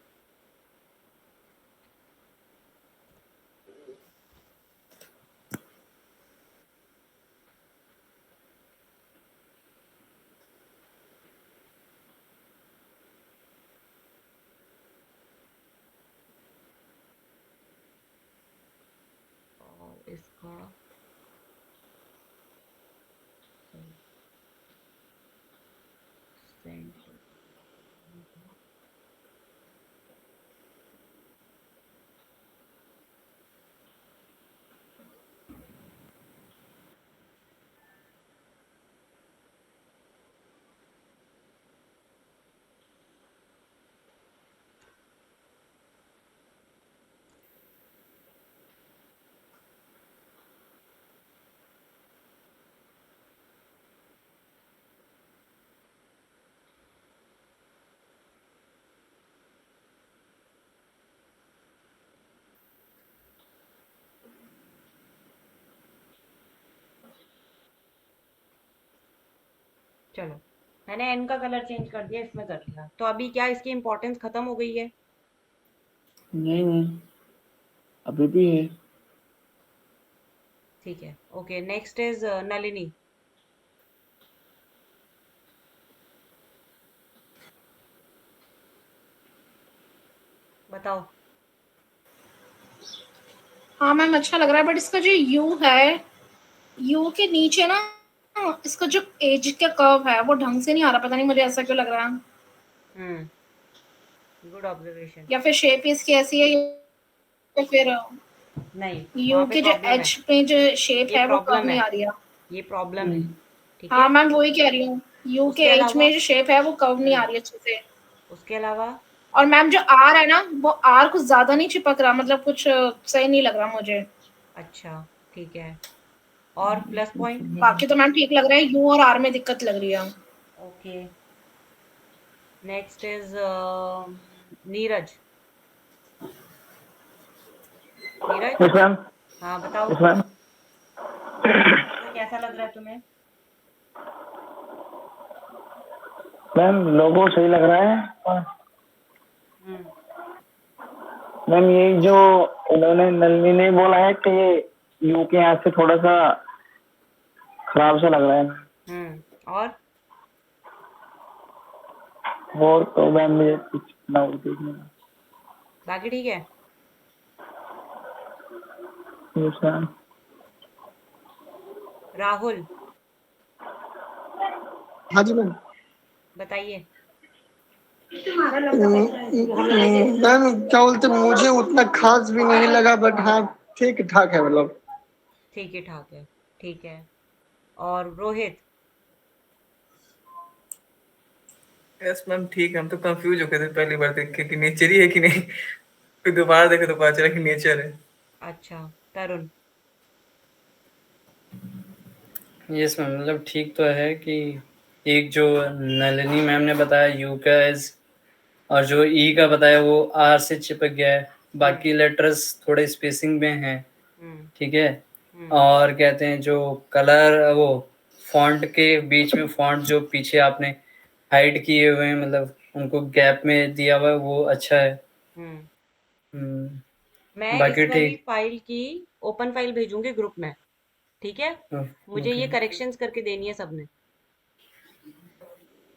[SPEAKER 1] और इसका सेंटर, चलो मैंने एन का कलर चेंज कर दिया, इसमें कर दिया, तो अभी क्या इसकी इंपॉर्टेंस खत्म हो गई है?
[SPEAKER 7] नहीं नहीं, अभी भी है।
[SPEAKER 1] ठीक है, ओके। Next is Nalini. बताओ।
[SPEAKER 2] हाँ मैम अच्छा लग रहा है, बट इसका जो यू है, यू के नीचे ना इसका जो एज का कर्व है वो ढंग से नहीं आ रहा, पता नहीं मुझे ऐसा क्यों लग रहा है।
[SPEAKER 1] Good observation.
[SPEAKER 2] या फिर शेप इसकी ऐसी है, या फिर
[SPEAKER 1] नहीं, वहां
[SPEAKER 2] यू
[SPEAKER 1] पे
[SPEAKER 2] के जो
[SPEAKER 1] प्रॉब्लम है।
[SPEAKER 2] एज पे जो शेप
[SPEAKER 1] ये
[SPEAKER 2] है वो कर्व
[SPEAKER 1] प्रॉब्लम
[SPEAKER 2] नहीं
[SPEAKER 1] है।
[SPEAKER 2] आ रही है।
[SPEAKER 1] ये प्रॉब्लम है। ठीक
[SPEAKER 2] हाँ
[SPEAKER 1] है।
[SPEAKER 2] मैम वही कह रही हूँ, यू के
[SPEAKER 1] उसके
[SPEAKER 2] एज
[SPEAKER 1] अलावा
[SPEAKER 2] में जो शेप है वो कर्व नहीं आ
[SPEAKER 1] हम्म
[SPEAKER 2] रही अच्छे से।
[SPEAKER 1] उसके अलावा
[SPEAKER 2] और मैम जो आर है ना, वो आर कुछ ज्यादा नहीं चिपक रहा, मतलब कुछ सही नहीं लग रहा मुझे।
[SPEAKER 1] अच्छा, ठीक है। और प्लस पॉइंट?
[SPEAKER 2] बाकी तो मैम ठीक लग रहा है, यू और आर में दिक्कत लग रही है।
[SPEAKER 1] Okay. Next is Neeraj. Neeraj,
[SPEAKER 8] yes ma'am.
[SPEAKER 1] हाँ बताओ।
[SPEAKER 8] Yes ma'am.
[SPEAKER 1] तो कैसा लग रहा है तुम्हें?
[SPEAKER 8] मैम लोगो सही लग रहा है, और
[SPEAKER 1] हम्म
[SPEAKER 8] मैम ये जो इन्होंने नलिनी ने बोला है कि ये यू के यहाँ से थोड़ा सा खराब सा लग रहा है।
[SPEAKER 1] और
[SPEAKER 8] और तो मैम मुझे कुछ डाउट देखने का।
[SPEAKER 1] बाकी ठीक है।
[SPEAKER 8] Yes ma'am.
[SPEAKER 1] राहुल,
[SPEAKER 9] हाँ जी मैम।
[SPEAKER 1] बताइए।
[SPEAKER 9] मैम क्या बोलते, मुझे उतना खास भी नहीं लगा, बट हाँ ठीक ठाक है मतलब।
[SPEAKER 1] ठीक ही ठाक है, ठीक है। और रोहित?
[SPEAKER 6] यस मैम ठीक है। हम तो कंफ्यूज हो गए थे पहली बार देख के कि नेचर ही है कि नहीं। फिर दोबारा देखे तो पता चला कि नेचर है।
[SPEAKER 1] अच्छा, तरुण?
[SPEAKER 3] यस मैम, मतलब ठीक तो है कि एक जो नलिनी मैम ने बताया यू का एज, और जो ई का बताया वो आर से चिपक गया है,
[SPEAKER 1] हम्म
[SPEAKER 3] बाकी लेटर्स थोड़े स्पेसिंग में हैं।
[SPEAKER 1] हम्म
[SPEAKER 3] ठीक है।
[SPEAKER 1] हम्म
[SPEAKER 3] और कहते हैं जो कलर वो फॉन्ट के बीच में फॉन्ट जो पीछे आपने हाइड किए हुए हैं, मतलब उनको गैप में दिया हुआ है, वो अच्छा है।
[SPEAKER 1] मैं
[SPEAKER 3] बाकी
[SPEAKER 1] इस वाली
[SPEAKER 3] ठीक।
[SPEAKER 1] फाइल की ओपन फाइल भेजूंगी ग्रुप में, ठीक है? मुझे ये करेक्शंस करके देनी है सबने,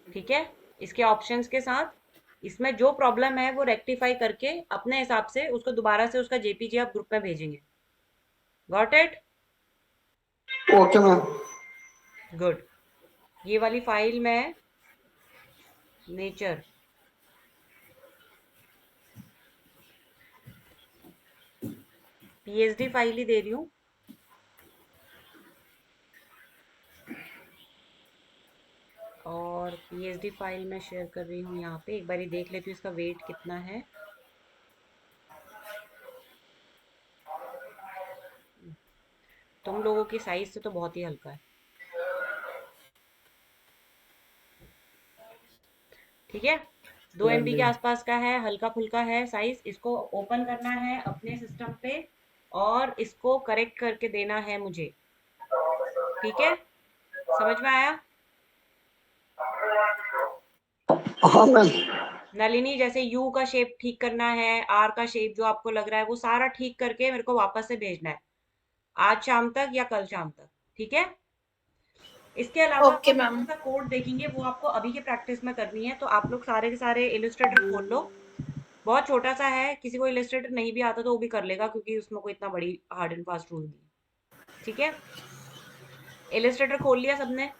[SPEAKER 1] ठीक है? इसके ऑप्शंस के साथ इसमें जो प्रॉब्लम है वो रेक्टिफाई करके अपने हिसाब से उसको दोबारा से उसका जेपीजी आप ग्रुप में भेजेंगे। Got it?
[SPEAKER 9] Okay ma'am.
[SPEAKER 1] Good. ये वाली फाइल में नेचर पीएचडी फाइल ही दे रही हूँ। और पीएचडी फाइल मैं शेयर कर रही हूँ यहाँ पे, एक बारी देख लेती हूँ इसका वेट कितना है। तुम लोगों की साइज से तो बहुत ही हल्का है, ठीक है? 2 MB के आसपास का है, हल्का फुल्का है साइज। इसको ओपन करना है अपने सिस्टम पे और इसको करेक्ट करके देना है मुझे, ठीक है? समझ में आया?
[SPEAKER 9] हाँ मैम।
[SPEAKER 1] नलिनी, जैसे यू का शेप ठीक करना है, आर का शेप जो आपको लग रहा है वो सारा ठीक करके मेरे को वापस से भेजना है आज शाम तक या कल शाम तक, ठीक है? इसके अलावा
[SPEAKER 2] ओके
[SPEAKER 1] हम
[SPEAKER 2] मैम।
[SPEAKER 1] थोड़ा सा कोड देखेंगे, वो आपको अभी के प्रैक्टिस में करनी है। तो आप लोग सारे के सारे इलस्ट्रेटर खोल लो। बहुत छोटा सा है, किसी को इलस्ट्रेटर नहीं भी आता तो वो भी कर लेगा, क्योंकि उसमें कोई इतना बड़ी हार्ड एंड फास्ट रूल नहीं है, ठीक है? इलस्ट्रेटर खोल लिया सबने?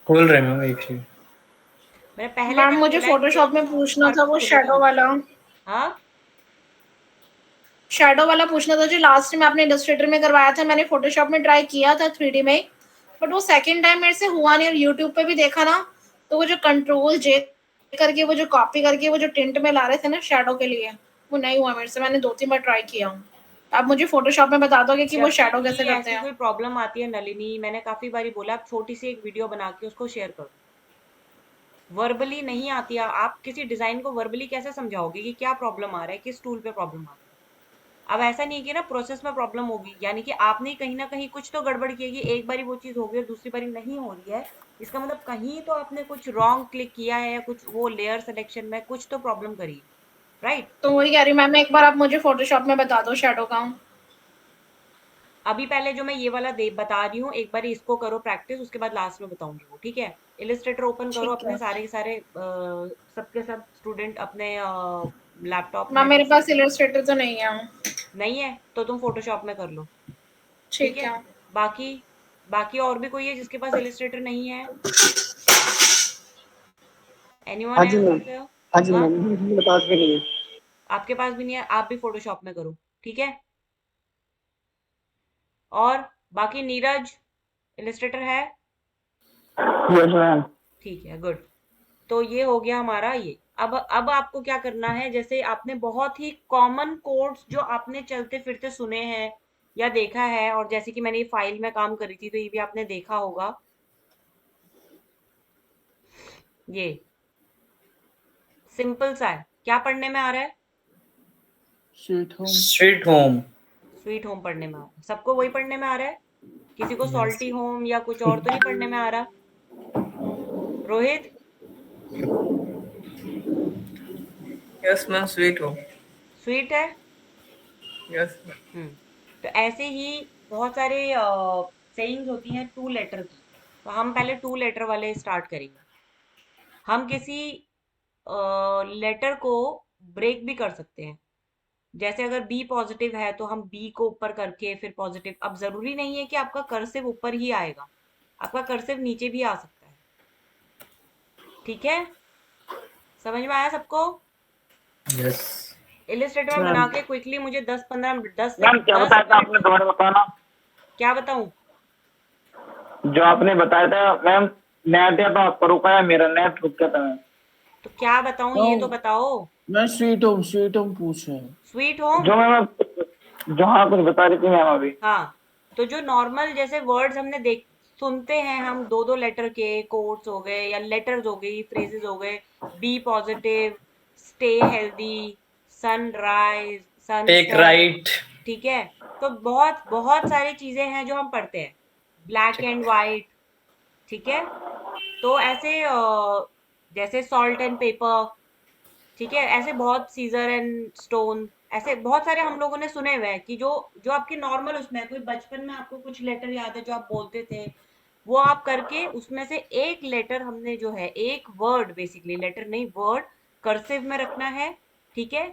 [SPEAKER 3] खोल रहे मैम, एक ही।
[SPEAKER 1] मैंने पहले
[SPEAKER 2] मैम
[SPEAKER 1] क्या
[SPEAKER 2] मुझे
[SPEAKER 1] बोला है,
[SPEAKER 2] फोटोशॉप में
[SPEAKER 1] देखो
[SPEAKER 2] पूछना था
[SPEAKER 1] करके
[SPEAKER 2] वो
[SPEAKER 1] खोलोगे
[SPEAKER 2] शैडो
[SPEAKER 1] तुम।
[SPEAKER 2] वाला।
[SPEAKER 1] हाँ,
[SPEAKER 2] शैडो वाला पूछना था जो लास्ट में आपने इलस्ट्रेटर में करवाया था। मैंने फोटोशॉप में ट्राई किया था 3D में, बट वो सेकंड टाइम मेरे से हुआ नहीं। और यूट्यूब पे भी देखा ना, तो वो जो कंट्रोल जे करके वो जो कॉपी करके वो जो टिंट में ला रहे थे ना शैडो के लिए, वो नहीं हुआ मेरे से। मैंने 2-3 बार ट्राई किया। आप मुझे फोटोशॉप में बता दोगे कि वो
[SPEAKER 1] जब
[SPEAKER 2] शैडो
[SPEAKER 1] भी
[SPEAKER 2] कैसे करते
[SPEAKER 1] ऐसी
[SPEAKER 2] हैं?
[SPEAKER 1] कोई प्रॉब्लम आती है नलिनी, मैंने काफी बारी बोला, आप छोटी सी एक वीडियो बना के उसको शेयर करो। वर्बली नहीं आती है, आप किसी डिजाइन को वर्बली कैसे समझाओगे कि क्या प्रॉब्लम आ रहा है, किस टूल पे प्रॉब्लम आ रहा है? अब ऐसा नहीं है कि ना प्रोसेस में प्रॉब्लम होगी, यानी कि आपने कहीं ना कहीं कुछ तो गड़बड़ की है कि एक बारी वो चीज हो गई और दूसरी बारी नहीं हो रही है। इसका मतलब कहीं तो आपने कुछ रॉन्ग क्लिक किया है, या कुछ वो लेयर सिलेक्शन में कुछ तो प्रॉब्लम करी है, राइट?
[SPEAKER 2] तो वही कह रही हूँ मैम, एक बार आप मुझे फोटोशॉप में बता दो शैडो का।
[SPEAKER 1] अभी पहले जो मैं ये वाला दे बता रही हूँ, एक बार इसको करो प्रैक्टिस, उसके बाद लास्ट में बताऊंगी वो, ठीक है? इलिस्ट्रेटर ओपन करो
[SPEAKER 2] ठीक
[SPEAKER 1] अपने
[SPEAKER 2] है
[SPEAKER 1] सारे के सारे, सबके सब स्टूडेंट अपने लैपटॉप
[SPEAKER 2] मैम,
[SPEAKER 1] में।
[SPEAKER 2] मेरे पास इलस्ट्रेटर तो नहीं है।
[SPEAKER 1] नहीं है तो तुम फोटोशॉप में कर लो, ठीक
[SPEAKER 2] ठीक
[SPEAKER 1] है?
[SPEAKER 2] है।
[SPEAKER 1] बाकी बाकी और भी कोई है जिसके पास इलिस्ट्रेटर नहीं है? एनीवन
[SPEAKER 9] हाँ जी मैम।
[SPEAKER 1] एल्स?
[SPEAKER 9] हाँ जी
[SPEAKER 1] हाँ,
[SPEAKER 9] मैम, मेरे पास भी नहीं है।
[SPEAKER 1] आपके पास भी नहीं है, आप भी फोटोशॉप में करो, ठीक है? और बाकी नीरज, इलिस्ट्रेटर है?
[SPEAKER 8] Yes ma'am.
[SPEAKER 1] ठीक है, गुड। तो ये हो गया हमारा ये। अब आपको क्या करना है, जैसे आपने बहुत ही कॉमन कोड्स जो आपने चलते फिरते सुने हैं या देखा है, और जैसे कि मैंने ये फाइल में काम करी थी तो ये भी आपने देखा होगा। ये सिंपल सा है, क्या पढ़ने में आ रहा है?
[SPEAKER 7] Sweet home.
[SPEAKER 3] Sweet home.
[SPEAKER 1] Sweet home पढ़ने में आ रहा है, सबको वही पढ़ने में आ रहा है? किसी को सॉल्टी होम या कुछ और तो नहीं पढ़ने में आ रहा? रोहित?
[SPEAKER 6] यस मैम, स्वीट हो।
[SPEAKER 1] स्वीट है?
[SPEAKER 6] यस।
[SPEAKER 1] तो ऐसे ही बहुत सारे सेइंग्स होती हैं 2 लेटर की। तो हम पहले 2 लेटर वाले स्टार्ट करेंगे। हम किसी लेटर को ब्रेक भी कर सकते हैं। जैसे अगर बी पॉजिटिव है तो हम बी को ऊपर करके फिर पॉजिटिव। अब जरूरी नहीं है कि आपका कर्सिव ऊपर ही आएगा, आपका कर्सिव नीचे भी आ सकता है, ठीक है? समझ में आया सबको?
[SPEAKER 3] यस
[SPEAKER 1] इलिस्ट्रेटर में बना के क्विकली मुझे 10-15 10 से
[SPEAKER 8] मैम क्या
[SPEAKER 1] 10
[SPEAKER 8] बताया था
[SPEAKER 1] मिनट।
[SPEAKER 8] आपने, दोबारा बताना।
[SPEAKER 1] क्या बताऊं?
[SPEAKER 8] जो आपने बताया था मैम, नेट या तो आपका रुका है, मेरा नेट रुक गया था मैम।
[SPEAKER 1] तो क्या बताऊं, ये तो बताओ।
[SPEAKER 7] मैं स्वीट होम पूछ रहा हूँ।
[SPEAKER 1] Sweet home?
[SPEAKER 8] जो मैम जो हाँ कुछ बता रही थी मैम अभी।
[SPEAKER 1] हाँ, तो जो नॉर्मल जैसे वर्ड्स हमने देख सुनते हैं, हम 2-2 लेटर के कोड्स हो गए या लेटर्स हो गई, फ्रेजेस हो गए, be positive, stay healthy, sunrise,
[SPEAKER 3] take
[SPEAKER 1] sunset,
[SPEAKER 3] right.
[SPEAKER 1] ठीक है? तो बहुत बहुत सारी चीजें हैं जो हम पढ़ते हैं। ब्लैक एंड वाइट, ठीक है। तो ऐसे जैसे सॉल्ट एंड पेपर, ठीक है, ऐसे बहुत सीजर एंड स्टोन, ऐसे बहुत सारे हम लोगों ने सुने हुए हैं कि जो जो आपके नॉर्मल उसमें है, कोई बचपन में आपको कुछ लेटर याद है जो आप बोलते थे, वो आप करके उसमें से एक लेटर हमने जो है, एक वर्ड, बेसिकली लेटर नहीं वर्ड, कर्सिव में रखना है, ठीक है।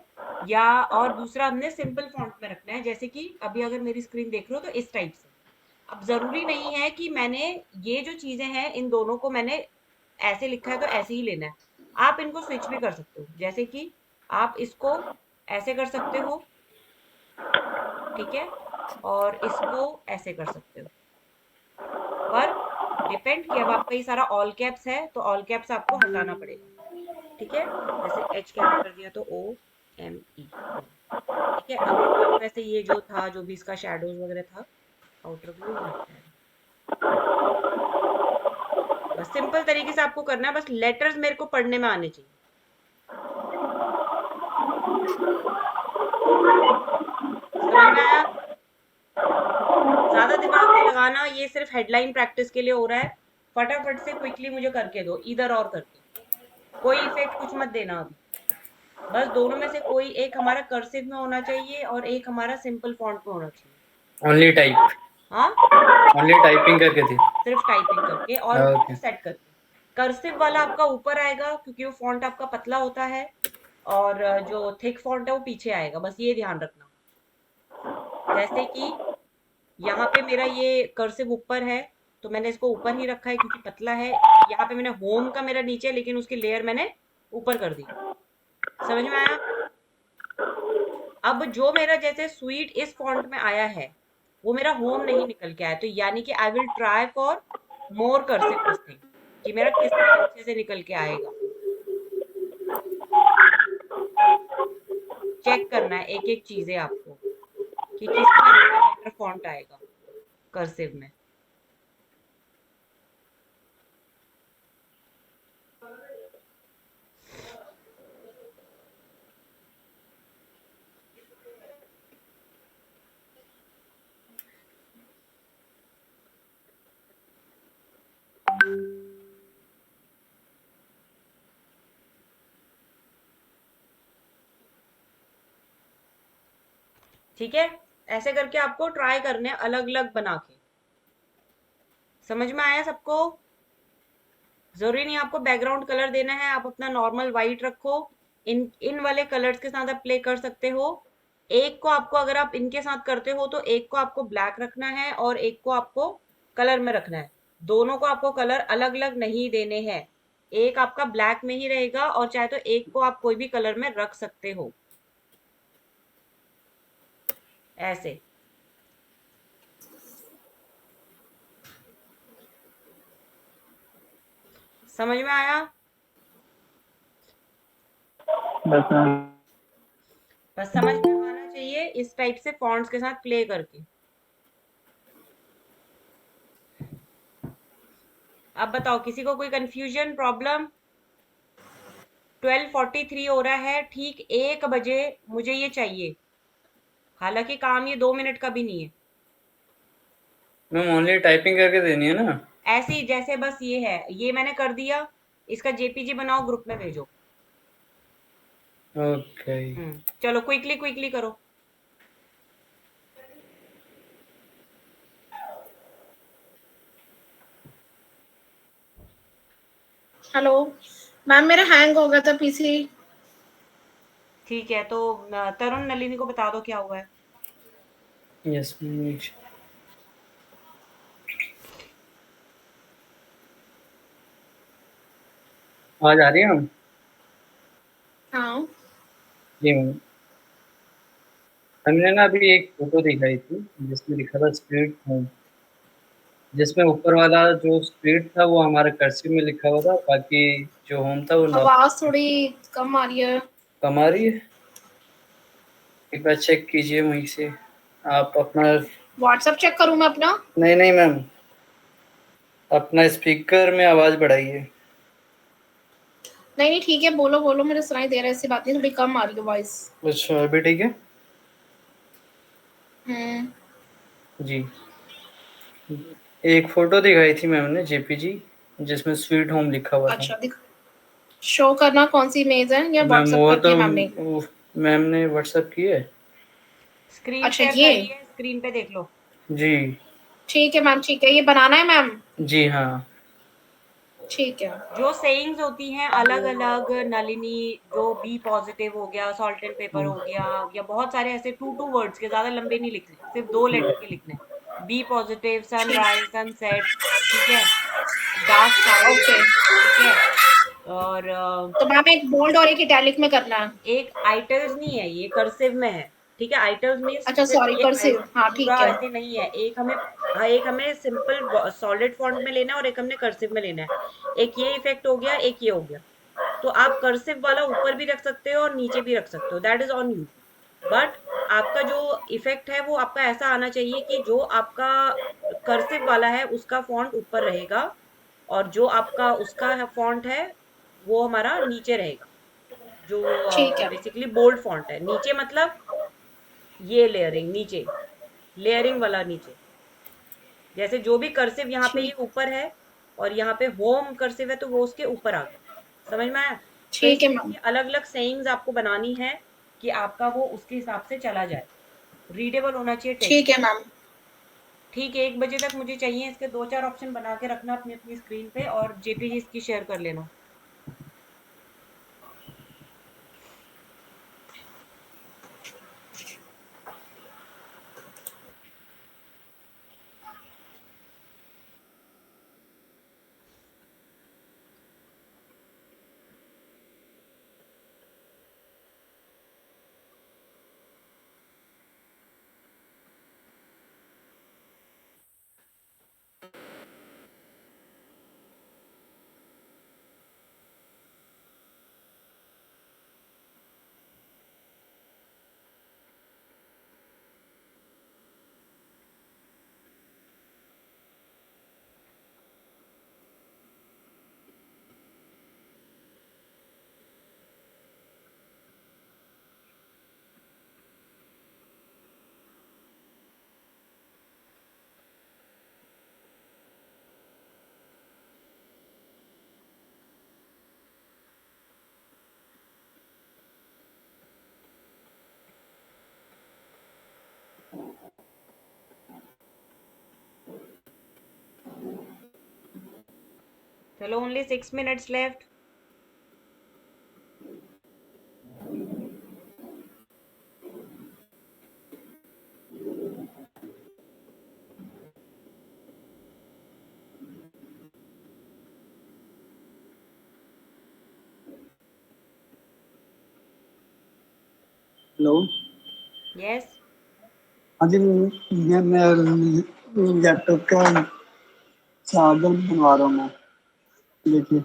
[SPEAKER 1] या और दूसरा हमने सिंपल फॉन्ट में रखना है, जैसे कि अभी अगर मेरी स्क्रीन देख रहे हो तो इस टाइप से। अब जरूरी नहीं है कि मैंने ये जो चीजें हैं इन दोनों को मैंने ऐसे लिखा है तो ऐसे ही लेना है। आप इनको स्विच भी कर सकते हो, जैसे कि आप इसको ऐसे कर सकते हो, ठीक है, और इसको ऐसे कर सकते हो। पर डिपेंड कि अब आपका ये सारा ऑल कैप्स है तो ऑल कैप्स आपको हटाना पड़ेगा, ठीक है। जैसे एच कैप कर दिया तो ओ एम ई, ठीक है। अब वैसे ये जो था, जो भी इसका शेडोज वगैरह था, आउटर व्यू यहाँ पे आएगा। बस सिंपल तरीके से आपको करना है, बस लेटर्स मेरे को पढ़ने में आने चाहिए। समझ में आया? ज्यादा दिमाग नहीं लगाना, ये सिर्फ हेडलाइन प्रैक्टिस के लिए हो रहा है। फटाफट से क्विकली मुझे करके दो, इधर और करके, कोई इफेक्ट कुछ मत देना अभी। बस दोनों में से कोई एक हमारा कर्सिव में होना चाहिए और एक हमारा सिंपल फॉन्ट में होना चाहिए।
[SPEAKER 3] ओनली टाइप,
[SPEAKER 1] हाँ,
[SPEAKER 3] ओनली टाइपिंग करके थी।
[SPEAKER 1] सिर्फ टाइपिंग करके और
[SPEAKER 3] ओके,
[SPEAKER 1] सेट करके। कर्सिव वाला आपका ऊपर आएगा क्योंकि वो फॉन्ट आपका पतला होता है, और जो थिक फॉन्ट है वो पीछे आएगा, बस ये ध्यान रखना। जैसे कि यहाँ पे मेरा ये कर्सिव ऊपर है तो मैंने इसको ऊपर ही रखा है क्योंकि पतला है। यहाँ पे मैंने होम का मेरा नीचे, लेकिन उसकी लेयर मैंने ऊपर कर दी। समझ में आया? अब जो मेरा जैसे स्वीट इस फॉन्ट में आया है वो मेरा होम नहीं निकल के आया, तो यानी कि I will try for more cursive this thing, कि मेरा किस तरह अच्छे से निकल के आएगा। चेक करना है एक एक चीजें आपको कि किस में आपका बेटर फॉन्ट आएगा कर्सिव में। ठीक है, ऐसे करके आपको ट्राई करने अलग अलग बना के। समझ में आया सबको? जरूरी नहीं आपको बैकग्राउंड कलर देना है, आप अपना नॉर्मल वाइट रखो। इन वाले कलर्स के साथ आप प्ले कर सकते हो। एक को आपको, अगर आप इनके साथ करते हो तो एक को आपको ब्लैक रखना है और एक को आपको कलर में रखना है। दोनों को आपको कलर अलग अलग नहीं देने हैं। एक आपका ब्लैक में ही रहेगा और चाहे तो एक को आप कोई भी कलर में रख सकते हो, ऐसे। समझ में आया?
[SPEAKER 8] बस मैम।
[SPEAKER 1] बस समझ में आना चाहिए इस टाइप से फॉन्ट्स के साथ प्ले करके। अब बताओ, किसी को कोई कंफ्यूजन, प्रॉब्लम? 12:43 हो रहा है, ठीक 1 बजे मुझे ये चाहिए। हालांकि काम ये 2 मिनट का भी नहीं है।
[SPEAKER 3] मैम ओनली टाइपिंग करके देनी है ना?
[SPEAKER 1] ऐसे ही जैसे बस ये है, ये मैंने कर दिया, इसका जेपीजी बनाओ, ग्रुप में भेजो।
[SPEAKER 3] ओके,
[SPEAKER 1] चलो क्विकली क्विकली करो।
[SPEAKER 2] हेलो मैम, मेरा हैंग हो गया था पीसी।
[SPEAKER 1] ठीक है, तो तरुण नलिनी को बता दो क्या हुआ है।
[SPEAKER 3] Yes ma'am. आवाज आ रही है मैम?
[SPEAKER 2] हाँ
[SPEAKER 3] जी मैम। हमने ना अभी एक फोटो दिखाई थी जिसमें लिखा था स्ट्रीट होम, जिसमें ऊपर वाला जो स्ट्रीट था वो हमारे कर्सिव में लिखा हुआ था, बाकी जो होम था वो
[SPEAKER 2] आवाज थोड़ी कम आ रही है।
[SPEAKER 3] कम आ रही है। एक बार चेक कीजिए वहीं से आप अपना।
[SPEAKER 2] व्हाट्सएप चेक करूँ मैं अपना?
[SPEAKER 3] नहीं नहीं मैम, अपना स्पीकर में आवाज बढ़ाइए।
[SPEAKER 2] नहीं ठीक है, बोलो बोलो, मेरे सुनाई दे रहा है, ऐसी बात नहीं, थोड़ी कम आ रही है वॉइस।
[SPEAKER 3] अच्छा अभी ठीक है
[SPEAKER 2] हम्म।
[SPEAKER 3] जी। एक फ़ोटो दिखाई थी मैम ने जेपीजी जिसमें स्वीट होम लिखा हुआ था।
[SPEAKER 2] अच्छा शो करना कौन सी इमेज है या
[SPEAKER 3] मैम
[SPEAKER 2] व्हाट्सएप
[SPEAKER 3] वो
[SPEAKER 2] पर
[SPEAKER 3] तो
[SPEAKER 2] की मैम ने?
[SPEAKER 3] मैम ने व्हाट्सएप की है।
[SPEAKER 1] स्क्रीन
[SPEAKER 2] अच्छा
[SPEAKER 1] शेयर
[SPEAKER 2] ये
[SPEAKER 1] करी है, स्क्रीन पे देख लो।
[SPEAKER 3] जी।
[SPEAKER 2] ठीक है मैम, ठीक है, ये बनाना है मैम?
[SPEAKER 3] जी हाँ।
[SPEAKER 2] ठीक है।
[SPEAKER 1] जो सेइंग्स होती हैं अलग अलग, नलिनी, जो बी पॉजिटिव हो गया, सॉल्ट एंड पेपर हो गया, या बहुत सारे ऐसे 2 वर्ड्स के, ज्यादा लंबे नहीं लिखने, सिर्फ 2 लेटर के लिखने। बी पॉजिटिव, सनराइज, सनसेट, ठीक है, डार्क स्काईज,
[SPEAKER 2] ओके,
[SPEAKER 1] ठीक है, और
[SPEAKER 2] तो मैम एक बोल्ड और एक इटैलिक में करना है?
[SPEAKER 1] एक आइटल्स नहीं है, ये कर्सिव में है, ठीक है। आइटल्स मीन्स
[SPEAKER 2] अच्छा
[SPEAKER 1] सिर्फ
[SPEAKER 2] सॉरी,
[SPEAKER 1] ये
[SPEAKER 2] कर्सिव, हाँ
[SPEAKER 1] पूरा
[SPEAKER 2] ठीक है।
[SPEAKER 1] ऐसे नहीं है। एक हमें, हाँ, एक हमें सिंपल सॉलिड फॉन्ट में लेना है और एक हमने कर्सिव में लेना है। एक ये इफेक्ट हो गया, एक ये हो गया। तो आप कर्सिव वाला ऊपर भी रख सकते हो और नीचे भी रख सकते हो, that is on you. But आपका जो इफेक्ट है वो आपका ऐसा आना चाहिए कि जो आपका कर्सिव वाला है उसका फॉन्ट ऊपर रहेगा, और जो आपका उसका फॉन्ट है वो हमारा नीचे रहेगा। जो
[SPEAKER 2] ठीक है,
[SPEAKER 1] बेसिकली बोल्ड फॉन्ट है नीचे, मतलब ये लेयरिंग नीचे, लेयरिंग वाला नीचे। जैसे जो भी कर्सिव यहाँ पे ये
[SPEAKER 2] ठीक,
[SPEAKER 1] ऊपर है और यहाँ पे होम कर्सिव है, तो वो उसके ऊपर आ गया। समझ में आया? तो इस
[SPEAKER 2] ठीक है
[SPEAKER 1] तरह
[SPEAKER 2] मैम।
[SPEAKER 1] की अलग अलग सेइंग्स आपको बनानी है कि आपका वो उसके हिसाब से चला जाए, रीडेबल होना चाहिए टेक्स्ट।
[SPEAKER 2] ठीक है मैम।
[SPEAKER 1] ठीक है, 1 बजे तक मुझे चाहिए इसके 2 4 ऑप्शन बना के रखना अपनी अपनी स्क्रीन पे, और जेपीजी इसकी शेयर कर लेना। चलो, only 6 minutes left.
[SPEAKER 9] Hello.
[SPEAKER 1] Yes.
[SPEAKER 9] हाँ जी, मैं लैपटॉप का चार्जर बनवा रहा हूँ मैं। देखिए,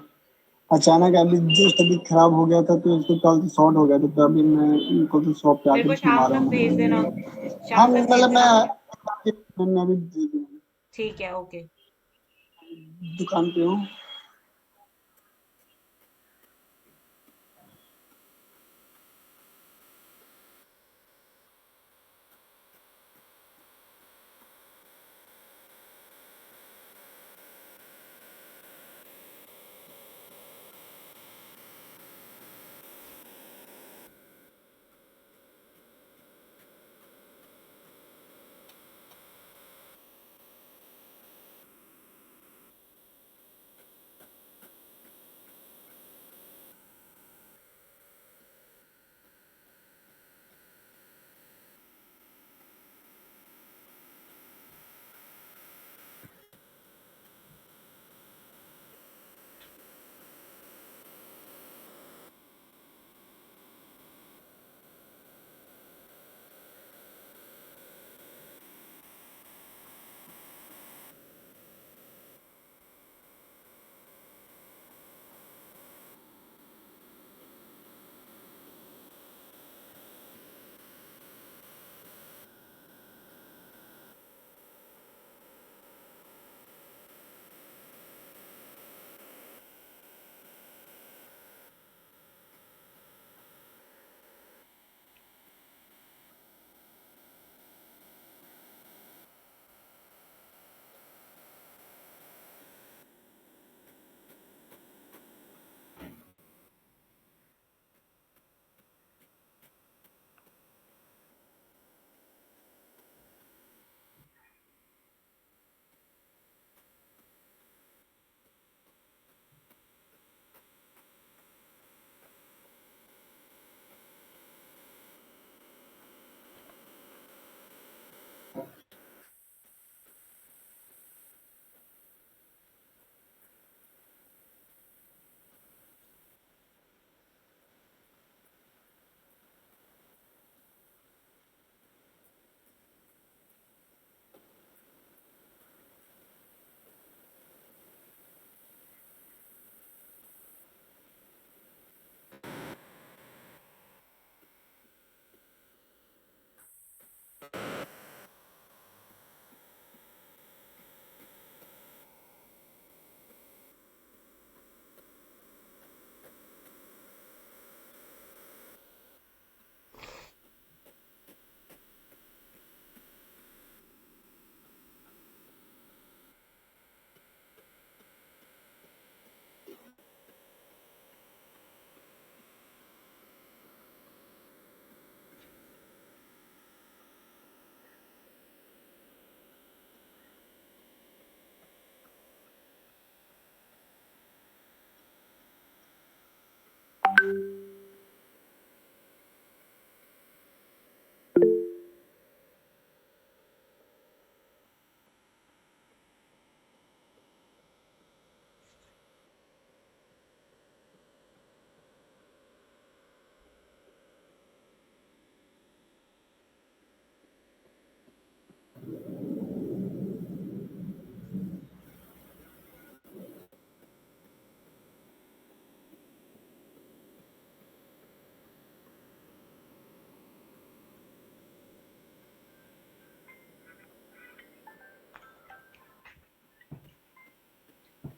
[SPEAKER 9] अचानक अभी जस्ट अभी खराब हो गया था, तो इसको कल शॉर्ट हो गया था, तो अभी मैं इनको तो शॉप पे
[SPEAKER 1] मेरे
[SPEAKER 9] आके
[SPEAKER 1] को
[SPEAKER 9] बनवा
[SPEAKER 1] शाम
[SPEAKER 9] रहा
[SPEAKER 1] तक भेज
[SPEAKER 9] हूँ।
[SPEAKER 1] देना,
[SPEAKER 9] हाँ,
[SPEAKER 1] शाम तक भेज
[SPEAKER 9] मतलब
[SPEAKER 1] देना मुझे।
[SPEAKER 9] मैं अभी
[SPEAKER 1] ठीक है, ओके।
[SPEAKER 9] दुकान पे हूँ।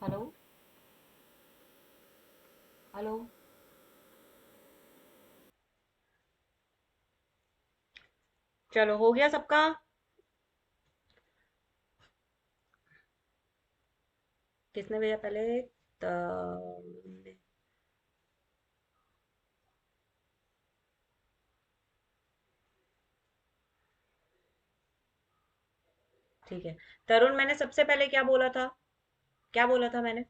[SPEAKER 1] हेलो हेलो चलो हो गया सबका। किसने भेजा पहले? त- ठीक है। तरुण, मैंने सबसे पहले क्या बोला था? क्या बोला था मैंने?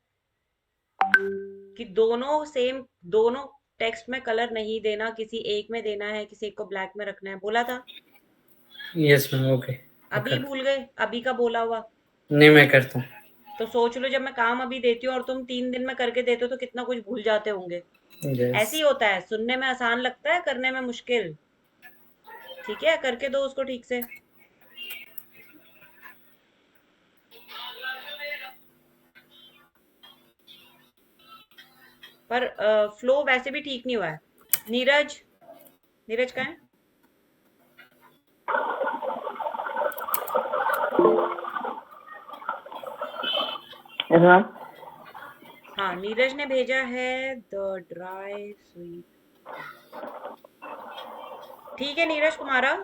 [SPEAKER 1] कि दोनों सेम, दोनों टेक्स्ट में कलर नहीं देना, किसी एक में देना है, किसी एक को ब्लैक में रखना है, बोला था।
[SPEAKER 3] Yes ma'am, okay.
[SPEAKER 1] अभी भूल गए? अभी का बोला हुआ?
[SPEAKER 3] नहीं, मैं करता हूँ।
[SPEAKER 1] तो सोच लो, जब मैं काम अभी देती हूँ और तुम 3 दिन में करके देते हो तो कितना कुछ भूल जाते होंगे।
[SPEAKER 3] यस।
[SPEAKER 1] ऐसे ही होता है, सुनने में आसान लगता है, करने में मुश्किल। ठीक है, करके दो उसको ठीक से। पर फ्लो वैसे भी ठीक नहीं हुआ है। नीरज, नीरज कहाँ है?
[SPEAKER 8] Yes ma'am.
[SPEAKER 1] हाँ, नीरज ने भेजा है द ड्राई स्वीट। ठीक है नीरज तुम्हारा,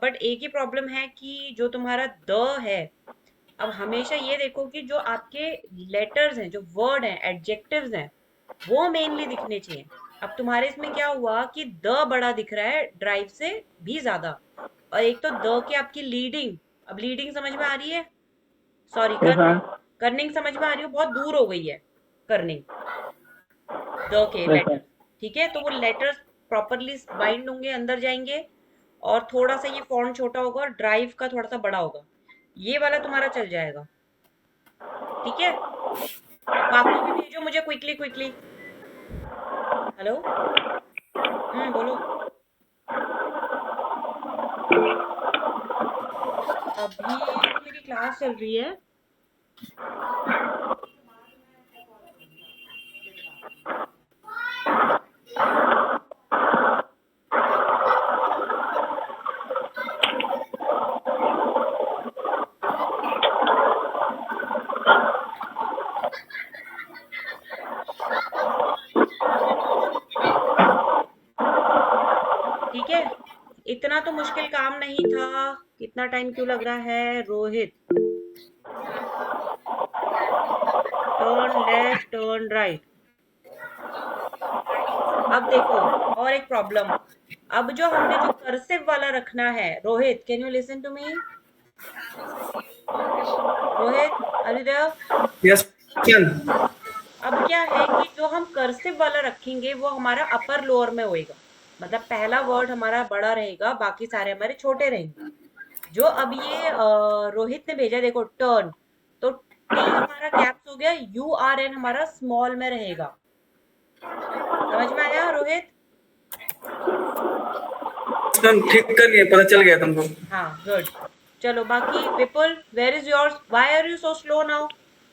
[SPEAKER 1] बट एक ही प्रॉब्लम है कि जो तुम्हारा द है, अब हमेशा ये देखो कि जो आपके लेटर्स हैं, जो वर्ड हैं, एडजेक्टिव्स हैं, वो मेनली दिखने चाहिए। अब तुम्हारे इसमें क्या हुआ कि द बड़ा दिख रहा है ड्राइव से भी ज्यादा, और एक तो द की आपकी लीडिंग, अब लीडिंग समझ में आ रही है? Sorry,
[SPEAKER 8] yes ma'am.
[SPEAKER 1] Corning. Corning समझ में आ रही है? बहुत दूर हो गई है कर्निंग द के
[SPEAKER 8] यस मैम।
[SPEAKER 1] लेटर्स। ठीक है, तो वो लेटर्स प्रॉपरली बाइंड होंगे, अंदर जाएंगे, और थोड़ा सा ये फॉन्ट छोटा होगा और ड्राइव का थोड़ा सा बड़ा होगा। ये वाला तुम्हारा चल जाएगा। ठीक है, अब बाकी भी भेजो मुझे क्विकली क्विकली। हेलो, बोलो। अभी तो मेरी क्लास चल रही है। ठीक है, इतना तो मुश्किल काम नहीं था। कितना टाइम क्यों लग रहा है? Rohit, turn left, turn right. अब देखो, और एक प्रॉब्लम। अब जो हमने जो कर्सिव वाला रखना है, Rohit can you listen to me? Rohit, are you there?
[SPEAKER 6] Yes ma'am.
[SPEAKER 1] अब क्या है कि जो हम कर्सिव वाला रखेंगे वो हमारा अपर लोअर में होएगा। मतलब पहला वर्ड हमारा बड़ा रहेगा, बाकी सारे हमारे छोटे रहेंगे। जो अब ये रोहित ने भेजा, देखो टर्न, तो टी हमारा कैप्स हो गया, यू आर एन हमारा स्मॉल में रहेगा। समझ में आया रोहित?
[SPEAKER 6] मैम ठीक कर लिए, पता चल गया तुमको।
[SPEAKER 1] हाँ, गुड। चलो बाकी Vipul, where is yours? Why are you so slow now?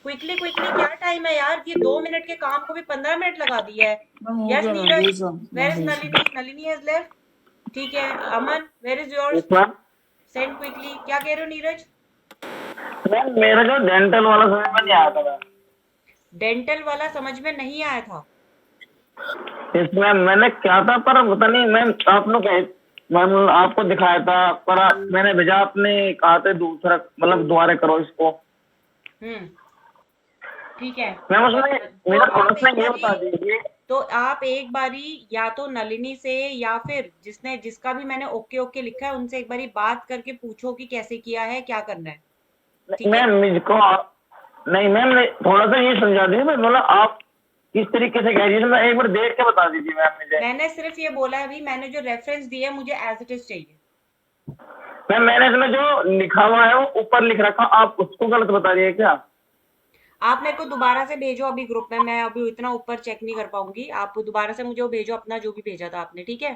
[SPEAKER 1] Quickly quickly, क्या टाइम है यार? ये 2 मिनट के काम को भी 15 मिनट लगा दिया है।
[SPEAKER 7] मैम हो
[SPEAKER 1] यस
[SPEAKER 7] गया, मैम
[SPEAKER 1] नीरज,
[SPEAKER 7] भेज रहा हूँ,
[SPEAKER 1] वेयर
[SPEAKER 7] मैं
[SPEAKER 1] इज
[SPEAKER 7] भेज रहा हूँ।
[SPEAKER 1] नलिनी? Nalini has left. ठीक है, Aman, where is
[SPEAKER 8] yes
[SPEAKER 1] yours?
[SPEAKER 8] Ma'am.
[SPEAKER 1] Send quickly. क्या कह रहे हो नीरज?
[SPEAKER 8] मैम मेरा जो डेंटल वाला समझ में नहीं आया था मैम।
[SPEAKER 1] डेंटल वाला समझ में नहीं आया था?
[SPEAKER 8] यस मैम, मैंने क्या था पर पता नहीं मैम, आप लोग मैम आपको दिखाया था, पर मैंने भेजा, आपने कहा था दूसरा, मतलब दोबारा करो इसको।
[SPEAKER 1] हम्म ठीक है।
[SPEAKER 8] मैम उसमें
[SPEAKER 1] तो
[SPEAKER 8] मेरा थोड़ा
[SPEAKER 1] आप
[SPEAKER 8] सा
[SPEAKER 1] एक
[SPEAKER 8] ये बता
[SPEAKER 1] बारी
[SPEAKER 8] दीजिए।
[SPEAKER 1] तो आप एक बारी या तो नलिनी से, या फिर जिसका भी मैंने ओके ओके लिखा है उनसे एक बारी बात करके पूछो कि कैसे किया है, क्या करना है। ठीक है,
[SPEAKER 8] मैम मुझको नहीं मैम, थोड़ा सा ये समझा दीजिए, मैं बोला आप किस तरीके से कह रही है, मैं एक बार देख के बता दीजिए मैम मुझे।
[SPEAKER 1] मैंने सिर्फ ये बोला है, अभी मैंने जो रेफरेंस दिया है मुझे एज इट इज चाहिए।
[SPEAKER 8] मैम मैंने इसमें जो लिखा हुआ है वो ऊपर लिख रखा, आप उसको गलत बता रही है क्या?
[SPEAKER 1] आप मेरे को दोबारा से भेजो अभी ग्रुप में, मैं अभी इतना ऊपर चेक नहीं कर पाऊंगी। आप दोबारा से मुझे वो भेजो, अपना जो भी भेजा था आपने। ठीक है।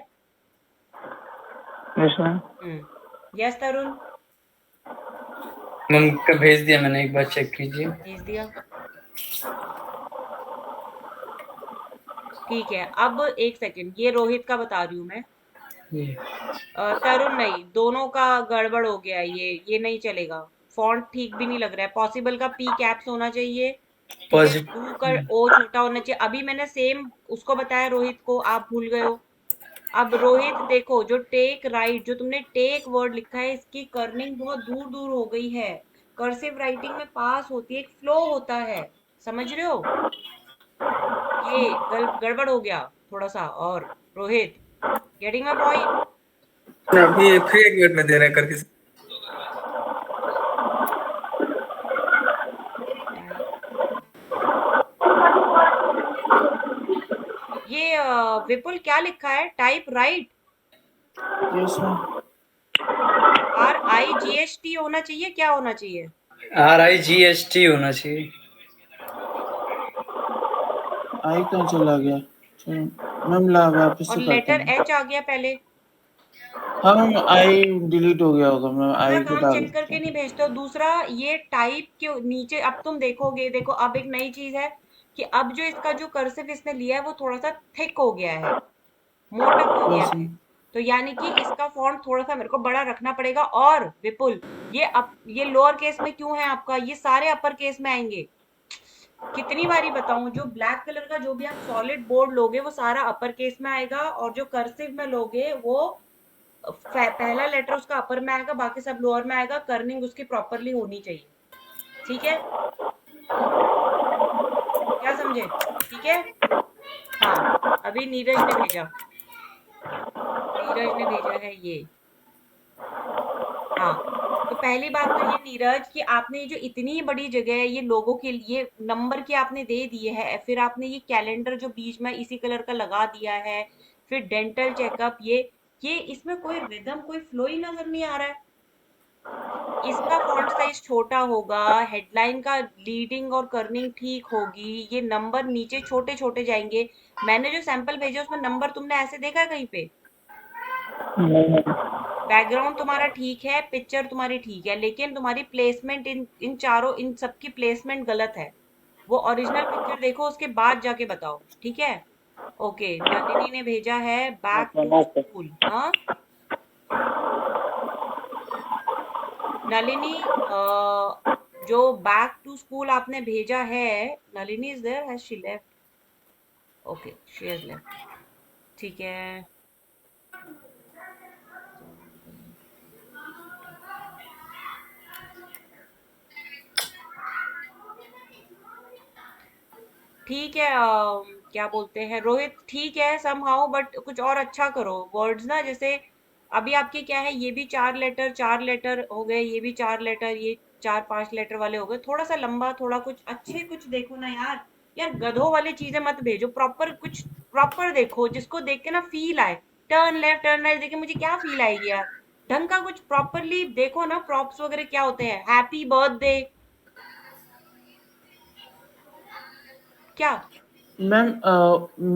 [SPEAKER 8] Yes ma'am.
[SPEAKER 1] यस तरुण,
[SPEAKER 3] मैम का भेज दिया मैंने, एक बार चेक कीजिए।
[SPEAKER 1] भेज दिया। ठीक है, अब एक सेकंड, ये रोहित का बता रही हूँ मैं।
[SPEAKER 3] ये
[SPEAKER 1] तरुण नहीं, दोनों का गड़बड़ हो गया है। ये नहीं चलेगा। फॉन्ट ठीक भी नहीं लग रहा है। पॉसिबल का पी कैप्स होना चाहिए, ठीक है,
[SPEAKER 3] पॉजिटिव।
[SPEAKER 1] डू का ओ छोटा होना चाहिए। अभी मैंने सेम उसको बताया रोहित को, आप भूल गए हो। अब रोहित देखो, जो टेक राइट, जो तुमने टेक वर्ड लिखा है, इसकी कर्निंग बहुत दूर दूर हो गई है। कर्सिव राइटिंग में पास होती है, एक फ्लो होता है, समझ रहे हो? ये गड़बड़ हो गया थोड़ा सा। और रोहित, गेटिंग माय पॉइंट?
[SPEAKER 6] अभी फिर 1 मिनट में दे रहे हैं करके।
[SPEAKER 1] ये विपुल क्या लिखा है? Type right,
[SPEAKER 7] yes ma'am.
[SPEAKER 1] RIGHT होना चाहिए, क्या होना चाहिए?
[SPEAKER 3] RIGHT होना चाहिए।
[SPEAKER 7] आई कहाँ चला गया? चलो मैम ला वापस
[SPEAKER 1] और
[SPEAKER 7] से करता
[SPEAKER 1] लेटर
[SPEAKER 7] हूँ।
[SPEAKER 1] H आ गया पहले।
[SPEAKER 7] हाँ मैम, आई डिलीट हो गया होगा, मैं
[SPEAKER 1] पूरा
[SPEAKER 7] आई को
[SPEAKER 1] काम
[SPEAKER 7] डाल
[SPEAKER 1] चेक
[SPEAKER 7] देता
[SPEAKER 1] करके
[SPEAKER 7] हूँ।
[SPEAKER 1] नहीं भेजते हो। दूसरा, ये टाइप के नीचे अब तुम देखोगे, देखो अब एक नई चीज है कि अब जो इसका जो कर्सिव इसने लिया है वो थोड़ा सा थिक हो गया है, मोटा हो गया
[SPEAKER 7] यस
[SPEAKER 1] है।
[SPEAKER 7] मैम।
[SPEAKER 1] तो यानी कि इसका फॉन्ट थोड़ा सा मेरे को बड़ा रखना पड़ेगा। और विपुल, ये लोअर केस में क्यों है आपका? ये सारे अपर केस में आएंगे। कितनी बारी बताऊं, जो ब्लैक कलर का जो भी आप सॉलिड बोर्ड लोगे वो सारा अपर केस में आएगा, और जो कर्सिव में लोगे वो पहला लेटर उसका अपर में आएगा, बाकी सब लोअर में आएगा। कर्निंग उसकी प्रॉपरली होनी चाहिए, ठीक है? क्या समझे? ठीक है। हाँ, अभी नीरज ने भेजा, नीरज ने भेजा है ये। हाँ, तो पहली बात तो ये नीरज कि आपने ये जो इतनी बड़ी जगह है ये लोगों के लिए नंबर की आपने दे दिए है, फिर आपने ये कैलेंडर जो बीच में इसी कलर का लगा दिया है, फिर डेंटल चेकअप, ये इसमें कोई रिदम, कोई फ्लो ही नजर नहीं आ रहा है। इसका फॉन्ट साइज छोटा होगा, हेडलाइन का लीडिंग और कर्निंग ठीक होगी, ये नंबर नीचे छोटे छोटे जाएंगे। मैंने जो सैंपल भेजा उसमें नंबर तुमने ऐसे देखा है कहीं पे? बैकग्राउंड तुम्हारा ठीक है, पिक्चर तुम्हारी ठीक है, लेकिन तुम्हारी प्लेसमेंट इन चारों, इन सबकी प्लेसमेंट गलत है। वो ओरिजिनल पिक्चर देखो, उसके बाद जाके बताओ, ठीक है? ओके, नलिनी ने भेजा है बैक टू स्कूल। हाँ नलिनी, जो बैक टू स्कूल आपने भेजा है, Nalini is there, has she left? Okay, she has left, ठीक है। ठीक है, क्या बोलते हैं रोहित, ठीक है समहाउ, बट कुछ और अच्छा करो वर्ड्स ना। जैसे अभी आपके क्या है, ये भी 4 लेटर हो गए, ये भी 4 लेटर, ये 4-5 लेटर वाले हो गए। थोड़ा सा लंबा, थोड़ा कुछ अच्छे कुछ देखो ना यार। यार गधों वाली चीजें मत भेजो, प्रॉपर कुछ प्रॉपर देखो, जिसको देख के ना फील आए। टर्न लेफ्ट टर्न राइट देख के मुझे क्या फील आएगी यार? ढंग का कुछ प्रॉपरली देखो ना, प्रॉप्स वगैरह क्या होते हैं, हैप्पी बर्थडे, क्या?
[SPEAKER 7] मैम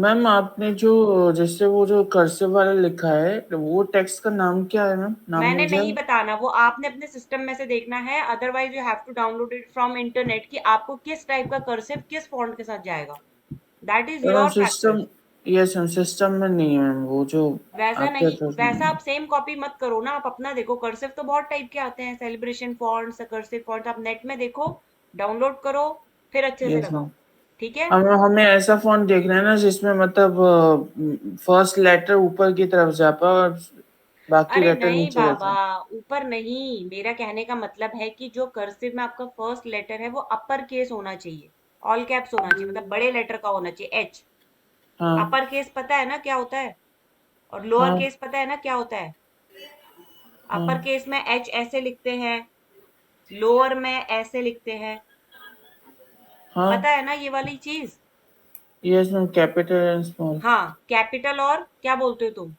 [SPEAKER 7] मैम आपने जो जैसे वो जो कर्सिव वाला लिखा है, वो टेक्स्ट का नाम क्या है मैम? नाम
[SPEAKER 1] मैंने
[SPEAKER 7] मिल
[SPEAKER 1] नहीं
[SPEAKER 7] जाएगा?
[SPEAKER 1] बताना, वो आपने अपने सिस्टम में से देखना है, otherwise you have to download it from internet कि आपको किस टाइप का कर्सिव किस फॉन्ट के साथ जाएगा। That is
[SPEAKER 7] ma'am
[SPEAKER 1] your factor.
[SPEAKER 7] System, yes ma'am system में नहीं है मैम, वो जो
[SPEAKER 1] वैसा
[SPEAKER 7] आपके
[SPEAKER 1] नहीं,
[SPEAKER 7] तरफ
[SPEAKER 1] वैसा
[SPEAKER 7] में।
[SPEAKER 1] आप सेम कॉपी मत करो ना, आप अपना देखो। कर्सिव तो बहुत टाइप के आते हैं, सेलिब्रेशन फॉन्ट्स, कर्सिव फॉन्ट्स, आप नेट में देखो, डाउनलोड करो, फिर अच्छे से
[SPEAKER 7] यस मैम।
[SPEAKER 1] लगाओ, ठीक है?
[SPEAKER 7] हमें हमें ऐसा फॉन्ट देखना है ना जिसमें मतलब फर्स्ट लेटर ऊपर की तरफ जा पाए और बाकी
[SPEAKER 1] अरे
[SPEAKER 7] लेटर
[SPEAKER 1] नहीं
[SPEAKER 7] नीचे रह
[SPEAKER 1] बाबा,
[SPEAKER 7] जाए।
[SPEAKER 1] ऊपर नहीं, मेरा कहने का मतलब है कि जो कर्सिव में आपका फर्स्ट लेटर है वो अपर केस होना चाहिए, ऑल कैप्स होना चाहिए, मतलब बड़े लेटर का होना चाहिए, एच।
[SPEAKER 7] हाँ
[SPEAKER 1] अपर केस पता है ना क्या होता है, और लोअर
[SPEAKER 7] हाँ
[SPEAKER 1] केस पता है ना क्या होता है? अपर
[SPEAKER 7] हाँ
[SPEAKER 1] केस में एच ऐसे लिखते हैं, लोअर में ऐसे लिखते हैं,
[SPEAKER 7] हाँ।
[SPEAKER 1] पता है ना ये वाली चीज?
[SPEAKER 7] Yes ma'am, capital and small.
[SPEAKER 1] हाँ, कैपिटल और क्या बोलते हो तुम?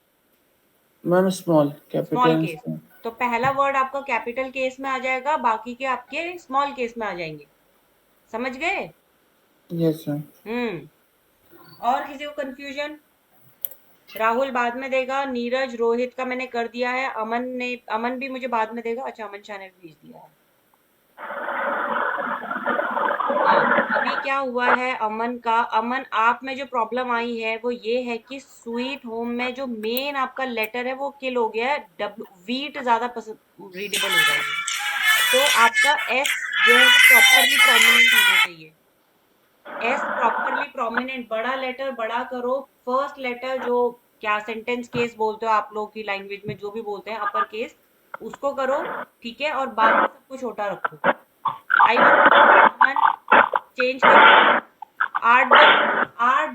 [SPEAKER 7] Ma'am small, capital
[SPEAKER 1] small
[SPEAKER 7] and
[SPEAKER 1] case.
[SPEAKER 7] Small.
[SPEAKER 1] तो पहला वर्ड आपका कैपिटल केस में आ जाएगा, बाकी के आपके स्मॉल केस में आ जाएंगे, समझ गए?
[SPEAKER 7] Yes ma'am.
[SPEAKER 1] और किसी को कंफ्यूजन? राहुल बाद में देगा, नीरज रोहित का मैंने कर दिया है, अमन भी मुझे बाद में देगा। अच्छा, अमन शाह ने भी भेज दिया है। हाँ, अभी क्या हुआ है अमन का, अमन आप में जो प्रॉब्लम आई है वो ये है कि स्वीट होम में जो मेन आपका लेटर है वो किल हो गया है, डब्ल्यू वीट ज्यादा रीडेबल हो रहा है ये। तो आपका एस जो है वो प्रॉपरली प्रोमिनेंट होना चाहिए, एस प्रॉपरली प्रोमिनेंट, बड़ा लेटर बड़ा करो। फर्स्ट लेटर जो क्या सेंटेंस केस बोलते हो आप लोग की लैंग्वेज में, जो भी बोलते हैं अपर केस, उसको करो। ठीक है, और बाकी सबको छोटा रखो। आई वन चेंज करो। 8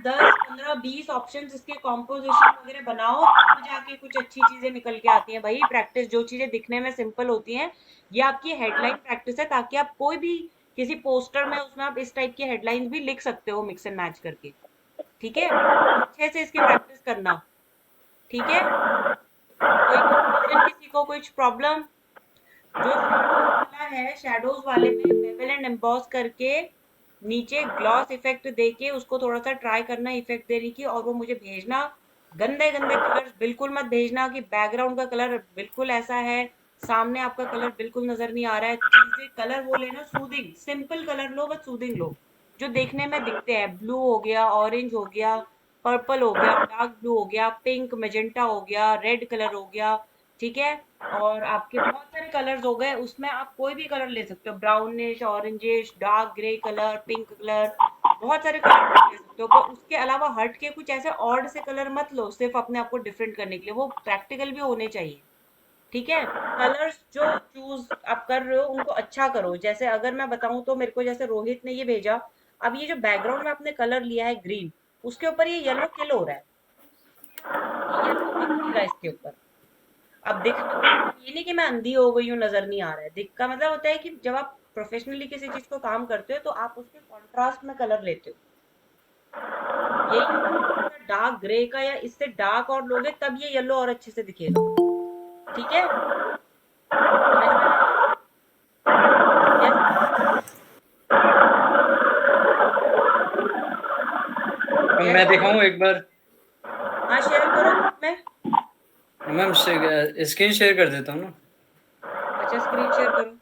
[SPEAKER 1] 10 15 20 ऑप्शन इसके कॉम्पोजिशन वगैरह बनाओ, तब जाके कुछ अच्छी चीजें निकल के आती हैं भाई। प्रैक्टिस, जो चीजें दिखने में सिंपल होती हैं, ये आपकी हेडलाइन प्रैक्टिस है, ताकि आप कोई भी किसी पोस्टर में उसमें आप इस टाइप की हेडलाइंस भी लिख सकते हो मिक्स एंड मैच करके। ठीक है, अच्छे से इसकी प्रैक्टिस करना। ठीक है, कोई कंफ्यूजन, किसी को कुछ प्रॉब्लम? जो शैडोज वाला है, शैडोज वाले में बेवल एंड एम्बॉस करके नीचे ग्लॉस इफेक्ट देके उसको थोड़ा सा ट्राई करना इफेक्ट देने की, और वो मुझे भेजना। गंदे गंदे कलर्स बिल्कुल मत भेजना कि बैकग्राउंड का कलर बिल्कुल ऐसा है, सामने आपका कलर बिल्कुल नजर नहीं आ रहा है। चीजें कलर वो लेना सूदिंग, सिंपल कलर लो, बस सूदिंग लो, जो देखने में दिखते हैं। ब्लू हो गया, ऑरेंज हो गया, पर्पल हो गया, डार्क ब्लू हो गया, पिंक मैजेंटा हो गया, रेड कलर हो गया। ठीक है, और आपके बहुत सारे कलर्स हो गए, उसमें आप कोई भी कलर ले सकते हो, brownish, orangish, dark grey colour, pink colour, बहुत सारे कलर ले सकते हो। पर उसके अलावा हट के कुछ ऐसे ऑड से कलर मत लो, सिर्फ अपने आप को डिफरेंट करने के लिए। वो प्रैक्टिकल भी होने चाहिए। ठीक है, कलर्स जो चूज आप कर रहे हो उनको अच्छा करो। जैसे अगर मैं बताऊं तो मेरे को जैसे रोहित ने ये भेजा, अब ये जो बैकग्राउंड में आपने कलर लिया है ग्रीन, उसके ऊपर ये येलो किल हो रहा है, ये येलो दिख नहीं रहा इसके ऊपर। अब दिख का मतलब ये नहीं कि मैं अंधी हो गई हूँ नजर नहीं आ रहा है, दिख का मतलब होता है कि जब आप प्रोफेशनली किसी चीज को काम करते हो तो आप उसके कॉन्ट्रास्ट में कलर लेते हो। यही डार्क ग्रे का या इससे डार्क और लोगे तब ये येलो और अच्छे से दिखेगा। ठीक है, समझ में आया?
[SPEAKER 3] मैम मैं दिखाऊं एक बार?
[SPEAKER 1] हाँ, शेयर करो ग्रुप में।
[SPEAKER 3] मैम स्क्रीन शेयर कर देता हूँ ना।
[SPEAKER 1] अच्छा, स्क्रीन शेयर करो।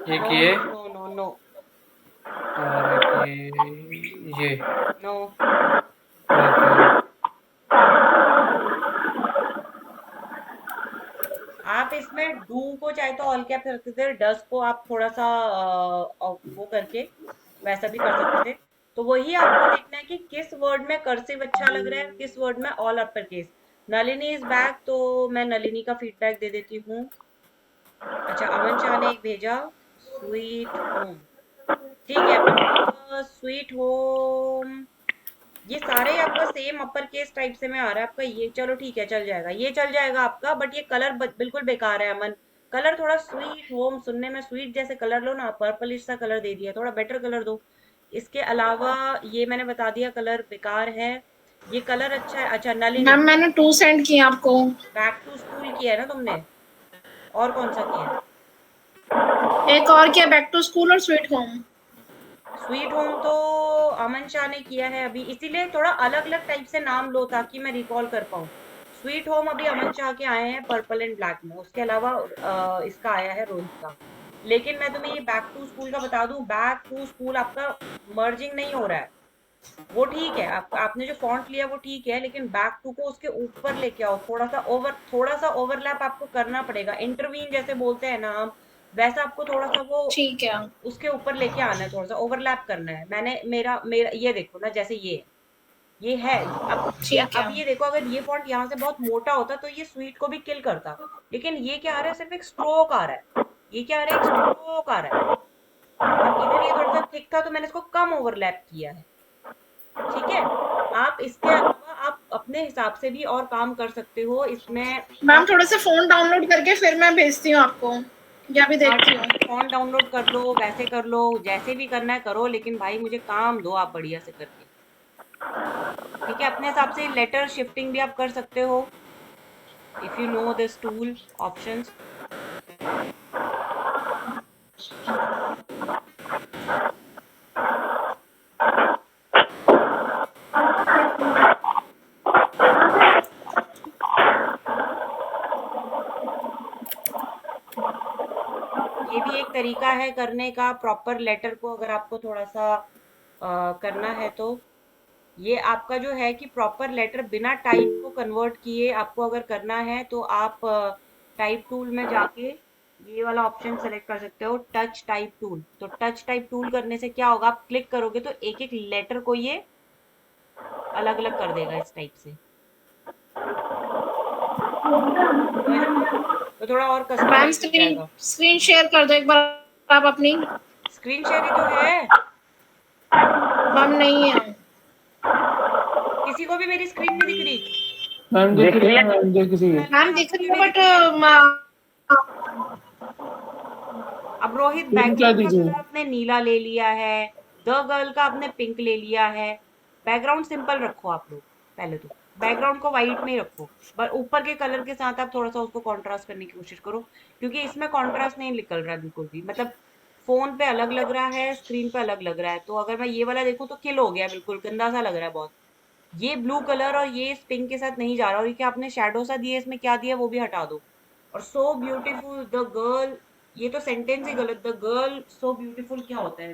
[SPEAKER 3] एक
[SPEAKER 1] नो
[SPEAKER 3] ये
[SPEAKER 1] नो नो नो नो
[SPEAKER 3] और एक ये
[SPEAKER 1] नो।
[SPEAKER 3] ओके।
[SPEAKER 1] आप इसमें डू को चाहे तो ऑल कैप रखते थे, डस को आप थोड़ा सा वो करके वैसा भी कर सकते थे। तो वही आपको देखना है कि किस वर्ड में कर्सिव अच्छा लग रहा है, किस वर्ड में all upper case. Nalini is back, तो मैं नलिनी का फीडबैक दे देती हूँ। अच्छा, अमन शाह ने एक भेजा, स्वीट होम। ठीक है, बट स्वीट होम ये सारे आपका सेम अपर केस टाइप से में आ रहा है आपका ये। चलो ठीक है, चल जाएगा, ये चल जाएगा आपका, बट ये कलर बिल्कुल बेकार है अमन। कलर थोड़ा स्वीट होम, सुनने में स्वीट जैसे कलर लो ना, पर्पलिश सा कलर दे दिया, थोड़ा बेटर कलर दो। इसके अलावा ये मैंने बता दिया कलर बेकार है। ये कलर अच्छा है। अच्छा, नलिनी,
[SPEAKER 2] मैम मैंने 2 सेंड किए आपको।
[SPEAKER 1] बैक टू स्कूल किया है ना तुमने? और कौन सा किया है?
[SPEAKER 2] एक और किया, बैक टू स्कूल और स्वीट होम।
[SPEAKER 1] स्वीट होम तो अमन शाह ने किया है अभी, इसीलिए थोड़ा अलग अलग टाइप से नाम लो ताकि मैं रिकॉल कर पाऊँ। स्वीट होम अभी अमन शाह के आए हैं पर्पल एंड ब्लैक में, उसके अलावा इसका आया है रोहित का। लेकिन मैं तुम्हें ये बैक टू स्कूल का बता दूं, बैक टू स्कूल आपका मर्जिंग नहीं हो रहा है। वो ठीक है, आपने जो फॉन्ट लिया वो ठीक है, लेकिन बैक टू को उसके ऊपर लेके आओ, थोड़ा सा ओवरलैप आपको करना पड़ेगा। इंटरवीन जैसे बोलते हैं ना हम, वैसा आपको थोड़ा सा वो
[SPEAKER 2] ठीक है।
[SPEAKER 1] उसके ऊपर लेके आना है, थोड़ा सा ओवरलैप करना है। मैंने मेरा मेरा ये देखो ना, जैसे ये है।
[SPEAKER 2] ठीक
[SPEAKER 1] अब
[SPEAKER 2] है।
[SPEAKER 1] ये देखो, अगर ये फॉन्ट यहाँ से बहुत मोटा होता तो ये स्वीट को भी किल करता, लेकिन ये क्या आ रहा है, सिर्फ एक स्ट्रोक आ रहा है। ये क्या आ रहा है, एक स्ट्रोक आ रहा है। अब इधर ये थोड़ा सा थिक था तो मैंने इसको कम ओवरलैप किया है। ठीक है, आप इसके अलावा आप अपने हिसाब से भी और काम कर सकते हो इसमें।
[SPEAKER 2] मैम
[SPEAKER 1] आप
[SPEAKER 2] थोड़ा सा फोन डाउनलोड करके फिर मैं भेजती हूँ आपको, या भी देखती हूँ।
[SPEAKER 1] फॉन्ट डाउनलोड कर लो, वैसे कर लो, जैसे भी करना है करो, लेकिन भाई मुझे काम दो आप बढ़िया से करके। ठीक है, अपने हिसाब से लेटर शिफ्टिंग भी आप कर सकते हो, if you know this tool options. ये भी एक तरीका है करने का प्रॉपर लेटर को, अगर आपको थोड़ा सा करना है तो। ये आपका जो है कि प्रॉपर लेटर बिना टाइप को कन्वर्ट किए आपको अगर करना है तो आप टाइप टूल में जाके ये वाला ऑप्शन सेलेक्ट कर सकते हो, टच टाइप टूल। तो टच टाइप टूल करने से क्या होगा, आप क्लिक करोगे तो एक एक लेटर को ये अलग अलग कर देगा इस टाइप से। समझ रहे हो? तो थोड़ा और
[SPEAKER 2] मैम
[SPEAKER 1] कस्टमाइज हो
[SPEAKER 2] स्क्रीन
[SPEAKER 1] जाएगा।
[SPEAKER 2] स्क्रीन शेयर कर दो एक बार आप अपनी।
[SPEAKER 1] स्क्रीन शेयर ही तो है।
[SPEAKER 2] मैम नहीं है।
[SPEAKER 1] किसी को भी मेरी स्क्रीन नहीं दिख रही?
[SPEAKER 7] मैम दिख रही है, मैम दिख रही है।
[SPEAKER 2] मैम दिख रही है बट
[SPEAKER 1] अब रोहित
[SPEAKER 7] फिर क्या
[SPEAKER 1] बैकग्राउंड का
[SPEAKER 7] दीजिए?
[SPEAKER 1] कलर आपने नीला ले लिया है, द गर्ल का आपने पिंक ले लिया है। बैकग्राउंड सिंपल रखो आप लोग, पहले तो बैकग्राउंड को वाइट में ही रखो, पर ऊपर के कलर के साथ आप थोड़ा सा उसको कॉन्ट्रास्ट करने की कोशिश करो, क्योंकि इसमें कॉन्ट्रास्ट नहीं निकल रहा है बिल्कुल भी। मतलब फोन पे अलग लग रहा है, स्क्रीन पे अलग लग रहा है। तो अगर मैं ये वाला देखूं तो किल हो गया, बिल्कुल गंदा सा लग रहा है बहुत। ये ब्लू कलर और ये इस पिंक के साथ नहीं जा रहा। और ये क्या आपने शेडो सा दिया, इसमें क्या दिया वो भी हटा दो। और सो ब्यूटीफुल द गर्ल, ये तो सेंटेंस ही गलत। द गर्ल सो ब्यूटीफुल क्या होता है?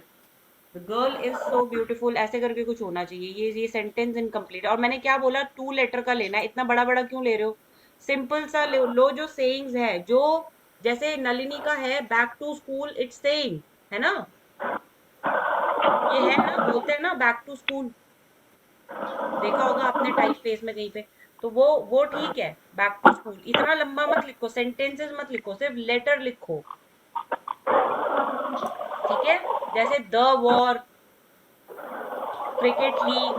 [SPEAKER 1] The girl is so beautiful ऐसे करके कुछ होना चाहिए। ये सेंटेंस इनकम्प्लीट। और मैंने क्या बोला, 2 लेटर का लेना है। इतना बड़ा बड़ा क्यों ले रहे हो? सिंपल सा लो जो सेइंग्स है, जो जैसे नलिनी का है back to school, it's saying है ना, ये है ना, बोलते हैं ना बैक टू स्कूल, देखा होगा आपने टाइप फेस में कहीं पे। तो वो ठीक है, बैक टू स्कूल। इतना लंबा मत लिखो, सेंटेंसेस मत लिखो, सिर्फ लेटर लिखो, ठीक है? जैसे द वॉर, क्रिकेट लीग,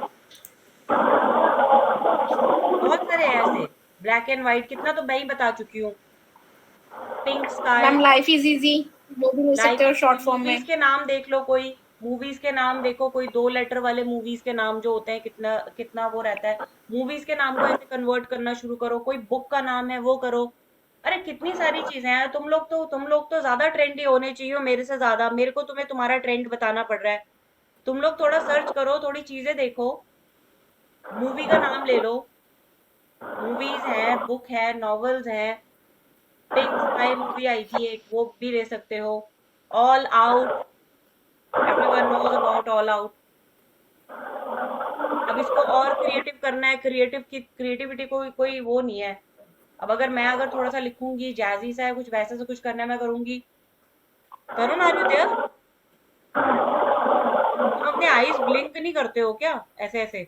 [SPEAKER 1] बहुत सारे हैं ऐसे। ब्लैक एंड व्हाइट कितना तो मैं ही बता चुकी हूँ। Pink sky,
[SPEAKER 2] ma'am life is easy वो भी ले सकते हो शॉर्ट फॉर्म
[SPEAKER 1] मूवीज
[SPEAKER 2] में।
[SPEAKER 1] के नाम देख लो, कोई मूवीज के नाम देखो, कोई 2 लेटर वाले मूवीज के नाम जो होते हैं, कितना कितना वो रहता है। मूवीज के नाम को ऐसे कन्वर्ट करना शुरू करो। कोई बुक का नाम है वो करो। अरे कितनी सारी चीजें हैं। तुम लोग तो ज्यादा ट्रेंडी होने चाहिए हो मेरे से ज्यादा। मेरे को तुम्हें तुम्हारा ट्रेंड बताना पड़ रहा है। तुम लोग थोड़ा सर्च करो, थोड़ी चीजें देखो, मूवी का नाम ले लो। मूवीज हैं, बुक है, नॉवेल्स हैं। पिंक स्काई मूवी आई थी एक, वो भी ले सकते हो। All out, everyone knows about all out. अब इसको और क्रिएटिव करना है, क्रिएटिव की क्रिएटिविटी को कोई वो नहीं है। अब अगर थोड़ा सा लिखूंगी, जैजी सा है कुछ, वैसे से कुछ करना है, मैं करूंगी। तरुण आर यू देयर? तुम अपने आईज ब्लिंक नहीं करते हो क्या ऐसे ऐसे?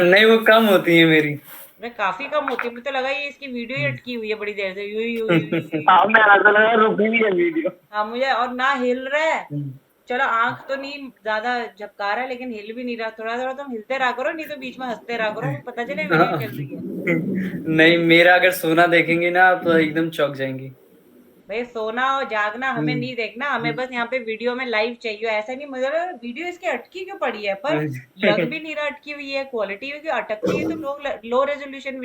[SPEAKER 3] नहीं वो कम होती है मेरी।
[SPEAKER 1] मैं काफी कम होती है। मुझे तो लगा ये इसकी वीडियो ही अटकी हुई है बड़ी देर से, यू यू यू यू।
[SPEAKER 8] हाँ मैं ऐसा लगा रुकी हुई है वीडियो।
[SPEAKER 1] हाँ मुझे, और ना हिल रहा है। चलो आंख तो नहीं ज्यादा झपका रहा है, लेकिन हिल भी नहीं रहा। थोड़ा थोड़ा तुम हिलते रहा करो, नहीं तो बीच में हंसते रहा करो, पता चले वीडियो चल रही है।
[SPEAKER 3] नहीं मेरा अगर सोना देखेंगे ना तो एकदम चौंक जाएंगी।
[SPEAKER 1] भाई सोना और जागना हमें नहीं देखना, हमें बस यहाँ पे वीडियो में लाइव चाहिए। ऐसा नहीं, मुझे लगा वीडियो इसकी अटकी क्यों पड़ी है, पर लग भी नहीं रहा अटकी हुई है। क्वालिटी क्यों अटकती है तो लोग लो रेजोल्यूशन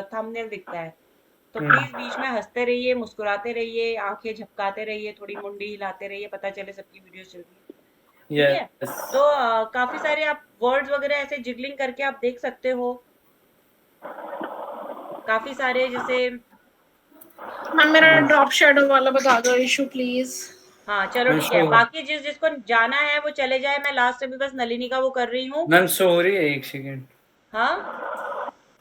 [SPEAKER 1] थंबनेल दिखता है। तो प्लीज बीच में हंसते रहिए, मुस्कुराते रहिए, आंखें झपकाते रहिए, थोड़ी मुंडी हिलाते रहिए, पता चले सबकी वीडियो चल रही है। ठीक है?
[SPEAKER 3] यस
[SPEAKER 1] तो काफी सारे आप वर्ड्स वगैरह ऐसे जिगलिंग करके आप देख सकते हो। काफी सारे जैसे,
[SPEAKER 2] मैम मेरा ड्रॉप शेडो वाला बता दो इशू प्लीज।
[SPEAKER 1] हाँ चलो
[SPEAKER 3] मैम
[SPEAKER 1] ठीक
[SPEAKER 3] शो
[SPEAKER 1] है। बाकी जिसको जाना है वो चले जाए। मैं लास्ट में बस नलिनी का वो कर रही हूँ।
[SPEAKER 3] मैम शो हो रही है, एक सेकंड,
[SPEAKER 1] हाँ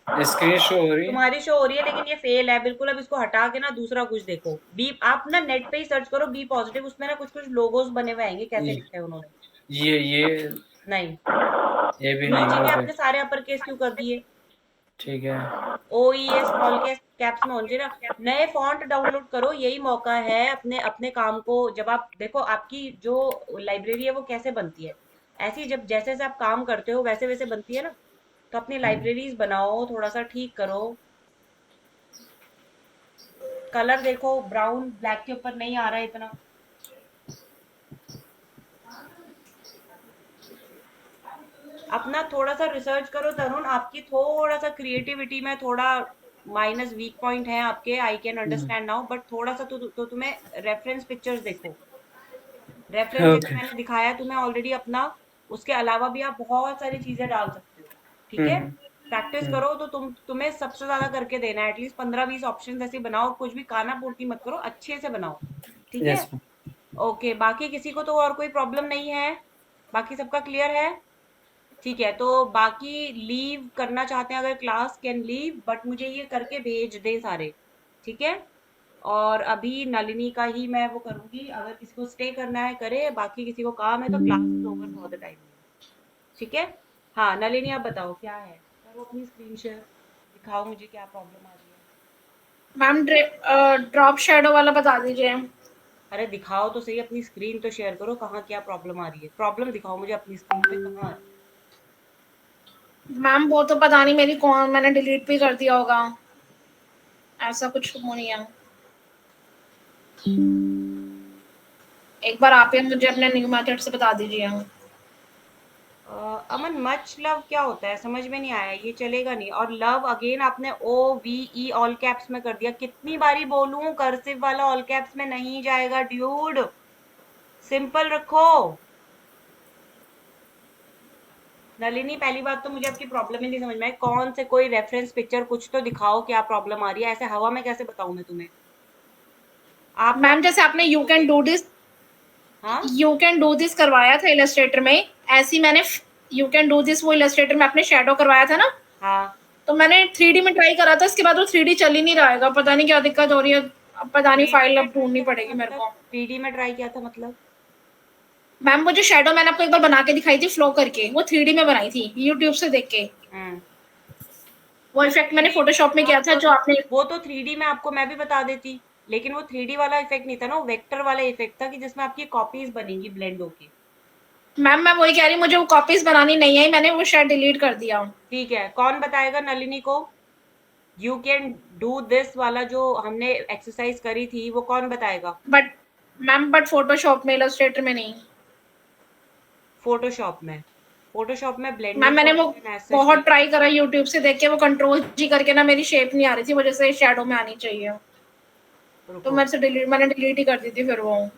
[SPEAKER 3] स्क्रीन शो हो रही है।
[SPEAKER 1] तुम्हारी शो हो रही है, लेकिन ये फेल है बिल्कुल। अब इसको हटा के ना दूसरा कुछ देखो। बी, आप ना नेट पे ही सर्च करो बी पॉजिटिव, उसमें ना कुछ कुछ लोगोस बने हुए आएंगे, कैसे
[SPEAKER 3] ये
[SPEAKER 1] लिखे हैं उन्होंने।
[SPEAKER 3] ये
[SPEAKER 1] नहीं,
[SPEAKER 3] ये भी नहीं
[SPEAKER 1] नीचे
[SPEAKER 3] हो
[SPEAKER 1] भी
[SPEAKER 3] गए।
[SPEAKER 1] आपने सारे अपर केस क्यों कर दिए?
[SPEAKER 3] ठीक है
[SPEAKER 1] OES स्मॉल केस कैप्स में होने चाहिए ना। नए फॉन्ट डाउनलोड करो, यही मौका है अपने अपने काम को। जब आप देखो आपकी जो लाइब्रेरी है वो कैसे बनती है, ऐसी जब जैसे जैसे आप काम करते हो वैसे वैसे बनती है ना। तो अपनी लाइब्रेरीज बनाओ, थोड़ा सा ठीक करो। कलर देखो, ब्राउन ब्लैक के ऊपर नहीं आ रहा है इतना। अपना थोड़ा सा रिसर्च करो तरुण। आपकी थोड़ा सा क्रिएटिविटी में थोड़ा माइनस वीक पॉइंट है आपके, I can understand now. But थोड़ा सा तो तुम्हें रेफरेंस पिक्चर्स देखो। रेफरेंस जैसे
[SPEAKER 3] ओके।
[SPEAKER 1] मैंने दिखाया तुम्हें ऑलरेडी अपना, उसके अलावा भी आप बहुत सारी चीजें डाल सकते हो। ठीक है? प्रैक्टिस
[SPEAKER 3] हम्म
[SPEAKER 1] करो तो तुम्हें सबसे ज्यादा करके देना है। एटलीस्ट 15-20 ऑप्शन ऐसे बनाओ। कुछ भी काना पूर्ति मत करो, अच्छे से बनाओ। ठीक है?
[SPEAKER 3] यस
[SPEAKER 1] ओके, बाकी किसी को तो और कोई प्रॉब्लम नहीं है? बाकी सबका क्लियर है? ठीक है, तो बाकी लीव करना चाहते हैं अगर क्लास कैन लीव, बट मुझे ये करके भेज दें सारे। ठीक है, और अभी नलिनी का ही मैं वो करूंगी, अगर किसी को स्टे करना है करे, बाकी किसी को काम है तो class is over for the time. ठीक है। हाँ नलिनी, आप बताओ क्या है, करो अपनी स्क्रीन शेयर, दिखाओ मुझे क्या प्रॉब्लम आ रही है।
[SPEAKER 2] मैम ड्रॉप शेडो वाला बता दीजिए।
[SPEAKER 1] अरे दिखाओ तो सही, अपनी स्क्रीन तो शेयर करो, कहाँ क्या प्रॉब्लम आ रही है, प्रॉब्लम दिखाओ मुझे अपनी स्क्रीन पे कहाँ आ रही
[SPEAKER 2] मैम वो तो पता नहीं मेरी कौन, मैंने डिलीट भी कर दिया होगा, ऐसा कुछ हो नहीं है। एक बार आप ही मुझे अपने न्यू मेथड से बता दीजिए।
[SPEAKER 1] अमन मच लव क्या होता है, समझ में नहीं आया, ये चलेगा नहीं। और लव अगेन आपने OVE ऑल कैप्स में कर दिया, कितनी बारी बोलूं कर्सिव वाला ऑल कैप्स में नहीं जाएगा ड्यूड, सिंपल रखो। नलिनी पहली बात तो मुझे आपकी प्रॉब्लम ही नहीं समझ में आई, कौन से कोई रेफरेंस पिक्चर कुछ तो दिखाओ, क्या प्रॉब्लम आ रही है, ऐसे हवा में कैसे बताऊं मैं तुम्हें। आप
[SPEAKER 2] मैम जैसे आपने
[SPEAKER 1] हाँ
[SPEAKER 2] यू कैन डू दिस करवाया था इलस्ट्रेटर में, ऐसी मैंने यू कैन डू दिस वो इलस्ट्रेटर में आपने शेडो करवाया था ना,
[SPEAKER 1] हाँ
[SPEAKER 2] तो मैंने 3D में ट्राई करा था, इसके बाद वो 3D चल ही नहीं रहा है, पता नहीं क्या दिक्कत हो रही है, अब पता नहीं
[SPEAKER 1] 3D
[SPEAKER 2] फाइल
[SPEAKER 1] में
[SPEAKER 2] अब
[SPEAKER 1] ट्राई
[SPEAKER 2] ढूंढनी
[SPEAKER 1] किया था
[SPEAKER 2] पड़ेगी मेरे
[SPEAKER 1] मतलब,
[SPEAKER 2] को।
[SPEAKER 1] 3D में ट्राई किया था मतलब।
[SPEAKER 2] मैम वो जो शेडो मैंने आपको एक बार बना के दिखाई थी फ्लो करके, वो 3D में बनाई थी यूट्यूब से देख के,
[SPEAKER 1] हम्म
[SPEAKER 2] वो
[SPEAKER 1] तो
[SPEAKER 2] इफेक्ट मैंने
[SPEAKER 1] 3D
[SPEAKER 2] फोटोशॉप में किया था
[SPEAKER 1] आप,
[SPEAKER 2] जो आपने।
[SPEAKER 1] वो तो 3D में आपको मैं भी बता देती, लेकिन वो 3D वाला इफेक्ट नहीं था ना, वो वेक्टर वाला इफेक्ट था कि जिसमें आपकी कॉपीज बनेंगी ब्लेंड होके।
[SPEAKER 2] मैम मैं वही कह रही हूँ, मुझे वो कॉपीज बनानी नहीं आई, मैंने वो शायद डिलीट कर दिया।
[SPEAKER 1] ठीक है, कौन बताएगा नलिनी को यू कैन डू दिस वाला जो हमने एक्सरसाइज करी थी, वो कौन बताएगा।
[SPEAKER 2] बट मैम बट फोटोशॉप में, इलस्ट्रेटर में नहीं।
[SPEAKER 1] फोटोशॉप में, फोटोशॉप में
[SPEAKER 2] मैम
[SPEAKER 1] ब्लेंडिंग का
[SPEAKER 2] मैंने वो
[SPEAKER 1] ऑप्शन एज सच
[SPEAKER 2] बहुत
[SPEAKER 1] नहीं
[SPEAKER 2] ट्राई
[SPEAKER 1] है।
[SPEAKER 2] करा यूट्यूब से देख के, वो कंट्रोल जी करके ना मेरी शेप नहीं आ रही थी, वजह से शेडो में आनी चाहिए, तो
[SPEAKER 1] रुको,
[SPEAKER 2] मैंने डिलीट ही कर दी थी, फिर वो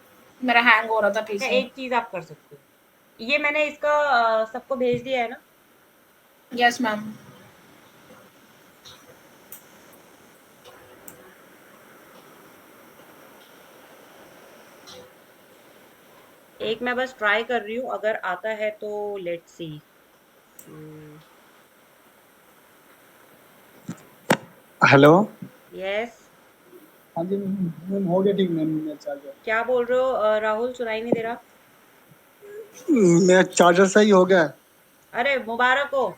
[SPEAKER 2] मेरा हैंग हो रहा था
[SPEAKER 1] अच्छा
[SPEAKER 2] पीसी।
[SPEAKER 1] एक चीज आप कर सकते हो, ये मैंने इसका सबको भेज दिया है ना।
[SPEAKER 2] Yes ma'am.
[SPEAKER 1] एक मैं बस ट्राई कर रही हूँ, अगर आता है तो लेट्स सी।
[SPEAKER 9] हेलो।
[SPEAKER 1] यस।
[SPEAKER 9] हाँ जी मैम, हो गया ठीक मैम, मेरा चार्जर,
[SPEAKER 1] क्या बोल रहे हो राहुल, सुनाई नहीं दे रहा।
[SPEAKER 9] मेरा चार्जर सही हो गया।
[SPEAKER 1] अरे मुबारक हो,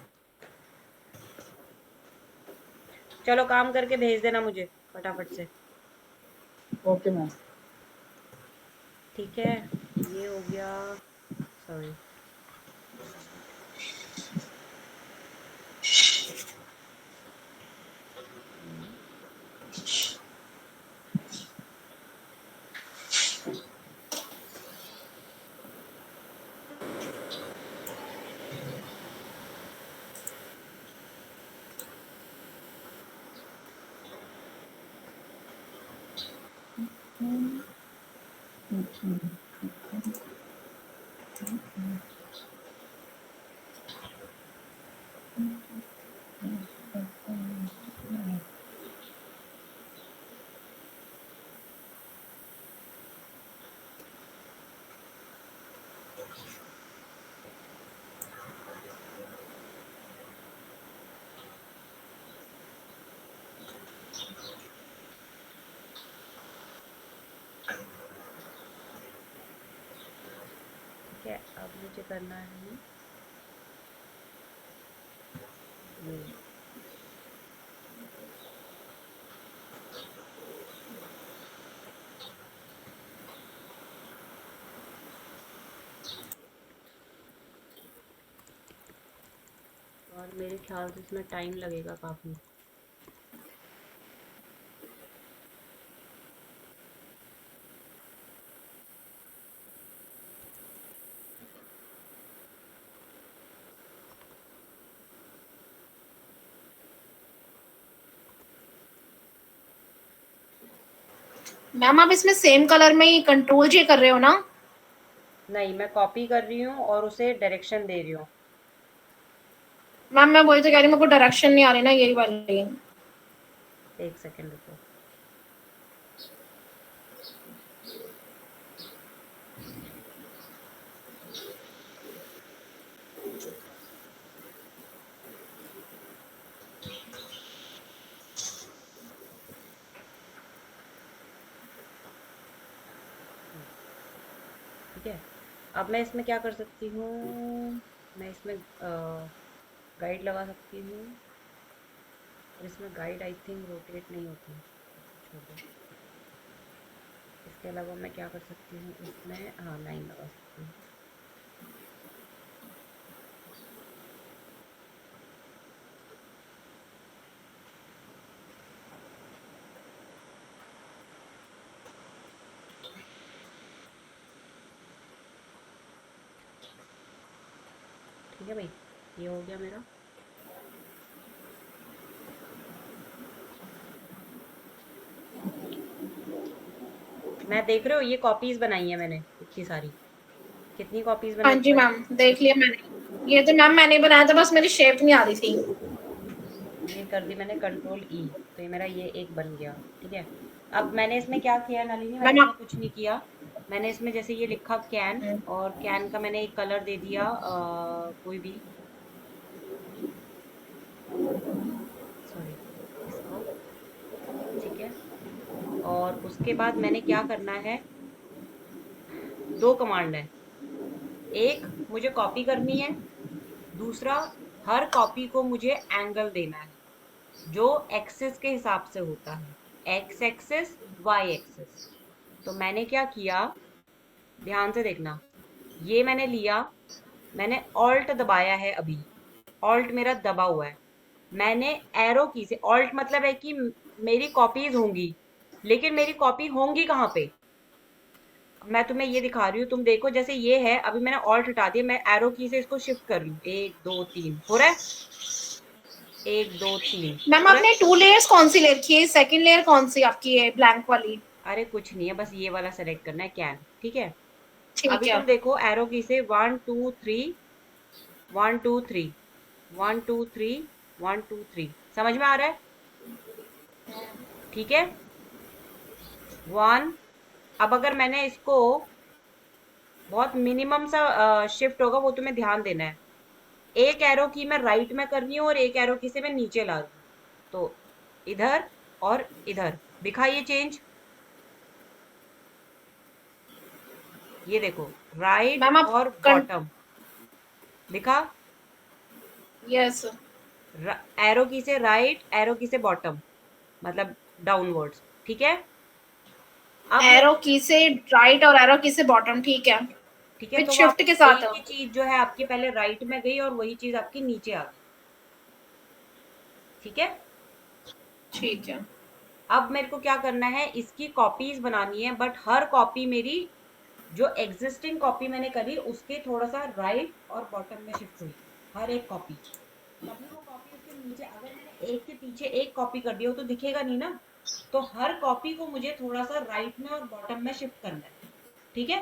[SPEAKER 1] चलो काम करके भेज देना मुझे फटाफट से।
[SPEAKER 9] Okay ma'am.
[SPEAKER 1] ठीक है, ये हो गया, सॉरी। ठीक है, अब मुझे करना है ये, और मेरे ख्याल से इसमें टाइम लगेगा काफी।
[SPEAKER 2] मैम आप इसमें सेम कलर में ही कंट्रोल जी कर रहे हो ना?
[SPEAKER 1] नहीं, मैं कॉपी कर रही हूँ और उसे डायरेक्शन दे रही हूँ।
[SPEAKER 2] मैम मैं वही तो कह रही हूँ, मेरे को डायरेक्शन नहीं आ रही ना, यही वाली।
[SPEAKER 1] एक सेकेंड रुको। ठीक है, अब मैं इसमें क्या कर सकती हूँ, मैं इसमें गाइड लगा सकती हूँ, और इसमें गाइड आई थिंक रोटेट नहीं होती, छोड़ दो। इसके अलावा मैं क्या कर सकती हूँ इसमें, हाँ लाइन लगा सकती हूँ। ठीक है भाई, ये हो गया मेरा। मैं देख रहे हो ये कॉपीज बनाई है मैंने इतनी सारी, कितनी कॉपीज
[SPEAKER 2] हाँ
[SPEAKER 1] बनाई
[SPEAKER 2] जी
[SPEAKER 1] है।
[SPEAKER 2] मैम, देख लिया मैंने। ये तो मैम मैंने बनाया था, बस मेरी शेप नहीं आ रही थी।
[SPEAKER 1] ये कर दी मैंने कंट्रोल ई, तो ये मेरा ये एक बन गया। ठीक है, अब मैंने इसमें क्या किया नलिनी, मैंने
[SPEAKER 2] मैम
[SPEAKER 1] इसमें कुछ नहीं किया। मैंने इसमें जैसे ये लिखा कैन, और कैन का मैंने एक कलर दे दिया कोई भी, सॉरी इसको। ठीक है, और उसके बाद मैंने क्या करना है, दो कमांड है, एक मुझे कॉपी करनी है, दूसरा हर कॉपी को मुझे एंगल देना है जो एक्सिस के हिसाब से होता है, एक्स एक्सिस वाई एक्सिस। तो मैंने क्या किया, ध्यान से देखना, ये मैंने लिया, मैंने ऑल्ट दबाया है, अभी ऑल्ट मेरा दबा हुआ है, मैंने एरो की से, ऑल्ट मतलब है कि मेरी कॉपीज होंगी, लेकिन मेरी कॉपी होंगी कहाँ पे, मैं तुम्हें ये दिखा रही हूँ, तुम देखो जैसे ये है, अभी मैंने ऑल्ट हटा दिया, मैं एरो की से इसको शिफ्ट कर रही हूँ, 1 2 3 हो रहा है, 1 2 3
[SPEAKER 2] मैम
[SPEAKER 1] हो रहा है।
[SPEAKER 2] आपने 2 लेयर्स कौन सी ले रखी है? सेकंड लेयर कौन सी आपकी है, ब्लैंक वाली?
[SPEAKER 1] अरे कुछ नहीं है, बस ये वाला सेलेक्ट करना है, कैन। ठीक है,
[SPEAKER 2] ठीक
[SPEAKER 1] अभी
[SPEAKER 2] है।
[SPEAKER 1] तुम देखो एरो की से 1 2 3 1 2 3 1 2 3 1 2 3, समझ में आ रहा है। ठीक है, 1, अब अगर मैंने इसको, बहुत मिनिमम सा शिफ्ट होगा, वो तुम्हें ध्यान देना है, एक एरो की मैं राइट में कर रही हूँ और एक एरो की से मैं नीचे ला रही हूँ, तो इधर और इधर दिखाइए चेंज, ये देखो राइट
[SPEAKER 2] मैम आप
[SPEAKER 1] और बॉटम दिखा,
[SPEAKER 2] यस,
[SPEAKER 1] एरो की से राइट, एरो की से बॉटम, मतलब डाउनवर्ड्स। ठीक है, अब मेरे
[SPEAKER 2] एरो
[SPEAKER 1] को,
[SPEAKER 2] की से राइट और एरो की से बॉटम, ठीक है।
[SPEAKER 1] ठीक है,
[SPEAKER 2] फिर
[SPEAKER 1] तो वो
[SPEAKER 2] शिफ्ट
[SPEAKER 1] आपकी
[SPEAKER 2] के साथ
[SPEAKER 1] एक ही चीज जो है आपकी पहले राइट में गई और वही चीज आपकी नीचे आ गई। ठीक है,
[SPEAKER 2] ठीक है।
[SPEAKER 1] अब मेरे को क्या करना है, इसकी कॉपीज बनानी है, बट हर कॉपी मेरी, जो एग्जिस्टिंग कॉपी मैंने करी उसके थोड़ा सा राइट और बॉटम में शिफ्ट हुई, हर एक कॉपी, तभी वो कॉपी उसके नीचे, अगर मैंने एक के पीछे एक कॉपी कर दिया तो दिखेगा नहीं ना, तो हर कॉपी को मुझे थोड़ा सा राइट में और बॉटम में शिफ्ट करना है। ठीक है,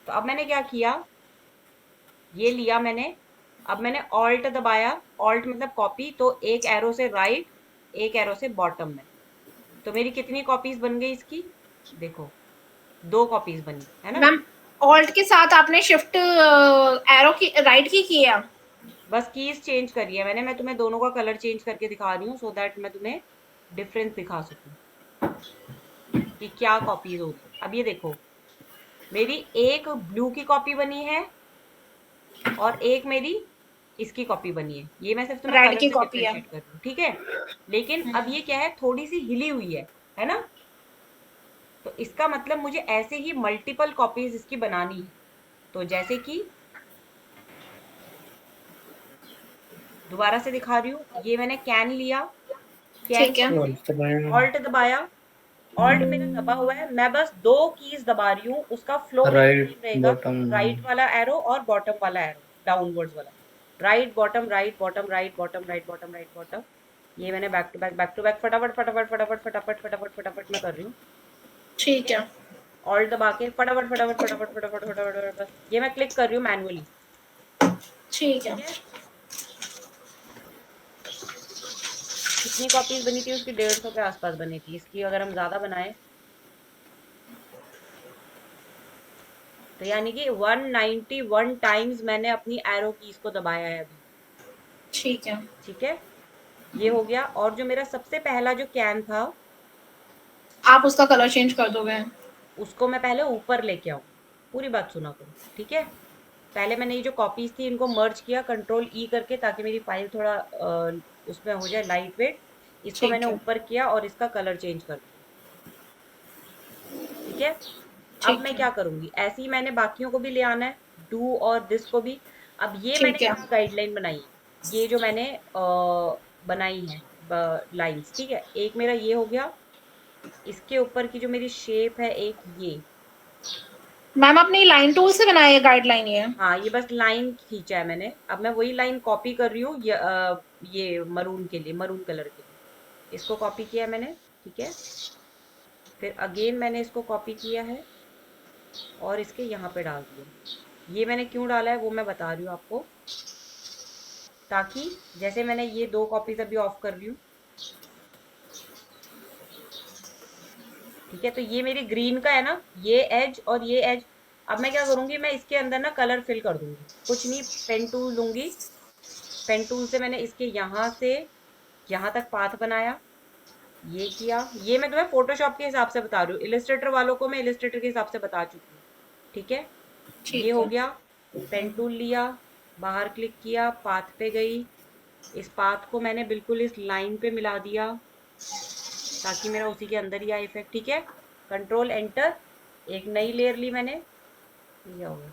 [SPEAKER 1] तो अब मैंने क्या किया, ये लिया मैंने, अब मैंने ऑल्ट दबाया, ऑल्ट मतलब कॉपी, तो एक एरो से राइट, एक एरो से बॉटम में, तो मेरी कितनी कॉपीज बन गई इसकी, देखो 2 कॉपीज बनी है ना।
[SPEAKER 2] मैम ऑल्ट के साथ आपने शिफ्ट एरो की राइट की किया?
[SPEAKER 1] बस कीज चेंज करी है मैंने, मैं तुम्हें दोनों का कलर चेंज करके दिखा रही हूँ, सो दैट मैं तुम्हें डिफरेंस दिखा सकूं कि क्या कॉपीज होती। अब ये देखो, मेरी एक ब्लू की कॉपी बनी है और एक मेरी इसकी कॉपी बनी है, ये मैं सिर्फ तुम्हें
[SPEAKER 2] रेड
[SPEAKER 1] कलर
[SPEAKER 2] की
[SPEAKER 1] से
[SPEAKER 2] कॉपी है।
[SPEAKER 1] डिफरेंशिएट कर रही हूँ। ठीक है, लेकिन अब ये क्या है, थोड़ी सी हिली हुई है ना, तो इसका मतलब मुझे ऐसे ही मल्टीपल कॉपीज इसकी बनानी है, तो जैसे कि दोबारा से दिखा रही हूँ, ये मैंने कैन लिया, कैन
[SPEAKER 2] ठीक है।
[SPEAKER 1] को मैंने ऑल्ट दबाया, ऑल्ट मेरा दबा हुआ है, मैं बस 2 कीज दबा रही हूँ, उसका फ्लो मेरा
[SPEAKER 3] राइट
[SPEAKER 1] सेम रहेगा,
[SPEAKER 3] बॉटम।
[SPEAKER 1] राइट वाला एरो और बॉटम वाला एरो, डाउनवर्ड्स वाला, right bottom right bottom right bottom right bottom right bottom, ये मैंने बैक टू बैक फटाफट फटाफट फटाफट फटाफट फटाफट फटाफट मैं कर रही हूँ।
[SPEAKER 2] ठीक है।
[SPEAKER 1] ऑल्ट दबा के फटाफट फटाफट फटाफट फटाफट फटाफट, बस ये मैं क्लिक कर रही हूँ मैनुअली।
[SPEAKER 2] ठीक है।
[SPEAKER 1] ठीक है, कितनी कॉपीज बनी थी उसकी, 150 के आसपास बनी थी, इसकी अगर हम ज्यादा बनाए तो यानी कि 191 टाइम्स मैंने अपनी एरो कीज को दबाया है अभी।
[SPEAKER 2] ठीक है।
[SPEAKER 1] ठीक है, ये हो गया। और जो मेरा सबसे पहला जो कैन था,
[SPEAKER 2] आप उसका कलर चेंज कर दोगे?
[SPEAKER 1] उसको मैं पहले ऊपर लेके आऊंगी। पूरी बात सुना करो, ठीक है। पहले मैंने ये जो कॉपीज थी इनको मर्ज किया कंट्रोल ई करके, ताकि मेरी फाइल थोड़ा उसमें हो जाए लाइट वेट। इसको मैंने
[SPEAKER 2] ठीक है।
[SPEAKER 1] ऊपर किया और इसका कलर चेंज कर दिया। ठीक है, अब
[SPEAKER 2] ठीक
[SPEAKER 1] मैं
[SPEAKER 2] है।
[SPEAKER 1] क्या करूंगी, ऐसे ही मैंने बाकियों को भी ले आना है, डू और दिस को भी। अब ये मैंने
[SPEAKER 2] ठीक है।
[SPEAKER 1] यहाँ गाइडलाइन बनाई है, ये जो मैंने बनाई है लाइंस, ठीक है। एक मेरा ये हो गया, इसके ऊपर की जो मेरी शेप है एक ये।
[SPEAKER 2] मैम आपने लाइन टूल से बनाया है गाइडलाइन ये?
[SPEAKER 1] हाँ, ये बस लाइन खींचा है मैंने। अब मैं वही लाइन कॉपी कर रही हूँ, ये मरून के लिए, मरून कलर के लिए इसको कॉपी किया है मैंने। ठीक है, फिर अगेन मैंने इसको कॉपी किया है और इसके यहाँ पे डाल दिया। ये मैंने क्यों डाला है वो मैं बता रही हूँ आपको, ताकि जैसे मैंने ये 2 कॉपीज अभी ऑफ कर रही हूँ। ठीक है, तो ये मेरी ग्रीन का है ना, ये एज और ये एज। अब मैं क्या करूंगी, मैं इसके अंदर ना कलर फिल कर दूंगी। कुछ नहीं, पेन टूल लूंगी, पेन टूल से मैंने इसके यहाँ से यहाँ तक पाथ बनाया, ये किया। ये मैं तुम्हें फोटोशॉप के हिसाब से बता रही हूँ, इलिस्ट्रेटर वालों को मैं इलिस्ट्रेटर के हिसाब से बता चुकी हूँ। ठीक है, ये
[SPEAKER 2] ठीक
[SPEAKER 1] हो
[SPEAKER 2] है।
[SPEAKER 1] गया। पेन टूल लिया, बाहर क्लिक किया, पाथ पे गई, इस पाथ को मैंने बिल्कुल इस लाइन पे मिला दिया, ताकि मेरा उसी के अंदर ही आए इफेक्ट। ठीक है, कंट्रोल एंटर, एक नई लेयर ली मैंने, ये हो गया।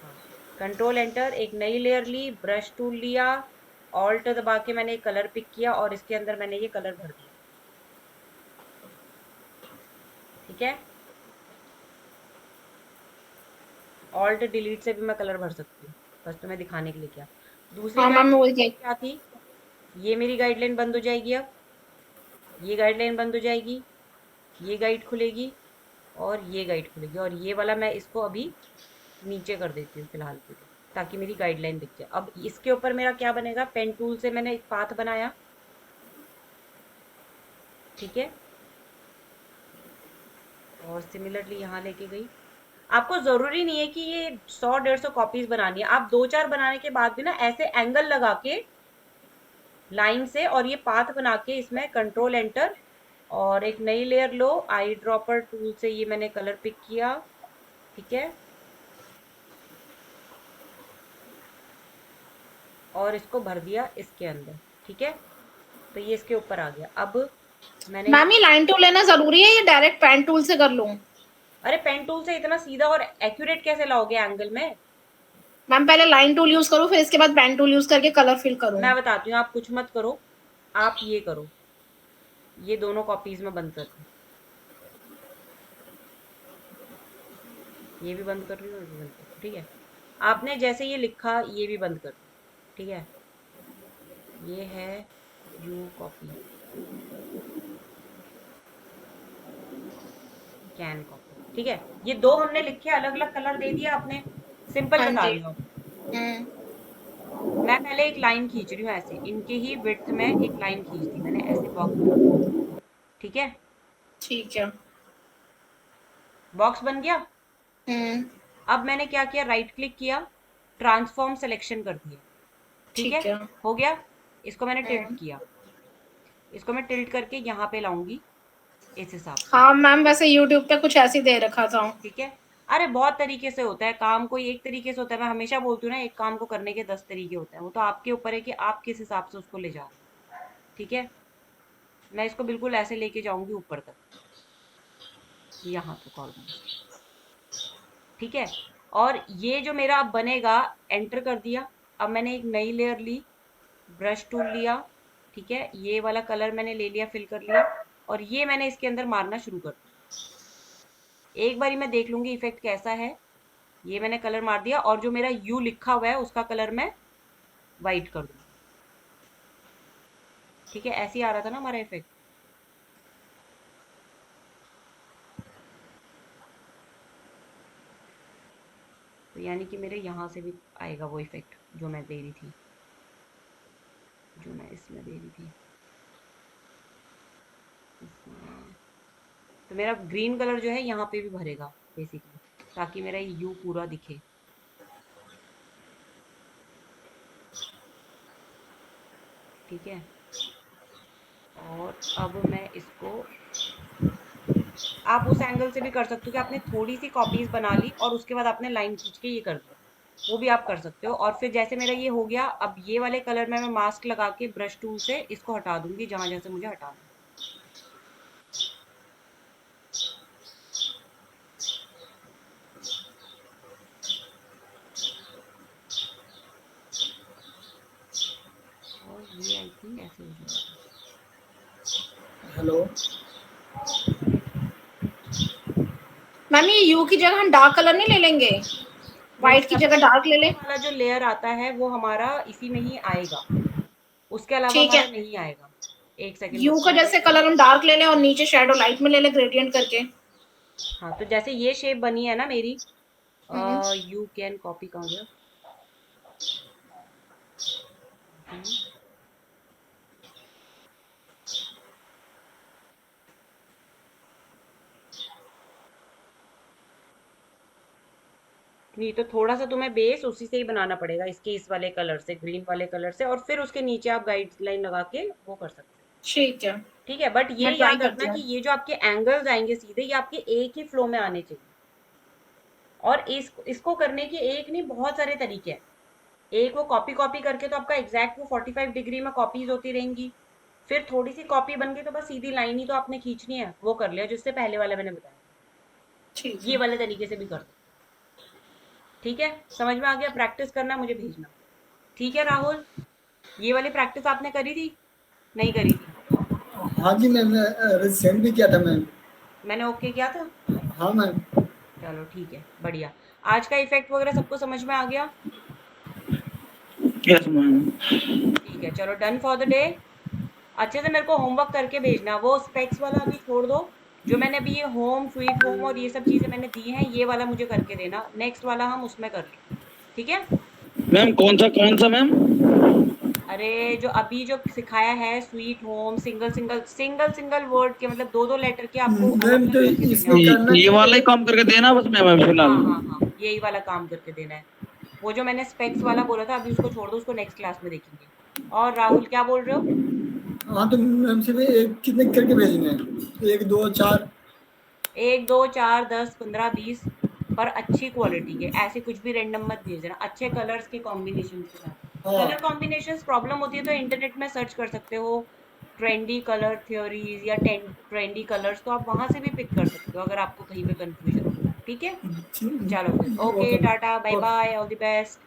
[SPEAKER 1] हाँ, कंट्रोल एंटर, एक नई लेयर ली, ब्रश टूल लिया, ऑल्ट दबा के मैंने एक कलर पिक किया और इसके अंदर मैंने ये कलर भर दिया। ठीक है, ऑल्ट डिलीट से भी मैं कलर भर सकती हूँ, बस तुम्हें दिखाने के लिए। क्या दूसरी
[SPEAKER 2] हाँ मैम मैं वही
[SPEAKER 1] गाइडलाइन
[SPEAKER 2] कह
[SPEAKER 1] क्या थी, ये मेरी गाइडलाइन बंद हो जाएगी। अब ये गाइडलाइन बंद हो जाएगी, ये गाइड खुलेगी और ये गाइड खुलेगी, और ये वाला मैं इसको अभी नीचे कर देती हूँ फिलहाल के लिए, ताकि मेरी गाइडलाइन दिख जाए। अब इसके ऊपर मेरा क्या बनेगा, पेन टूल से मैंने एक पाथ बनाया। ठीक है, और सिमिलरली यहाँ लेके गई। आपको जरूरी नहीं है कि ये 100-150 कॉपीज बनानी है, आप 2-4 बनाने के बाद भी ना ऐसे एंगल लगा के लाइन से और ये पाथ बना के इसमें कंट्रोल एंटर और एक नई लेयर लो, आई ड्रॉपर टूल से ये मैंने कलर पिक किया। ठीक है, और इसको भर दिया इसके अंदर। ठीक है, तो ये इसके ऊपर आ गया। अब मैंने
[SPEAKER 2] मैम ये लाइन टूल लेना जरूरी है या डायरेक्ट पेन टूल से कर लूं?
[SPEAKER 1] अरे पेन टूल से इतना सीधा और एक्यूरेट कैसे लाओगे एंगल में?
[SPEAKER 2] मैम पहले लाइन टूल यूज करूं फिर इसके बाद पेन टूल यूज करके कलर फिल करूं?
[SPEAKER 1] मैं बताती हूँ, आप कुछ मत करो, आप ये करो, ये दोनों कॉपीज में बंद कर दो, ये भी बंद कर रही हूँ, ये भी बंद कर रही हूँ। ठीक है, आपने जैसे ये लिखा ये भी बंद कर दो। ठीक है, ये है यू कॉपी, कैन कॉपी। ठीक है, ये 2 हमने लिखे, अलग अलग कलर दे दिया आपने, सिंपल
[SPEAKER 2] हाँ
[SPEAKER 1] बता
[SPEAKER 2] जी।
[SPEAKER 1] रही हूँ। मैं पहले एक लाइन खींच रही हूँ, ऐसे इनके ही विड्थ में एक लाइन खींच दी मैंने, ऐसे बॉक्स बना दिया। ठीक है,
[SPEAKER 2] ठीक है।
[SPEAKER 1] बॉक्स बन गया। अब मैंने क्या किया, राइट क्लिक किया, ट्रांसफॉर्म सिलेक्शन कर दिया। ठीक है,
[SPEAKER 2] ठीक है।
[SPEAKER 1] हो गया। इसको मैंने टिल्ट किया, इसको मैं टिल्ट करके यहाँ पे लाऊंगी इस हिसाब से।
[SPEAKER 2] हाँ मैम वैसे यूट्यूब पे कुछ ऐसे ही दे रखा था।
[SPEAKER 1] ठीक है, अरे बहुत तरीके से होता है काम, कोई एक तरीके से होता है। मैं हमेशा बोलती हूँ ना, एक काम को करने के 10 तरीके होते हैं, वो तो आपके ऊपर है कि आप किस हिसाब से उसको ले जा रहे हो। ठीक है, मैं इसको बिल्कुल ऐसे लेके जाऊंगी ऊपर तक, यहाँ तक ऑलमोस्ट। ठीक है, और ये जो मेरा अब बनेगा, एंटर कर दिया। अब मैंने एक नई लेयर ली, ब्रश टूल लिया। ठीक है, ये वाला कलर मैंने ले लिया, फिल कर लिया, और ये मैंने इसके अंदर मारना शुरू कर दिया। एक बारी मैं देख लूंगी इफेक्ट कैसा है। ये मैंने कलर मार दिया, और जो मेरा यू लिखा हुआ है उसका कलर मैं वाइट कर दूंगी। ठीक है, ऐसे ही आ रहा था ना हमारा इफेक्ट। तो यानी कि मेरे यहाँ से भी आएगा वो इफेक्ट जो मैं दे रही थी, जो मैं इसमें दे रही थी इसमें। तो मेरा ग्रीन कलर जो है यहाँ पे भी भरेगा बेसिकली, ताकि मेरा ये यू पूरा दिखे। ठीक है, और अब मैं इसको, आप उस एंगल से भी कर सकते हो कि आपने थोड़ी सी कॉपीज बना ली और उसके बाद आपने लाइन खींच के ये कर दिया, वो भी आप कर सकते हो। और फिर जैसे मेरा ये हो गया, अब ये वाले कलर में मैं मास्क लगा के ब्रश टूल से इसको हटा दूंगी जहां जहां से मुझे हटाना है। और ये आई थिंक ऐसे हो जाएगा।
[SPEAKER 9] हेलो
[SPEAKER 2] मैम ये यू की जगह हम डार्क कलर नहीं ले लेंगे, व्हाइट की जगह डार्क ले ले।
[SPEAKER 1] वाला जो लेयर आता है वो हमारा इसी में ही आएगा, उसके अलावा
[SPEAKER 2] ठीक
[SPEAKER 1] हमारा
[SPEAKER 2] है,
[SPEAKER 1] नहीं आएगा। एक सेकंड
[SPEAKER 2] यू का जैसे कलर हम डार्क ले लें और नीचे शेडो लाइट में ले लें ग्रेडियंट करके।
[SPEAKER 1] हाँ, तो जैसे ये शेप बनी है ना मेरी,
[SPEAKER 2] हम्म,
[SPEAKER 1] यू कैन कॉपी कहाँ गया? नहीं, तो थोड़ा सा तुम्हें बेस उसी से ही बनाना पड़ेगा, इसके इस वाले कलर से, ग्रीन वाले कलर से, और फिर उसके नीचे आप गाइडलाइन लगा के वो कर सकते हो।
[SPEAKER 2] ठीक है,
[SPEAKER 1] ठीक है, बट ये
[SPEAKER 2] मैं ट्राई
[SPEAKER 1] याद
[SPEAKER 2] करती
[SPEAKER 1] रखना
[SPEAKER 2] हूँ।
[SPEAKER 1] कि ये जो आपके एंगल्स आएंगे सीधे, ये आपके एक ही फ्लो में आने चाहिए। और इसको करने के एक नहीं, बहुत सारे तरीके हैं। एक वो कॉपी कॉपी करके तो आपका एग्जैक्ट वो 45 डिग्री में कॉपीज होती रहेंगी। फिर थोड़ी सी कॉपी बन गई तो बस सीधी लाइन ही तो आपने खींचनी है, वो कर लिया, जिससे पहले वाले मैंने बताया।
[SPEAKER 2] ठीक
[SPEAKER 1] ये
[SPEAKER 2] है,
[SPEAKER 1] वाले तरीके से भी कर दो। ठीक है, समझ में आ गया? प्रैक्टिस करना, मुझे भेजना। ठीक है राहुल, ये वाली प्रैक्टिस आपने करी थी? नहीं करी थी?
[SPEAKER 9] हाँ जी मैम, सेंड भी किया था मैम।
[SPEAKER 1] मैंने ओके किया था?
[SPEAKER 9] हाँ मैम।
[SPEAKER 1] चलो ठीक है, बढ़िया। आज का इफेक्ट वगैरह सबको समझ में आ गया?
[SPEAKER 7] Yes ma'am.
[SPEAKER 1] ठीक है, चलो डन फॉर द डे। अच्छे से मेरे को होमवर्क करके भेजना। वो स्पेक्स वाला अभी छोड़ दो, जो मैंने अभी ये होम स्वीट होम और ये सब चीजें मैंने दी हैं, ये वाला मुझे करके देना। नेक्स्ट वाला हम उसमें कर लेंगे, ठीक है?
[SPEAKER 7] मैम कौन सा मैम?
[SPEAKER 1] अरे जो अभी जो सिखाया है, sweet home, single single single single word के, मतलब दो दो लेटर के आपको अलग
[SPEAKER 9] मैम
[SPEAKER 1] अलग
[SPEAKER 9] तो
[SPEAKER 1] करके देने
[SPEAKER 9] इसमें
[SPEAKER 1] होंगे।
[SPEAKER 9] करना
[SPEAKER 7] ये वाला ही काम करके देना बस मैम अभी फिलहाल।
[SPEAKER 1] हाँ हाँ हाँ, यही वाला काम करके देना है। वो जो मैंने स्पेक्स वाला बोला था, अभी उसको छोड़ दो, उसको नेक्स्ट क्लास में देखेंगे। और राहुल क्या बोल रहे हो?
[SPEAKER 9] हाँ तो मैम से भी कितने करके भेजेंगे? 1 2 4?
[SPEAKER 1] 1 2 4 10 15 20, पर अच्छी क्वालिटी के, ऐसे कुछ भी रैंडम मत भेज देना, अच्छे कलर्स के कॉम्बिनेशन के साथ। कलर
[SPEAKER 9] हाँ
[SPEAKER 1] कॉम्बिनेशंस प्रॉब्लम होती है तो इंटरनेट में सर्च कर सकते हो, ट्रेंडी कलर थ्योरीज या ट्रेंडी कलर्स, तो आप वहां से भी पिक कर सकते हो अगर आपको कहीं पे कंफ्यूजन हो। ठीक है, चलो फिर, okay,
[SPEAKER 9] okay
[SPEAKER 1] tata, bye
[SPEAKER 9] okay.
[SPEAKER 1] Bye, all the best.